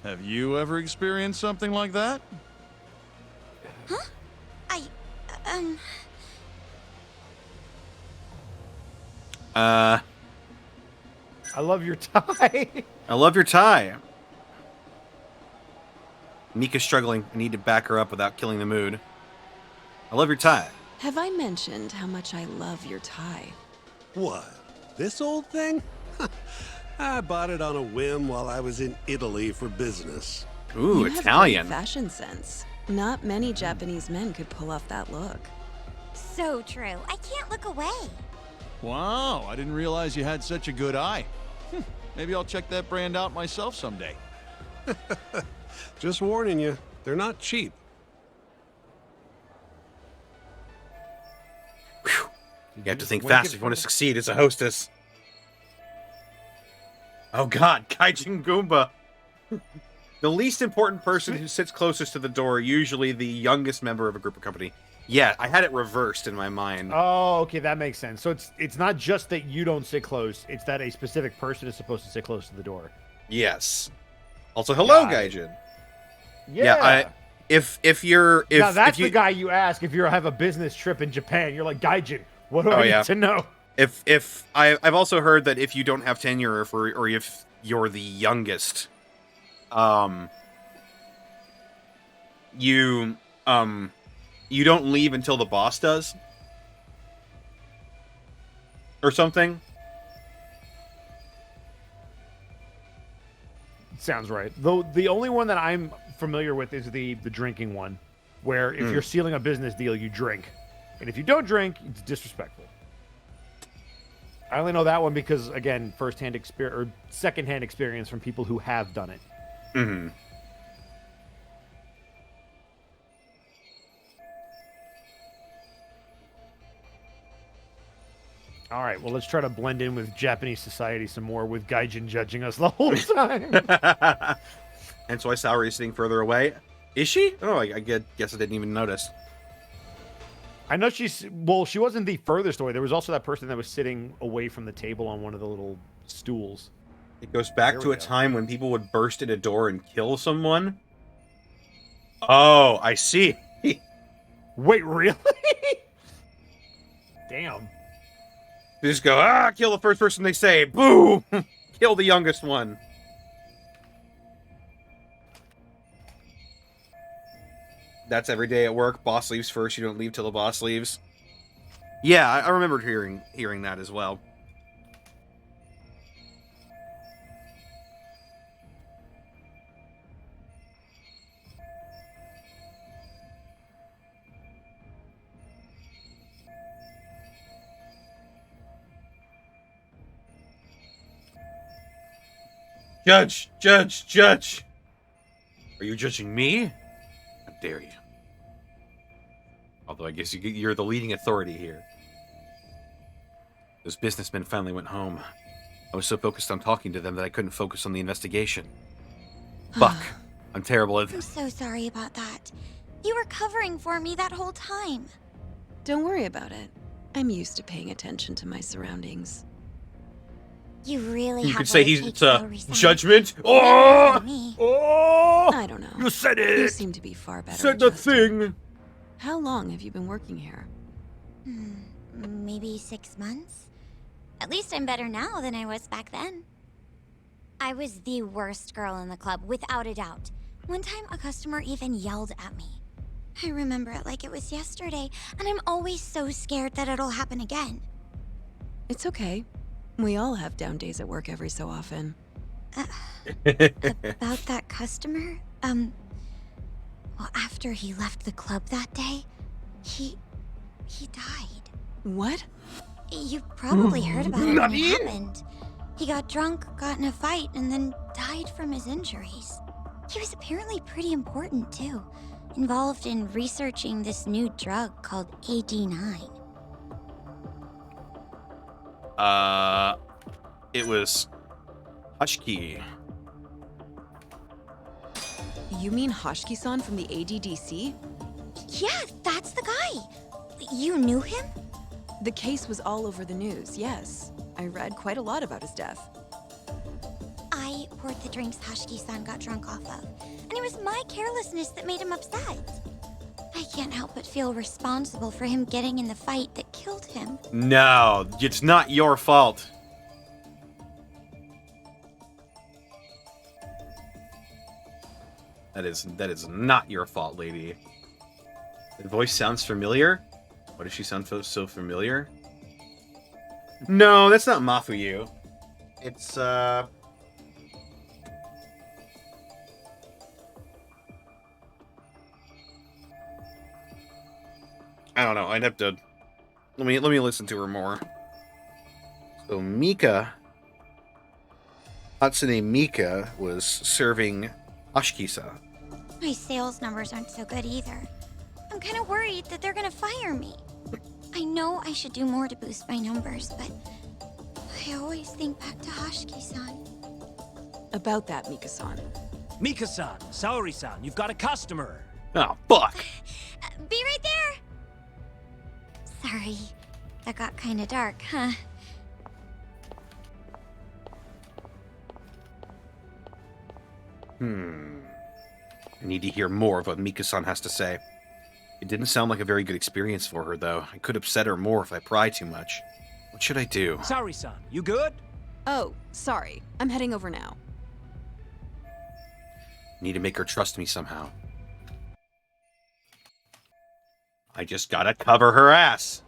Have you ever experienced something like that? Huh? I love your tie. I love your tie. Mika's struggling. I need to back her up without killing the mood. I love your tie. Have I mentioned how much I love your tie? What? This old thing? I bought it on a whim while I was in Italy for business. Ooh, You have Italian. great fashion sense. Not many Japanese men could pull off that look. So true. I can't look away. Wow, I didn't realize you had such a good eye. Maybe I'll check that brand out myself someday. Just warning you, they're not cheap. You have to think fast if you want to succeed as a hostess. Oh god, Gaijin Goomba. The least important person who sits closest to the door, usually the youngest member of a group or company. Yeah, I had it reversed in my mind. Oh, okay, that makes sense. So it's not just that you don't sit close; it's that a specific person is supposed to sit close to the door. Yes. Also, hello, Gaijin. Yeah. If Now that's you, the guy you ask if you have a business trip in Japan. You're like, Gaijin, what do I need to know? If I've also heard that if you don't have tenure or if you're the youngest, you don't leave until the boss does, or something. Sounds right. Though the only one that I'm familiar with is the drinking one, where if you're sealing a business deal, you drink, and if you don't drink, it's disrespectful. I only know that one because, again, first-hand experience or second-hand experience from people who have done it. Mm-hmm. All right, well, let's try to blend in with Japanese society some more with Gaijin judging us the whole time. And so I saw her sitting further away. Is she? Oh, I guess I didn't even notice. I know she wasn't the furthest away. There was also that person that was sitting away from the table on one of the little stools. It goes back to a time when people would burst in a door and kill someone. Oh, I see. Wait, really? Damn. They just go, kill the first person they say. Boom! Kill the youngest one. That's every day at work. Boss leaves first. You don't leave till the boss leaves. Yeah, I remember hearing that as well. Judge! Judge! Judge! Are you judging me? How dare you? Although I guess you're the leading authority here. Those businessmen finally went home. I was so focused on talking to them that I couldn't focus on the investigation. Fuck. I'm terrible at I'm so sorry about that. You were covering for me that whole time. Don't worry about it. I'm used to paying attention to my surroundings. You really You have could say what it it's takes, Valerie-san. judgment. Better Oh! than me. Oh! I don't know. You said You it! seem to be far better. Said the adjusted. thing! How long have you been working here? Maybe 6 months? At least I'm better now than I was back then. I was the worst girl in the club, without a doubt. One time, a customer even yelled at me. I remember it like it was yesterday, and I'm always so scared that it'll happen again. It's okay. We all have down days at work every so often. About that customer? Well, after he left the club that day, he died. What? You probably heard about it when it happened. He got drunk, got in a fight, and then died from his injuries. He was apparently pretty important, too. Involved in researching this new drug called AD9. It was Hushki. You mean Hoshiki-san from the ADDC? Yeah, that's the guy. You knew him? The case was all over the news, yes. I read quite a lot about his death. I poured the drinks Hoshiki-san got drunk off of, and it was my carelessness that made him upset. I can't help but feel responsible for him getting in the fight that killed him. No, it's not your fault. That is not your fault, lady. The voice sounds familiar. Why does she sound so familiar? No, that's not Mafuyu. It's I don't know. I'd have to let me listen to her more. So Mika, Hatsune Mika was serving Ashiki-san. My sales numbers aren't so good either. I'm kind of worried that they're gonna fire me. I know I should do more to boost my numbers, but I always think back to Hashiki-san. About that, Mika-san. Mika-san, Saori-san, you've got a customer. Oh, fuck. Be right there! Sorry, that got kinda dark, huh? I need to hear more of what Mika-san has to say. It didn't sound like a very good experience for her, though. I could upset her more if I pry too much. What should I do? Saori-san, you good? Oh, sorry. I'm heading over now. Need to make her trust me somehow. I just gotta cover her ass.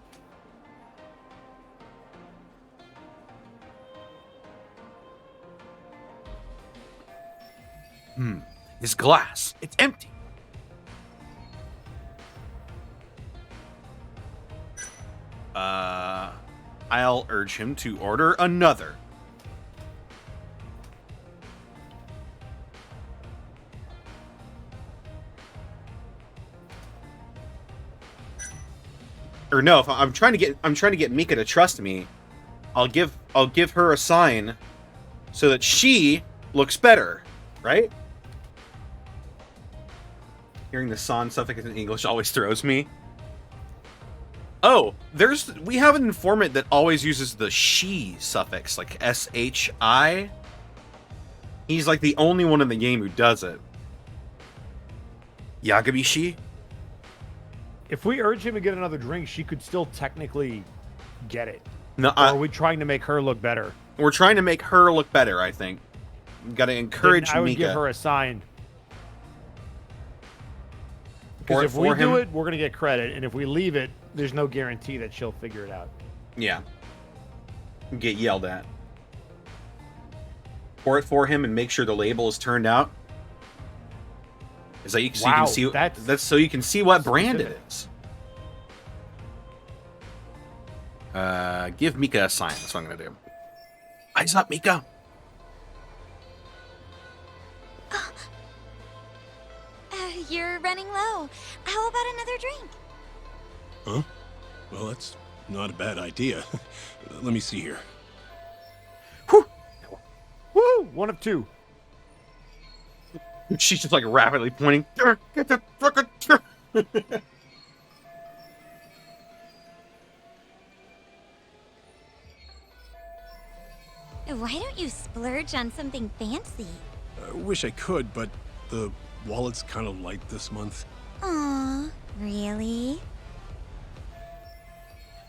This glass. It's empty. I'll urge him to order another. Or no, if I'm trying to get Mika to trust me, I'll give her a sign so that she looks better, right? Hearing the san suffix in English always throws me. Oh, we have an informant that always uses the she suffix, like SHI. He's like the only one in the game who does it. Yagabishi? If we urge him to get another drink, she could still technically get it. No, or are we trying to make her look better? We're trying to make her look better, I think. We've got to encourage Then I would Mika. give her a sign. Because if we do it, we're going to get credit. And if we leave it, there's no guarantee that she'll figure it out. Yeah. Get yelled at. Pour it for him and make sure the label is turned out. Is that so you can see that's so you can see what brand it is. Give Mika a sign. That's what I'm gonna do. Eyes up, Mika. You're running low. How about another drink? Huh? Well, that's not a bad idea. Let me see here. Woo! One of two. She's just like rapidly pointing. Get the fucking. Why don't you splurge on something fancy? I wish I could, but the wallet's kind of light this month. Aw, really?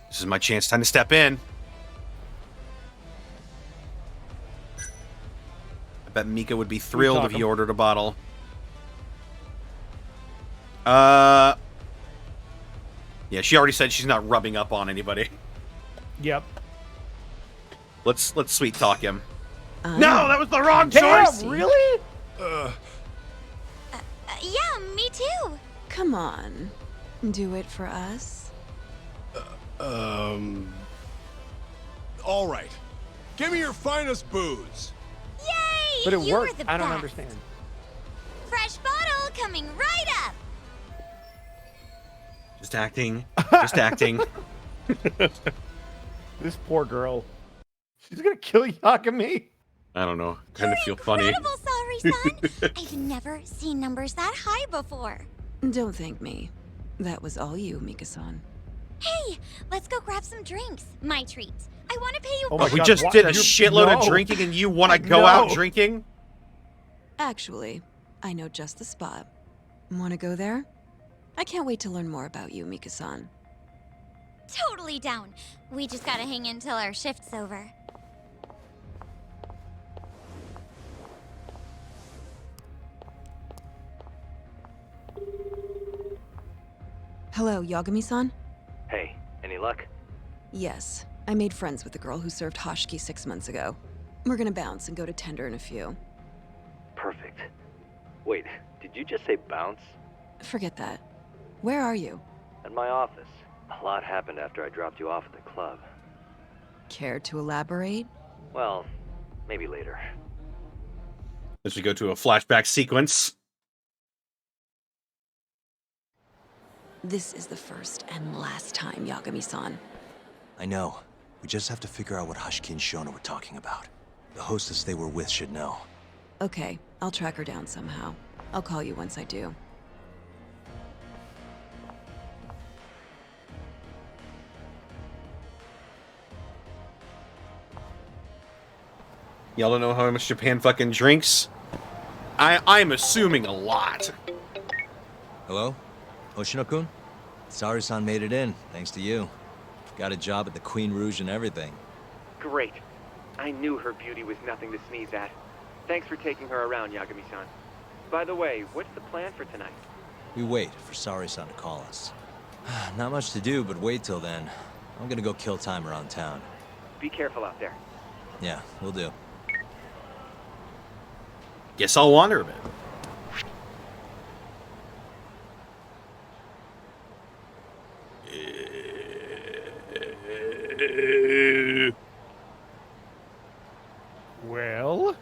This is my chance. Time to step in. I bet Mika would be thrilled if he ordered a bottle. Yeah, she already said she's not rubbing up on anybody. Yep. Let's sweet talk him. No, that was the wrong choice. Really? Yeah, me too. Come on. Do it for us. All right. Give me your finest booze. Yay! But it you worked. Were the I don't best. understand. Fresh bottle coming right up. Just acting. Just acting. This poor girl. She's gonna kill Yagami. I don't know. Kind of feel funny. Incredible, Saori-san. I've never seen numbers that high before. Don't thank me. That was all you, Mika-san. Hey, let's go grab some drinks. My treat. I want to pay you. Oh, we just did a shitload of drinking, and you want to go out drinking? Actually, I know just the spot. Want to go there? I can't wait to learn more about you, Mika-san. Totally down. We just gotta hang in till our shift's over. Hello, Yagami-san? Hey, any luck? Yes. I made friends with the girl who served Hoshiki 6 months ago. We're gonna bounce and go to Tender in a few. Perfect. Wait, did you just say bounce? Forget that. Where are you? At my office. A lot happened after I dropped you off at the club. Care to elaborate? Well, maybe later. As we go to a flashback sequence. This is the first and last time, Yagami-san. I know. We just have to figure out what Hoshiki and Shono were talking about. The hostess they were with should know. Okay, I'll track her down somehow. I'll call you once I do. Y'all don't know how much Japan fucking drinks? I'm assuming a lot. Hello? Hoshino-kun? Sari-san made it in, thanks to you. Got a job at the Queen Rouge and everything. Great. I knew her beauty was nothing to sneeze at. Thanks for taking her around, Yagami-san. By the way, what's the plan for tonight? We wait for Sari-san to call us. Not much to do, but wait till then. I'm gonna go kill time around town. Be careful out there. Yeah, we'll do. Guess I'll wander a bit. Well,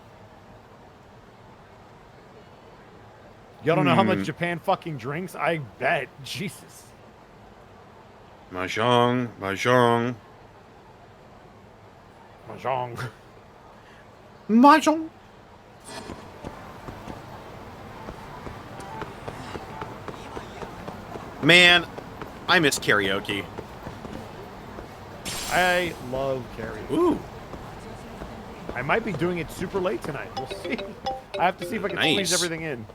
y'all don't know how much Japan fucking drinks? I bet. Jesus. Mahjong, mahjong. Mahjong. Mahjong. Man, I miss karaoke. I love karaoke. Ooh. I might be doing it super late tonight. We'll see. I have to see if I can squeeze everything in.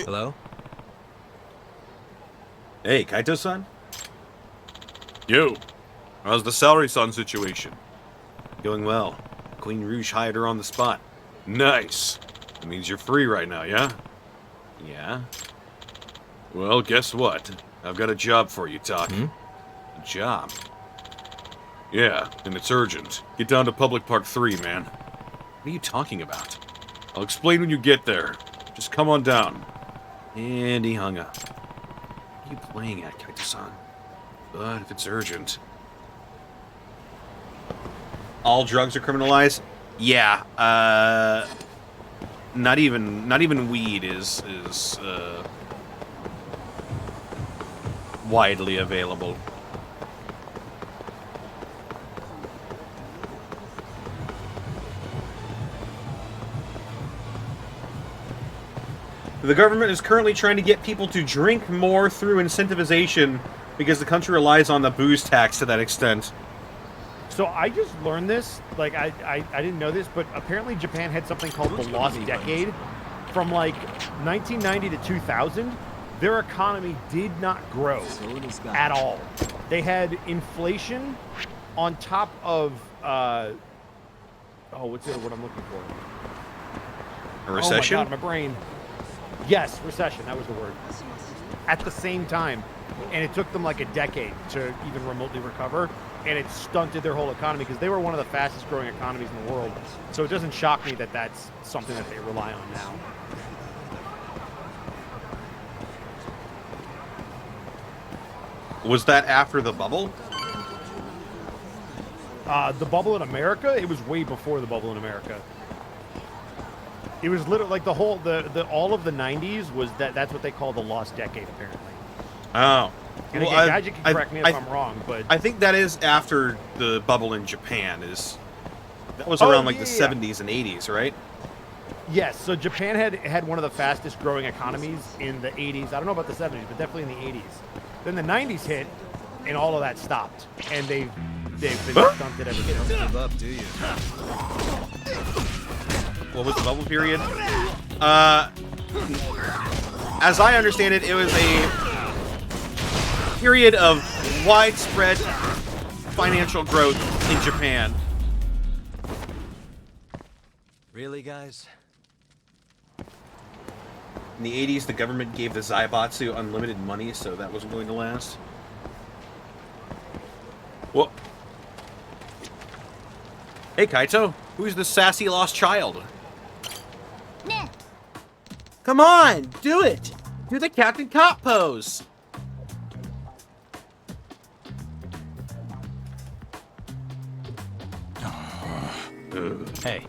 Hello? Hey, Kaito-san? Yo. How's the Salary-san situation? Going well. Queen Rouge hired her on the spot. Nice. That means you're free right now, yeah? Yeah? Well, guess what? I've got a job for you, Taki. A job? Yeah, and it's urgent. Get down to Public Park 3, man. What are you talking about? I'll explain when you get there. Just come on down. And he hung up. What are you playing at, Kaito-san? But if it's urgent... All drugs are criminalized? Yeah, not even weed is widely available. The government is currently trying to get people to drink more through incentivization because the country relies on the booze tax to that extent. So I just learned this, like I didn't know this, but apparently Japan had something called the Lost Decade. From like 1990 to 2000, their economy did not grow at all. They had inflation on top of, what's the other word I'm looking for? A recession? Oh my God, my brain. Yes, recession, that was the word. At the same time, and it took them like a decade to even remotely recover. And it stunted their whole economy because they were one of the fastest growing economies in the world. So it doesn't shock me that that's something that they rely on now. Was that after the bubble? The bubble in America, it was way before the bubble in America. It was literally like the whole, all of the 90s was that's what they call the lost decade, apparently. Oh. And Well, again, guys, you can correct me if I'm wrong, but... I think that is after the bubble in Japan. That was around like the 70s and 80s, right? Yes, so Japan had one of the fastest growing economies in the 80s. I don't know about the 70s, but definitely in the 80s. Then the 90s hit, and all of that stopped. And they've been stunted ever since. Don't give up, do you? What was the bubble period? As I understand it, it was a period of widespread financial growth in Japan. Really, guys? In the 80s, the government gave the Zaibatsu unlimited money, so that wasn't going to last. Well, Hey, Kaito. Who's the sassy lost child? Come on, do it. Do the Captain Cop pose. Hey.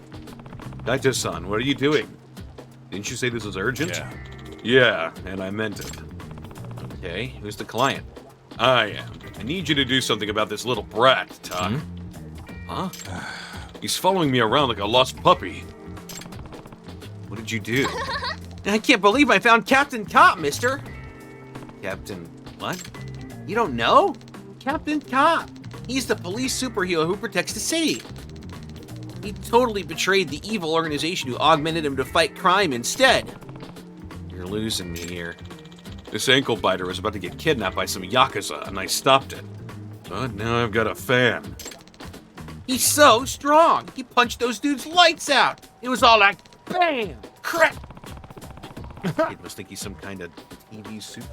Kaito-san, what are you doing? Didn't you say this was urgent? Yeah. Yeah, and I meant it. Okay, who's the client? I am. I need you to do something about this little brat, Tak. Huh? He's following me around like a lost puppy. What did you do? I can't believe I found Captain Cop, mister. Captain what? You don't know? Captain Cop. He's the police superhero who protects the city. He totally betrayed the evil organization who augmented him to fight crime instead. You're losing me here. This ankle biter was about to get kidnapped by some Yakuza, and I stopped it. But now I've got a fan. He's so strong. He punched those dudes' lights out. It was all like, bam, crack. Kid must think he's some kind of TV super.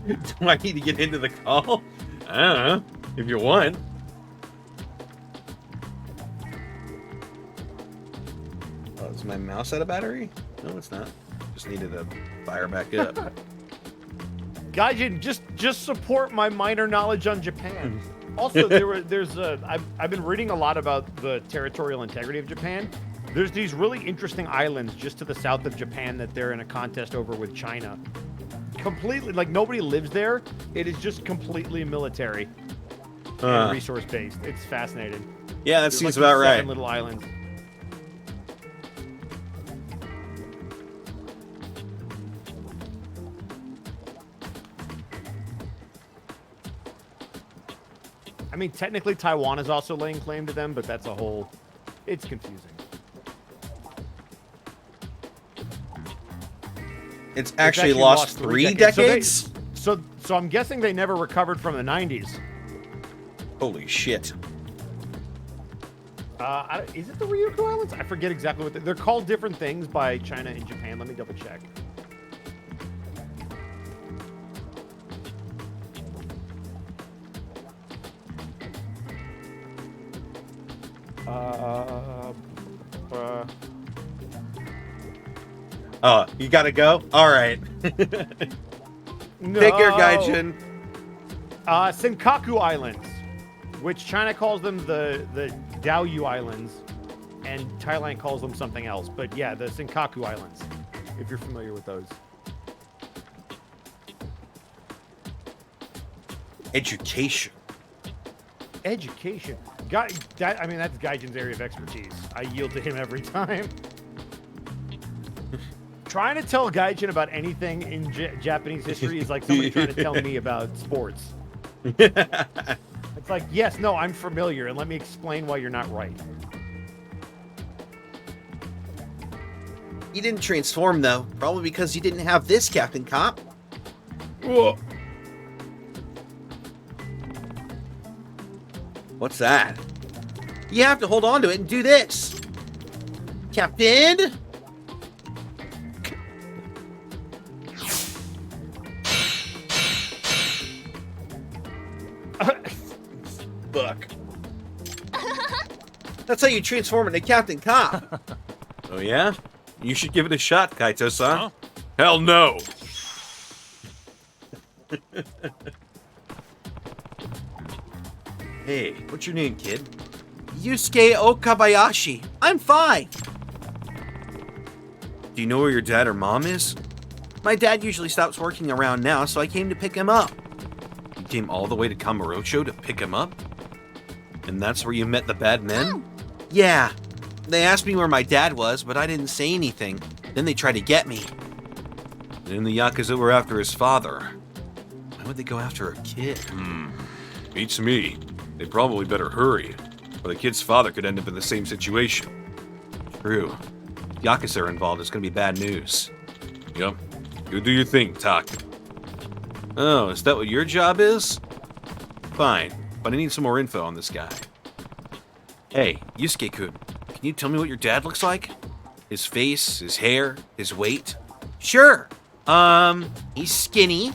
Do I need to get into the call? I don't know, if you want. Oh, is my mouse out of battery? No, it's not. Just needed to fire back up. Gaijin, just support my minor knowledge on Japan. Also, I've been reading a lot about the territorial integrity of Japan. There's these really interesting islands just to the south of Japan that they're in a contest over with China. Completely, like nobody lives there. It is just completely military and resource based. It's fascinating. Yeah, that There's seems like about these right. 7 little islands. I mean, technically Taiwan is also laying claim to them, but that's a whole... It's confusing. It's actually lost 3 decades? So I'm guessing they never recovered from the 90s. Holy shit. Is it the Ryukyu Islands? I forget exactly what they're called. Different things by China and Japan. Let me double check. Oh, you gotta go? Alright. No. Take care, Gaijin. Senkaku Islands, which China calls them the Diaoyu Islands, and Thailand calls them something else. But yeah, the Senkaku Islands, if you're familiar with those. Education. Education. I mean, that's Gaijin's area of expertise. I yield to him every time. Trying to tell Gaijin about anything in Japanese history is like somebody trying to tell me about sports. It's like, yes, no, I'm familiar, and let me explain why you're not right. He didn't transform, though. Probably because he didn't have this, Captain Cop. Whoa. What's that? You have to hold on to it and do this. Captain? Fuck. That's how you transform into Captain Cop. Oh yeah? You should give it a shot, Kaito-san. Huh? Hell no! Hey, what's your name, kid? Yusuke Okabayashi. I'm fine. Do you know where your dad or mom is? My dad usually stops working around now, so I came to pick him up. You came all the way to Kamurocho to pick him up? And that's where you met the bad men? Yeah. They asked me where my dad was, but I didn't say anything. Then they tried to get me. Then the Yakuza were after his father. Why would they go after a kid? Beats me. They probably better hurry, or the kid's father could end up in the same situation. True. Yakuza are involved, it's gonna be bad news. Yep. You do your thing, Tak. Oh, is that what your job is? Fine, but I need some more info on this guy. Hey, Yusuke-kun, can you tell me what your dad looks like? His face, his hair, his weight? Sure. He's skinny.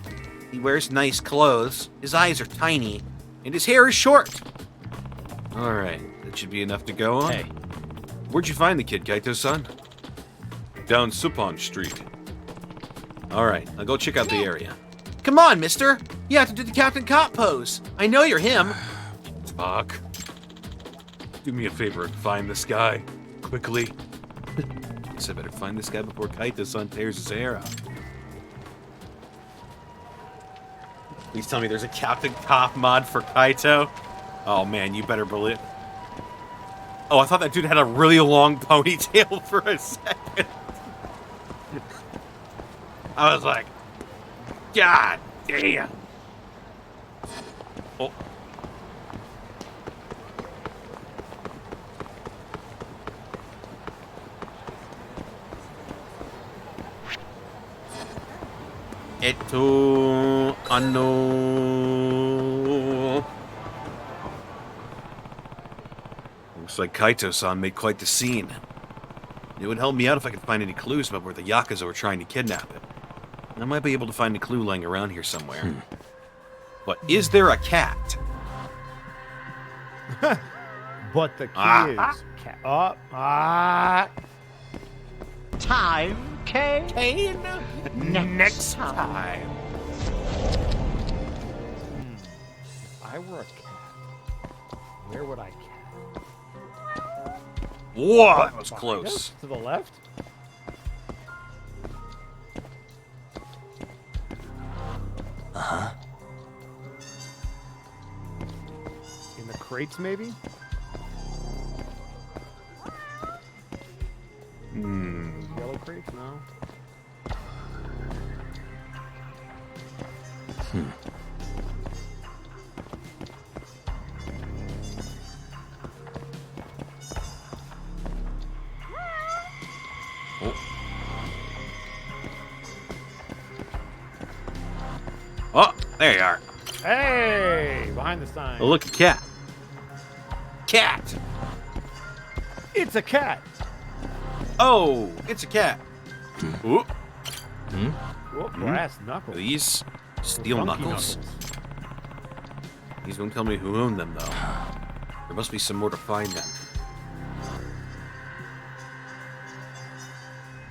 He wears nice clothes. His eyes are tiny. And his hair is short. Alright, that should be enough to go on. Hey. Where'd you find the kid, Kaito-san? Down Supon Street. Alright, I'll go check out the area. Come on, mister. You have to do the Captain Cop pose. I know you're him. Fuck. Do me a favor and find this guy. Quickly. Guess I better find this guy before Kaito-san tears his hair out. Please tell me there's a Captain Cop mod for Kaito. Oh man, you better believe. Oh, I thought that dude had a really long ponytail for a second. I was like, God damn. Oh. Looks like Kaito-san made quite the scene. It would help me out if I could find any clues about where the Yakuza were trying to kidnap him. I might be able to find a clue lying around here somewhere. But is there a cat? But the key is... Time, Kane? Kane? Next time. If I were a cat, where would I cat? Whoa, that was close. To the left? Uh-huh. In the crates, maybe? Yellow crates? No. Oh, there you are. Hey! Behind the sign. Oh, look, a cat. Cat! It's a cat! Oh, it's a cat. Ooh. Oh, brass knuckles. These steel Funky knuckles. These won't tell me who owned them, though. There must be some more to find them.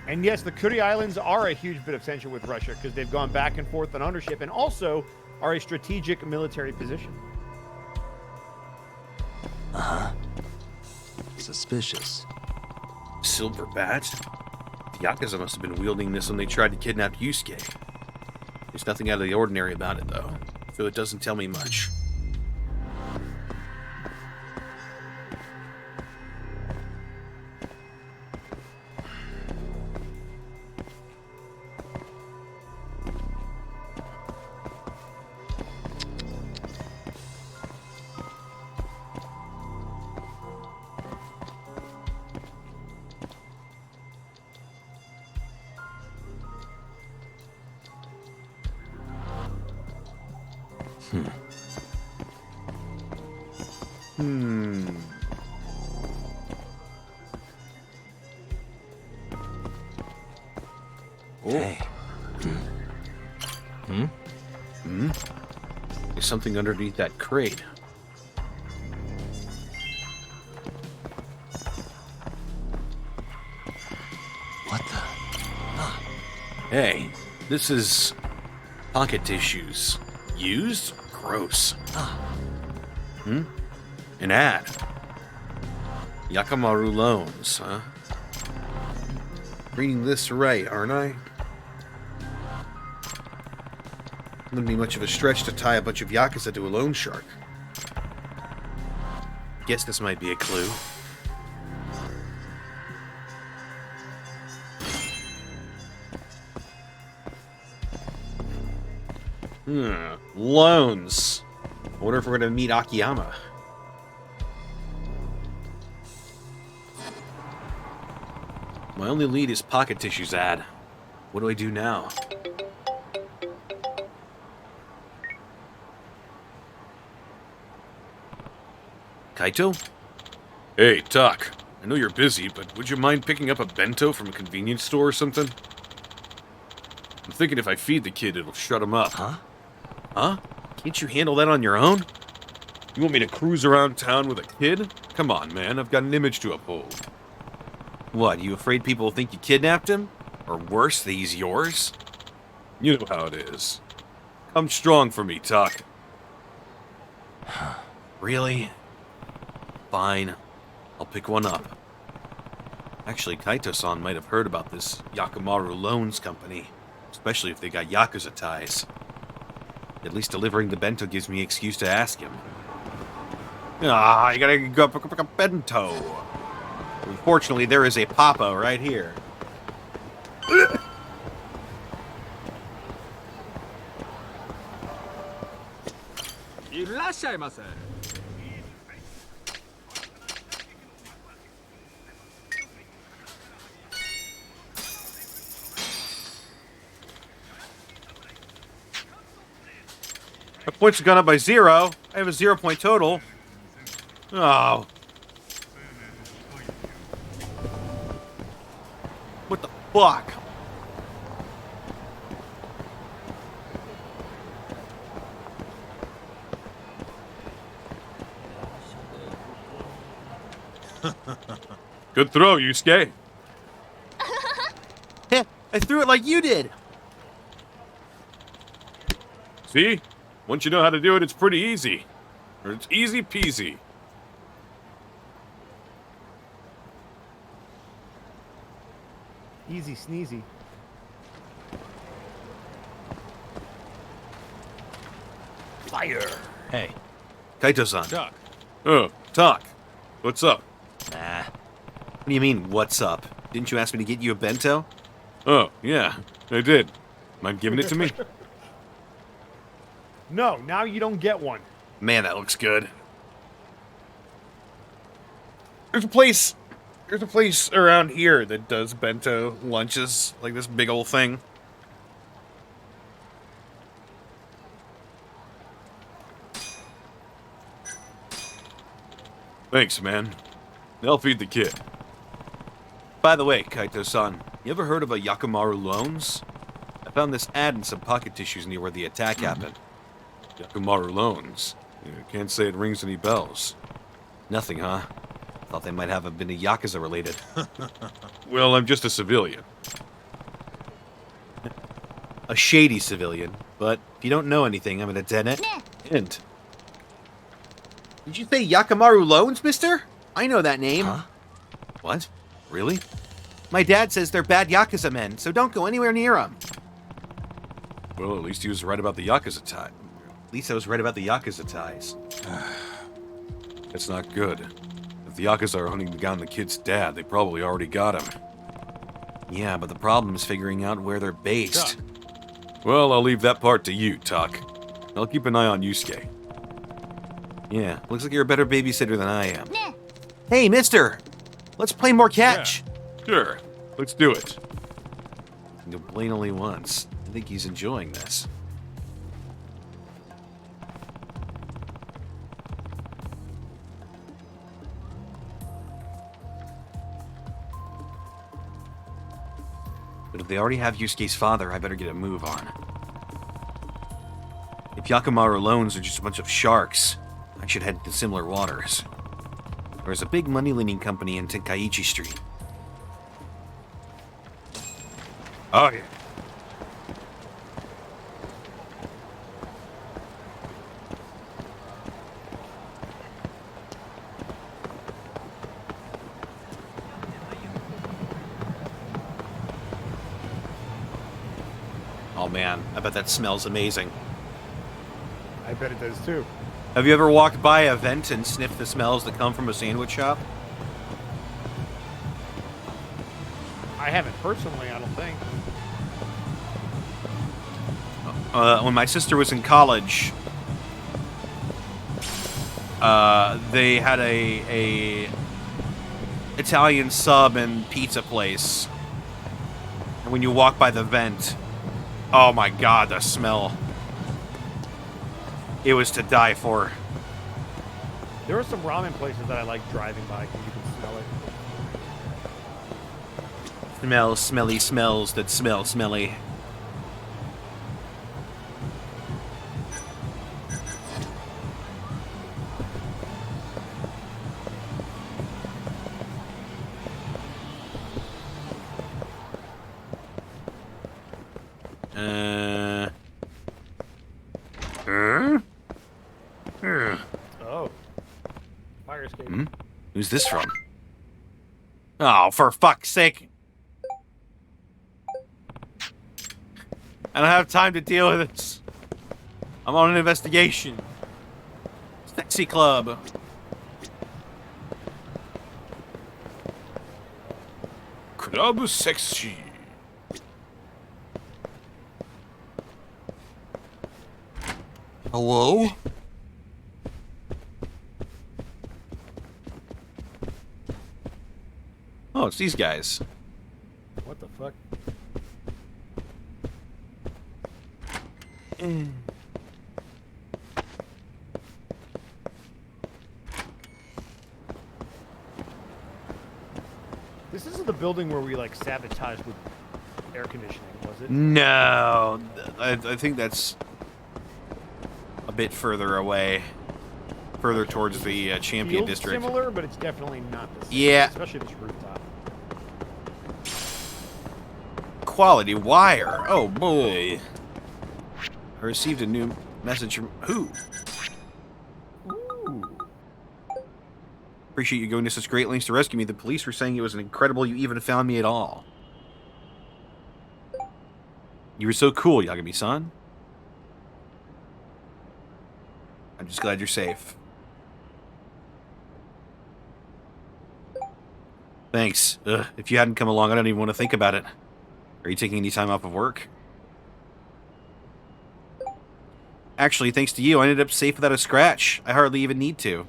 And yes, the Kuri Islands are a huge bit of tension with Russia because they've gone back and forth on ownership and also are a strategic military position. Uh-huh. Suspicious. Silver bat? The Yakuza must have been wielding this when they tried to kidnap Yusuke. There's nothing out of the ordinary about it, though, so it doesn't tell me much. Hey. There's something underneath that crate. What the? Hey, this is pocket tissues. Used? Gross. An ad. Yakamaru loans, huh? Reading this right, aren't I? Wouldn't be much of a stretch to tie a bunch of Yakuza to a loan shark. Guess this might be a clue. Loans. I wonder if we're going to meet Akiyama. My only lead is pocket tissues ad. What do I do now? Kaito? Hey, Doc. I know you're busy, but would you mind picking up a bento from a convenience store or something? I'm thinking if I feed the kid, it'll shut him up. Huh? Huh? Can't you handle that on your own? You want me to cruise around town with a kid? Come on, man. I've got an image to uphold. What, you afraid people will think you kidnapped him? Or worse, that he's yours? You know how it is. Come strong for me, Tuck. Really? Fine. I'll pick one up. Actually, Kaito-san might have heard about this Yakimaru Loans Company, especially if they got Yakuza ties. At least delivering the bento gives me an excuse to ask him. Ah, you gotta go pick up a bento. Unfortunately, there is a Papa right here. My points have gone up by 0. I have a 0-point total. Oh. What the fuck? Good throw, Yusuke. I threw it like you did. See? Once you know how to do it, it's pretty easy. Or it's easy peasy. Easy sneezy. Fire. Hey. Kaito-san. Doc. Oh, Talk. What's up? Nah. What do you mean, what's up? Didn't you ask me to get you a bento? Oh, yeah, I did. Mind giving it to me? No, now you don't get one. Man, that looks good. There's a place around here that does bento lunches, like this big old thing. Thanks, man. I'll feed the kid. By the way, Kaito-san, you ever heard of a Yakimaru Loans? I found this ad in some pocket tissues near where the attack happened. Yakimaru Loans? Can't say it rings any bells. Nothing, huh? Thought they might have been a Yakuza related. Well, I'm just a civilian. A shady civilian, but if you don't know anything, I'm an dead end. Did you say Yakimaru Loans, mister? I know that name. Huh? What? Really? My dad says they're bad Yakuza men, so don't go anywhere near them. Well, at least he was right about the Yakuza tie. At least I was right about the Yakuza ties. That's not good. If the Yakuza are hunting down the kid's dad, they probably already got him. Yeah, but the problem is figuring out where they're based. Well, I'll leave that part to you, Tuck. I'll keep an eye on Yusuke. Yeah, looks like you're a better babysitter than I am. Hey, mister! Let's play more catch! Yeah, sure, let's do it. I can complain only once. I think he's enjoying this. But if they already have Yusuke's father, I better get a move on. If Yakimaru Loans are just a bunch of sharks, I should head to similar waters. There's a big money-lending company in Tenkaichi Street. Oh, yeah. Oh man, I bet that smells amazing. I bet it does too. Have you ever walked by a vent and sniffed the smells that come from a sandwich shop? I haven't personally, I don't think. When my sister was in college, they had a Italian sub and pizza place. And when you walk by the vent, oh my god, the smell. It was to die for. There are some ramen places that I like driving by because you can smell it. Smell smelly smells that smell smelly. Oh. Fire escape. Hmm? Who's this from? Oh, for fuck's sake. I don't have time to deal with this. I'm on an investigation. Sexy club. Club sexy. Hello? Oh, it's these guys. What the fuck? This isn't the building where we like sabotaged with air conditioning, was it? No, I think that's a bit further away, further towards the Champion Feels District. Similar, but it's definitely not the same. Yeah. Especially this rooftop. Quality wire. Oh boy. I received a new message from who? Appreciate you going to such great lengths to rescue me. The police were saying it was incredible you even found me at all. You were so cool, Yagami-san. I'm just glad you're safe. Thanks. Ugh, if you hadn't come along, I don't even want to think about it. Are you taking any time off of work? Actually, thanks to you, I ended up safe without a scratch. I hardly even need to.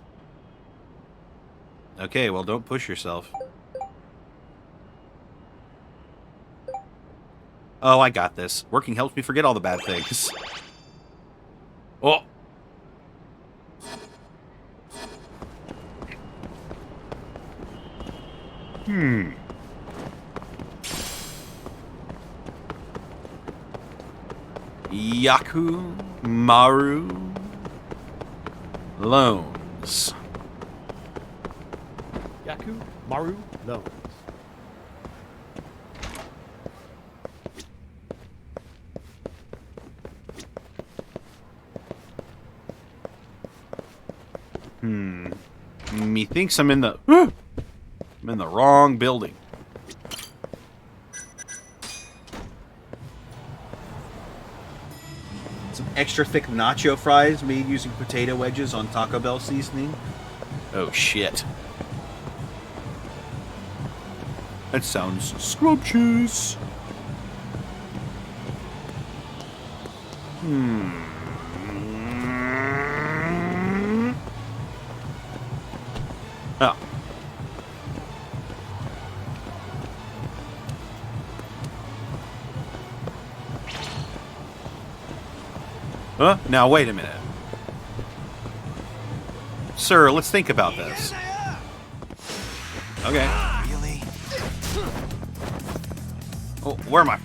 Okay, well, don't push yourself. Oh, I got this. Working helps me forget all the bad things. Oh! Yaku Maru Loans. Yaku Maru Loans. Methinks I'm in the I'm in the wrong building. Some extra thick nacho fries made using potato wedges on Taco Bell seasoning. Oh shit. That sounds scrumptious. Oh. Huh? Now, wait a minute. Sir, let's think about this. Okay. Really? Oh, where am I?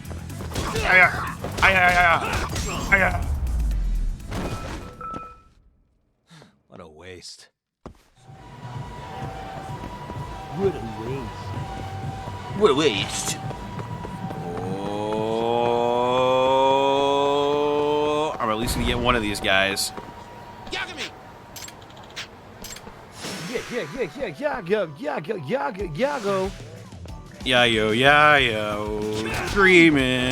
What a waste. What a waste. What a waste. Oh, I'm at least gonna get one of these guys. Yago. Yayo, screaming.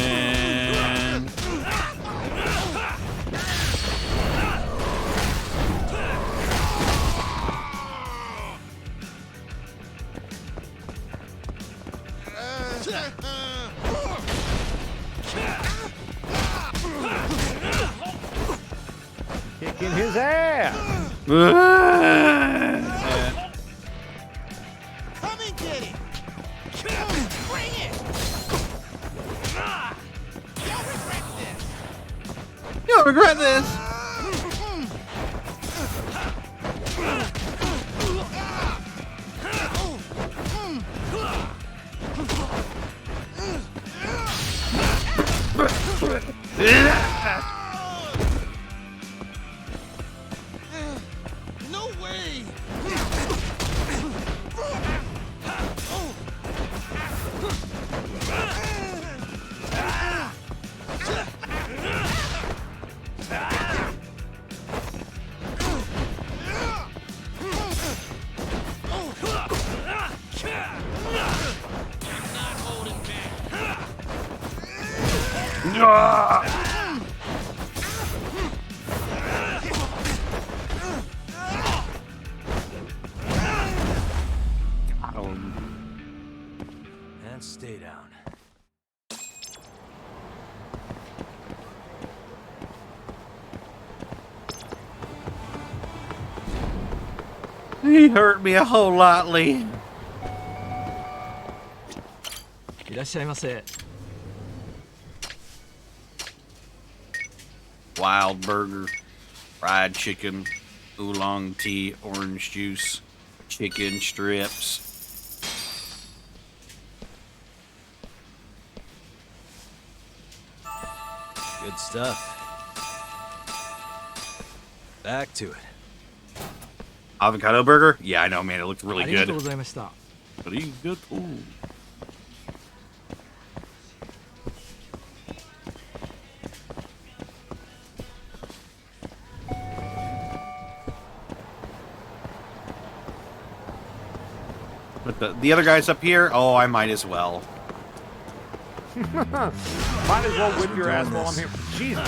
Kicking his ass. Come and get it! Bring it! You'll regret this. No way! And stay down. He hurt me a whole lot, Lee. いらっしゃいませ。 Wild burger, fried chicken, oolong tea, orange juice, chicken strips. Good stuff. Back to it. Avocado burger? Yeah, I know, man. It looked really ありが good. とうございました。 Pretty good. Ooh. But the other guys up here, oh, I might as well. Might as well whip your ass while I'm here. Jesus.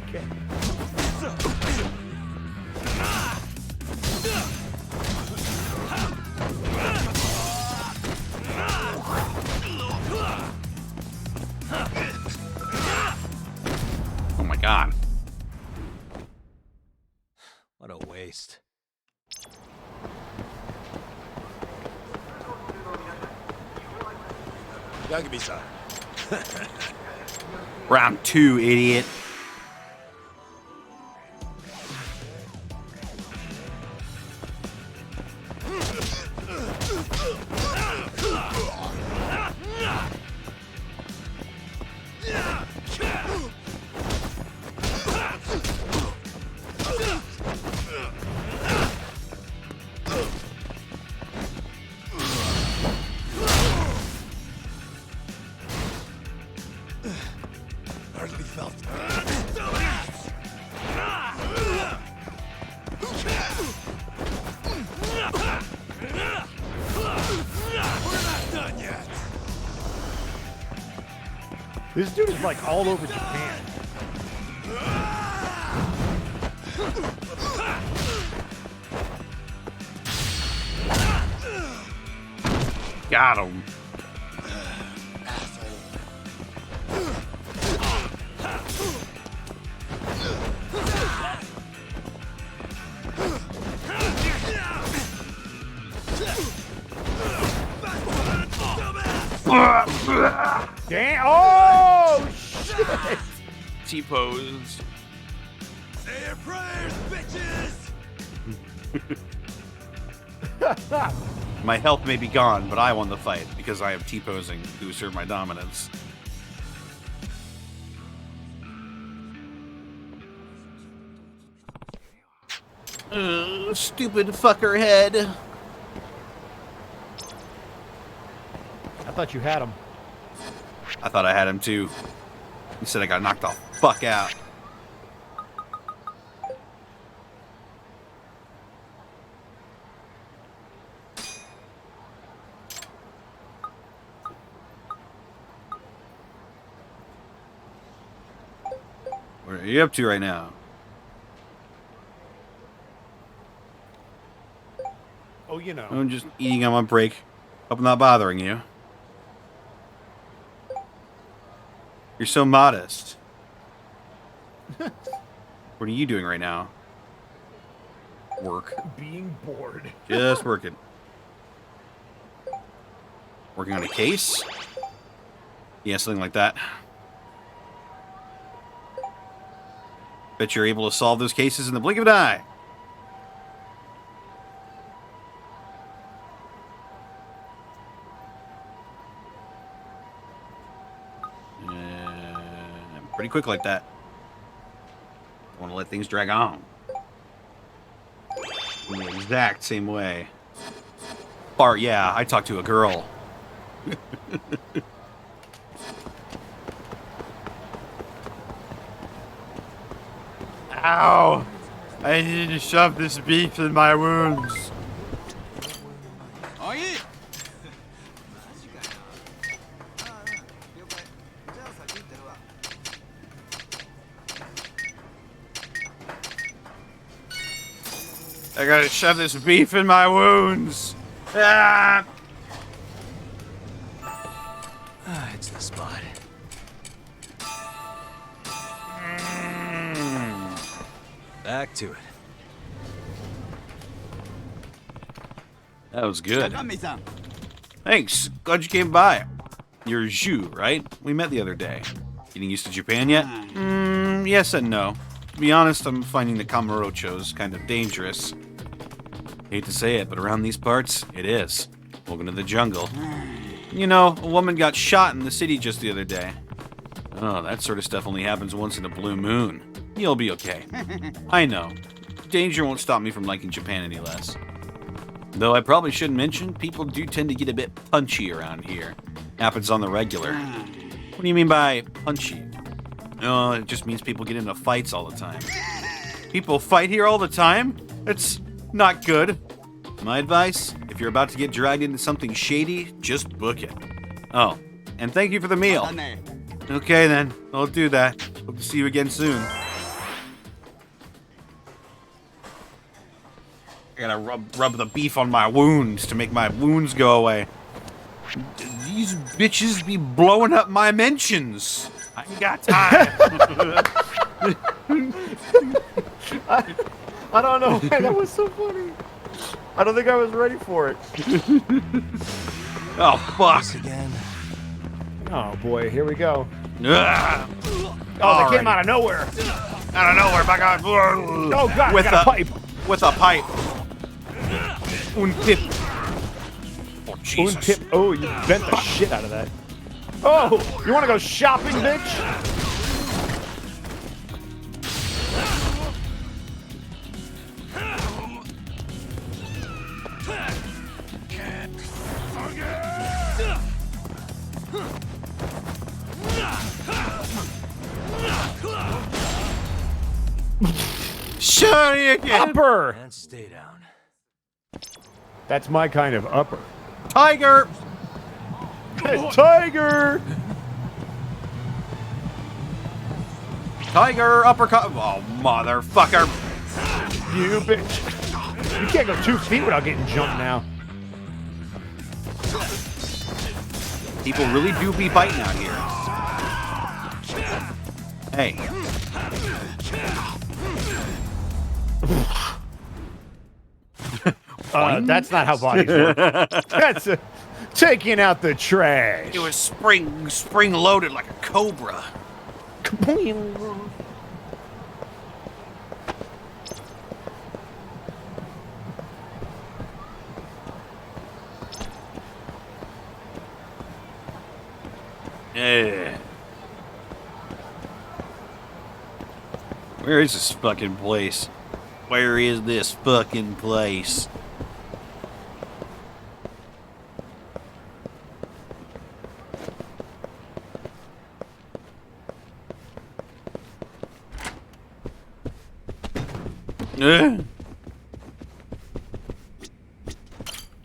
Okay. Oh my god. What a waste. Yagami-san. Round 2, idiot. Hardly felt. We're not done yet. This dude is like all over Japan. Got him. Damn! Oh shit! T-pose. Say your prayers, bitches! My health may be gone, but I won the fight because I am T-posing to assert my dominance. Stupid fucker head. I thought you had him. I thought I had him too. He said I got knocked the fuck out. What are you up to right now? Oh, you know. I'm just eating on my break. Hope I'm not bothering you. You're so modest. What are you doing right now? Work. Being bored. Just working. Working on a case? Yeah, something like that. Bet you're able to solve those cases in the blink of an eye. Pretty quick like that. I want to let things drag on. In the exact same way. Bart, yeah, I talked to a girl. Ow! I need to shove this beef in my wounds. Oh, yeah. I gotta shove this beef in my wounds. Ah! It's the spot. Back to it. That was good. Thanks. Glad you came by. You're Zhu, right? We met the other day. Getting used to Japan yet? Yes and no. To be honest, I'm finding the Kamurocho's kind of dangerous. Hate to say it, but around these parts, it is. Welcome to the jungle. You know, a woman got shot in the city just the other day. Oh, that sort of stuff only happens once in a blue moon. You'll be okay. I know. Danger won't stop me from liking Japan any less. Though I probably shouldn't mention, people do tend to get a bit punchy around here. Happens on the regular. What do you mean by punchy? Oh, it just means people get into fights all the time. People fight here all the time? It's not good. My advice, if you're about to get dragged into something shady, just book it. Oh, and thank you for the meal. Okay then, I'll do that. Hope to see you again soon. I gotta rub the beef on my wounds to make my wounds go away. These bitches be blowing up my mentions. I ain't got time. I don't know why that was so funny. I don't think I was ready for it. Oh, fuck. Again. Oh, boy. Here we go. Ah. Oh, they came out of nowhere. Out of nowhere, my God. Oh, God, With I got a pipe. With a pipe. Un tip. Oh, Jesus. Un tip. Oh, you bent the shit out of that. Oh, you want to go shopping, bitch? Sorry again. Upper. And stay down. That's my kind of upper. Tiger. Tiger. Tiger uppercut. Oh, motherfucker. You bitch. You can't go 2 feet without getting jumped now. People really do be biting out here. Hey. That's not how bodies work. That's taking out the trash. It was spring loaded like a cobra. Yeah. Where is this fucking place? Where is this fucking place?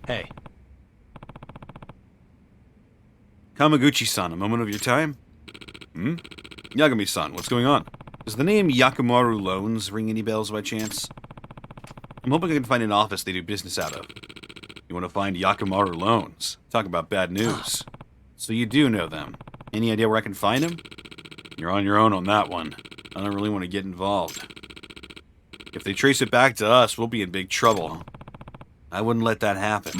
Hey. Kamaguchi-san, a moment of your time? Yagami-san, what's going on? Does the name Yakumaru Loans ring any bells by chance? I'm hoping I can find an office they do business out of. You want to find Yakumaru Loans? Talk about bad news. So you do know them. Any idea where I can find them? You're on your own on that one. I don't really want to get involved. If they trace it back to us, we'll be in big trouble. I wouldn't let that happen.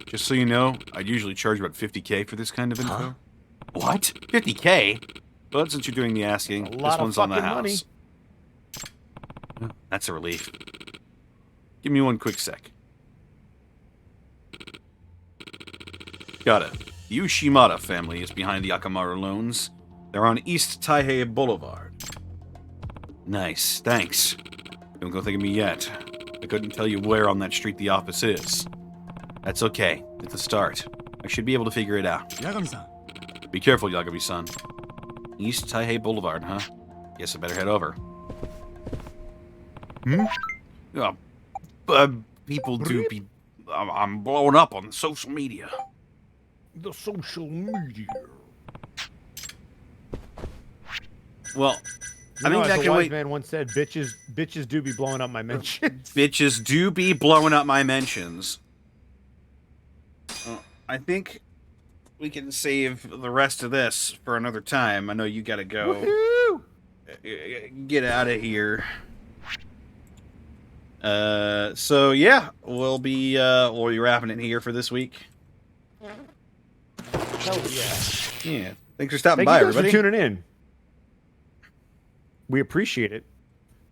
Just so you know, I'd usually charge about 50K for this kind of info. Huh? What? 50K? But since you're doing the asking, this one's on the house. Money. That's a relief. Give me one quick sec. Got it. The Ushimata family is behind the Yakumaru Loans. They're on East Taihei Boulevard. Nice, thanks. Don't go think of me yet. I couldn't tell you where on that street the office is. That's okay. It's a start. I should be able to figure it out. Yagami-san. Be careful, Yagami-san. East Taihei Boulevard, huh? Guess I better head over. People do be... I'm blowing up on social media. The social media. Well, I think that as can a wise wait. man once said, bitches do be blowing up my mentions. Bitches do be blowing up my mentions. Well, I think we can save the rest of this for another time. I know you gotta go. Woohoo! Get out of here. So yeah, we'll be wrapping it here for this week. Hell yeah. Yeah. Thanks for stopping Thank by, you guys everybody. for tuning in. We appreciate it.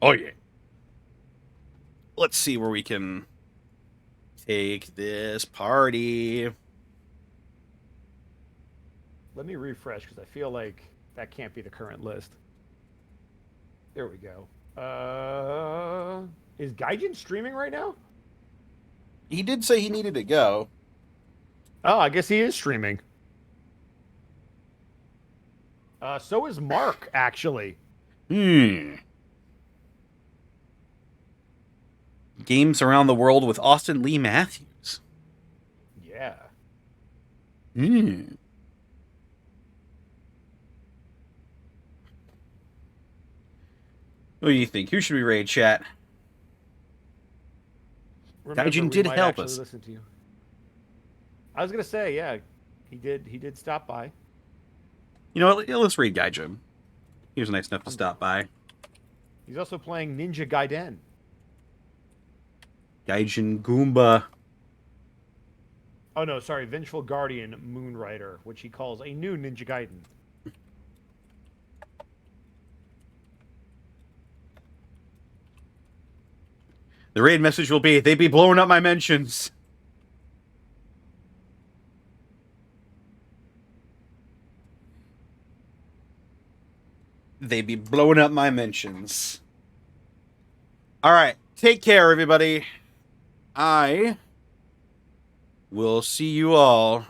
Oh yeah. Let's see where we can take this party. Let me refresh because I feel like that can't be the current list. There we go. Is Gaijin streaming right now? He did say he needed to go. Oh, I guess he is streaming. So is Mark, actually. Games around the world with Austin Lee Matthews. Yeah. What do you think? Who should we raid, chat? Remember, Gaijin we did might help actually us. listen to you. I was gonna say, yeah, he did stop by. You know what? Let's raid Gaijin. He was nice enough to stop by. He's also playing Ninja Gaiden. Gaijin Goomba. Oh no, sorry, Vengeful Guardian Moonrider, which he calls a new Ninja Gaiden. The raid message will be, they be blowing up my mentions. They be blowing up my mentions. All right. Take care, everybody. I will see you all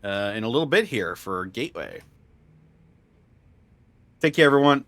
in a little bit here for Gateway. Take care, everyone.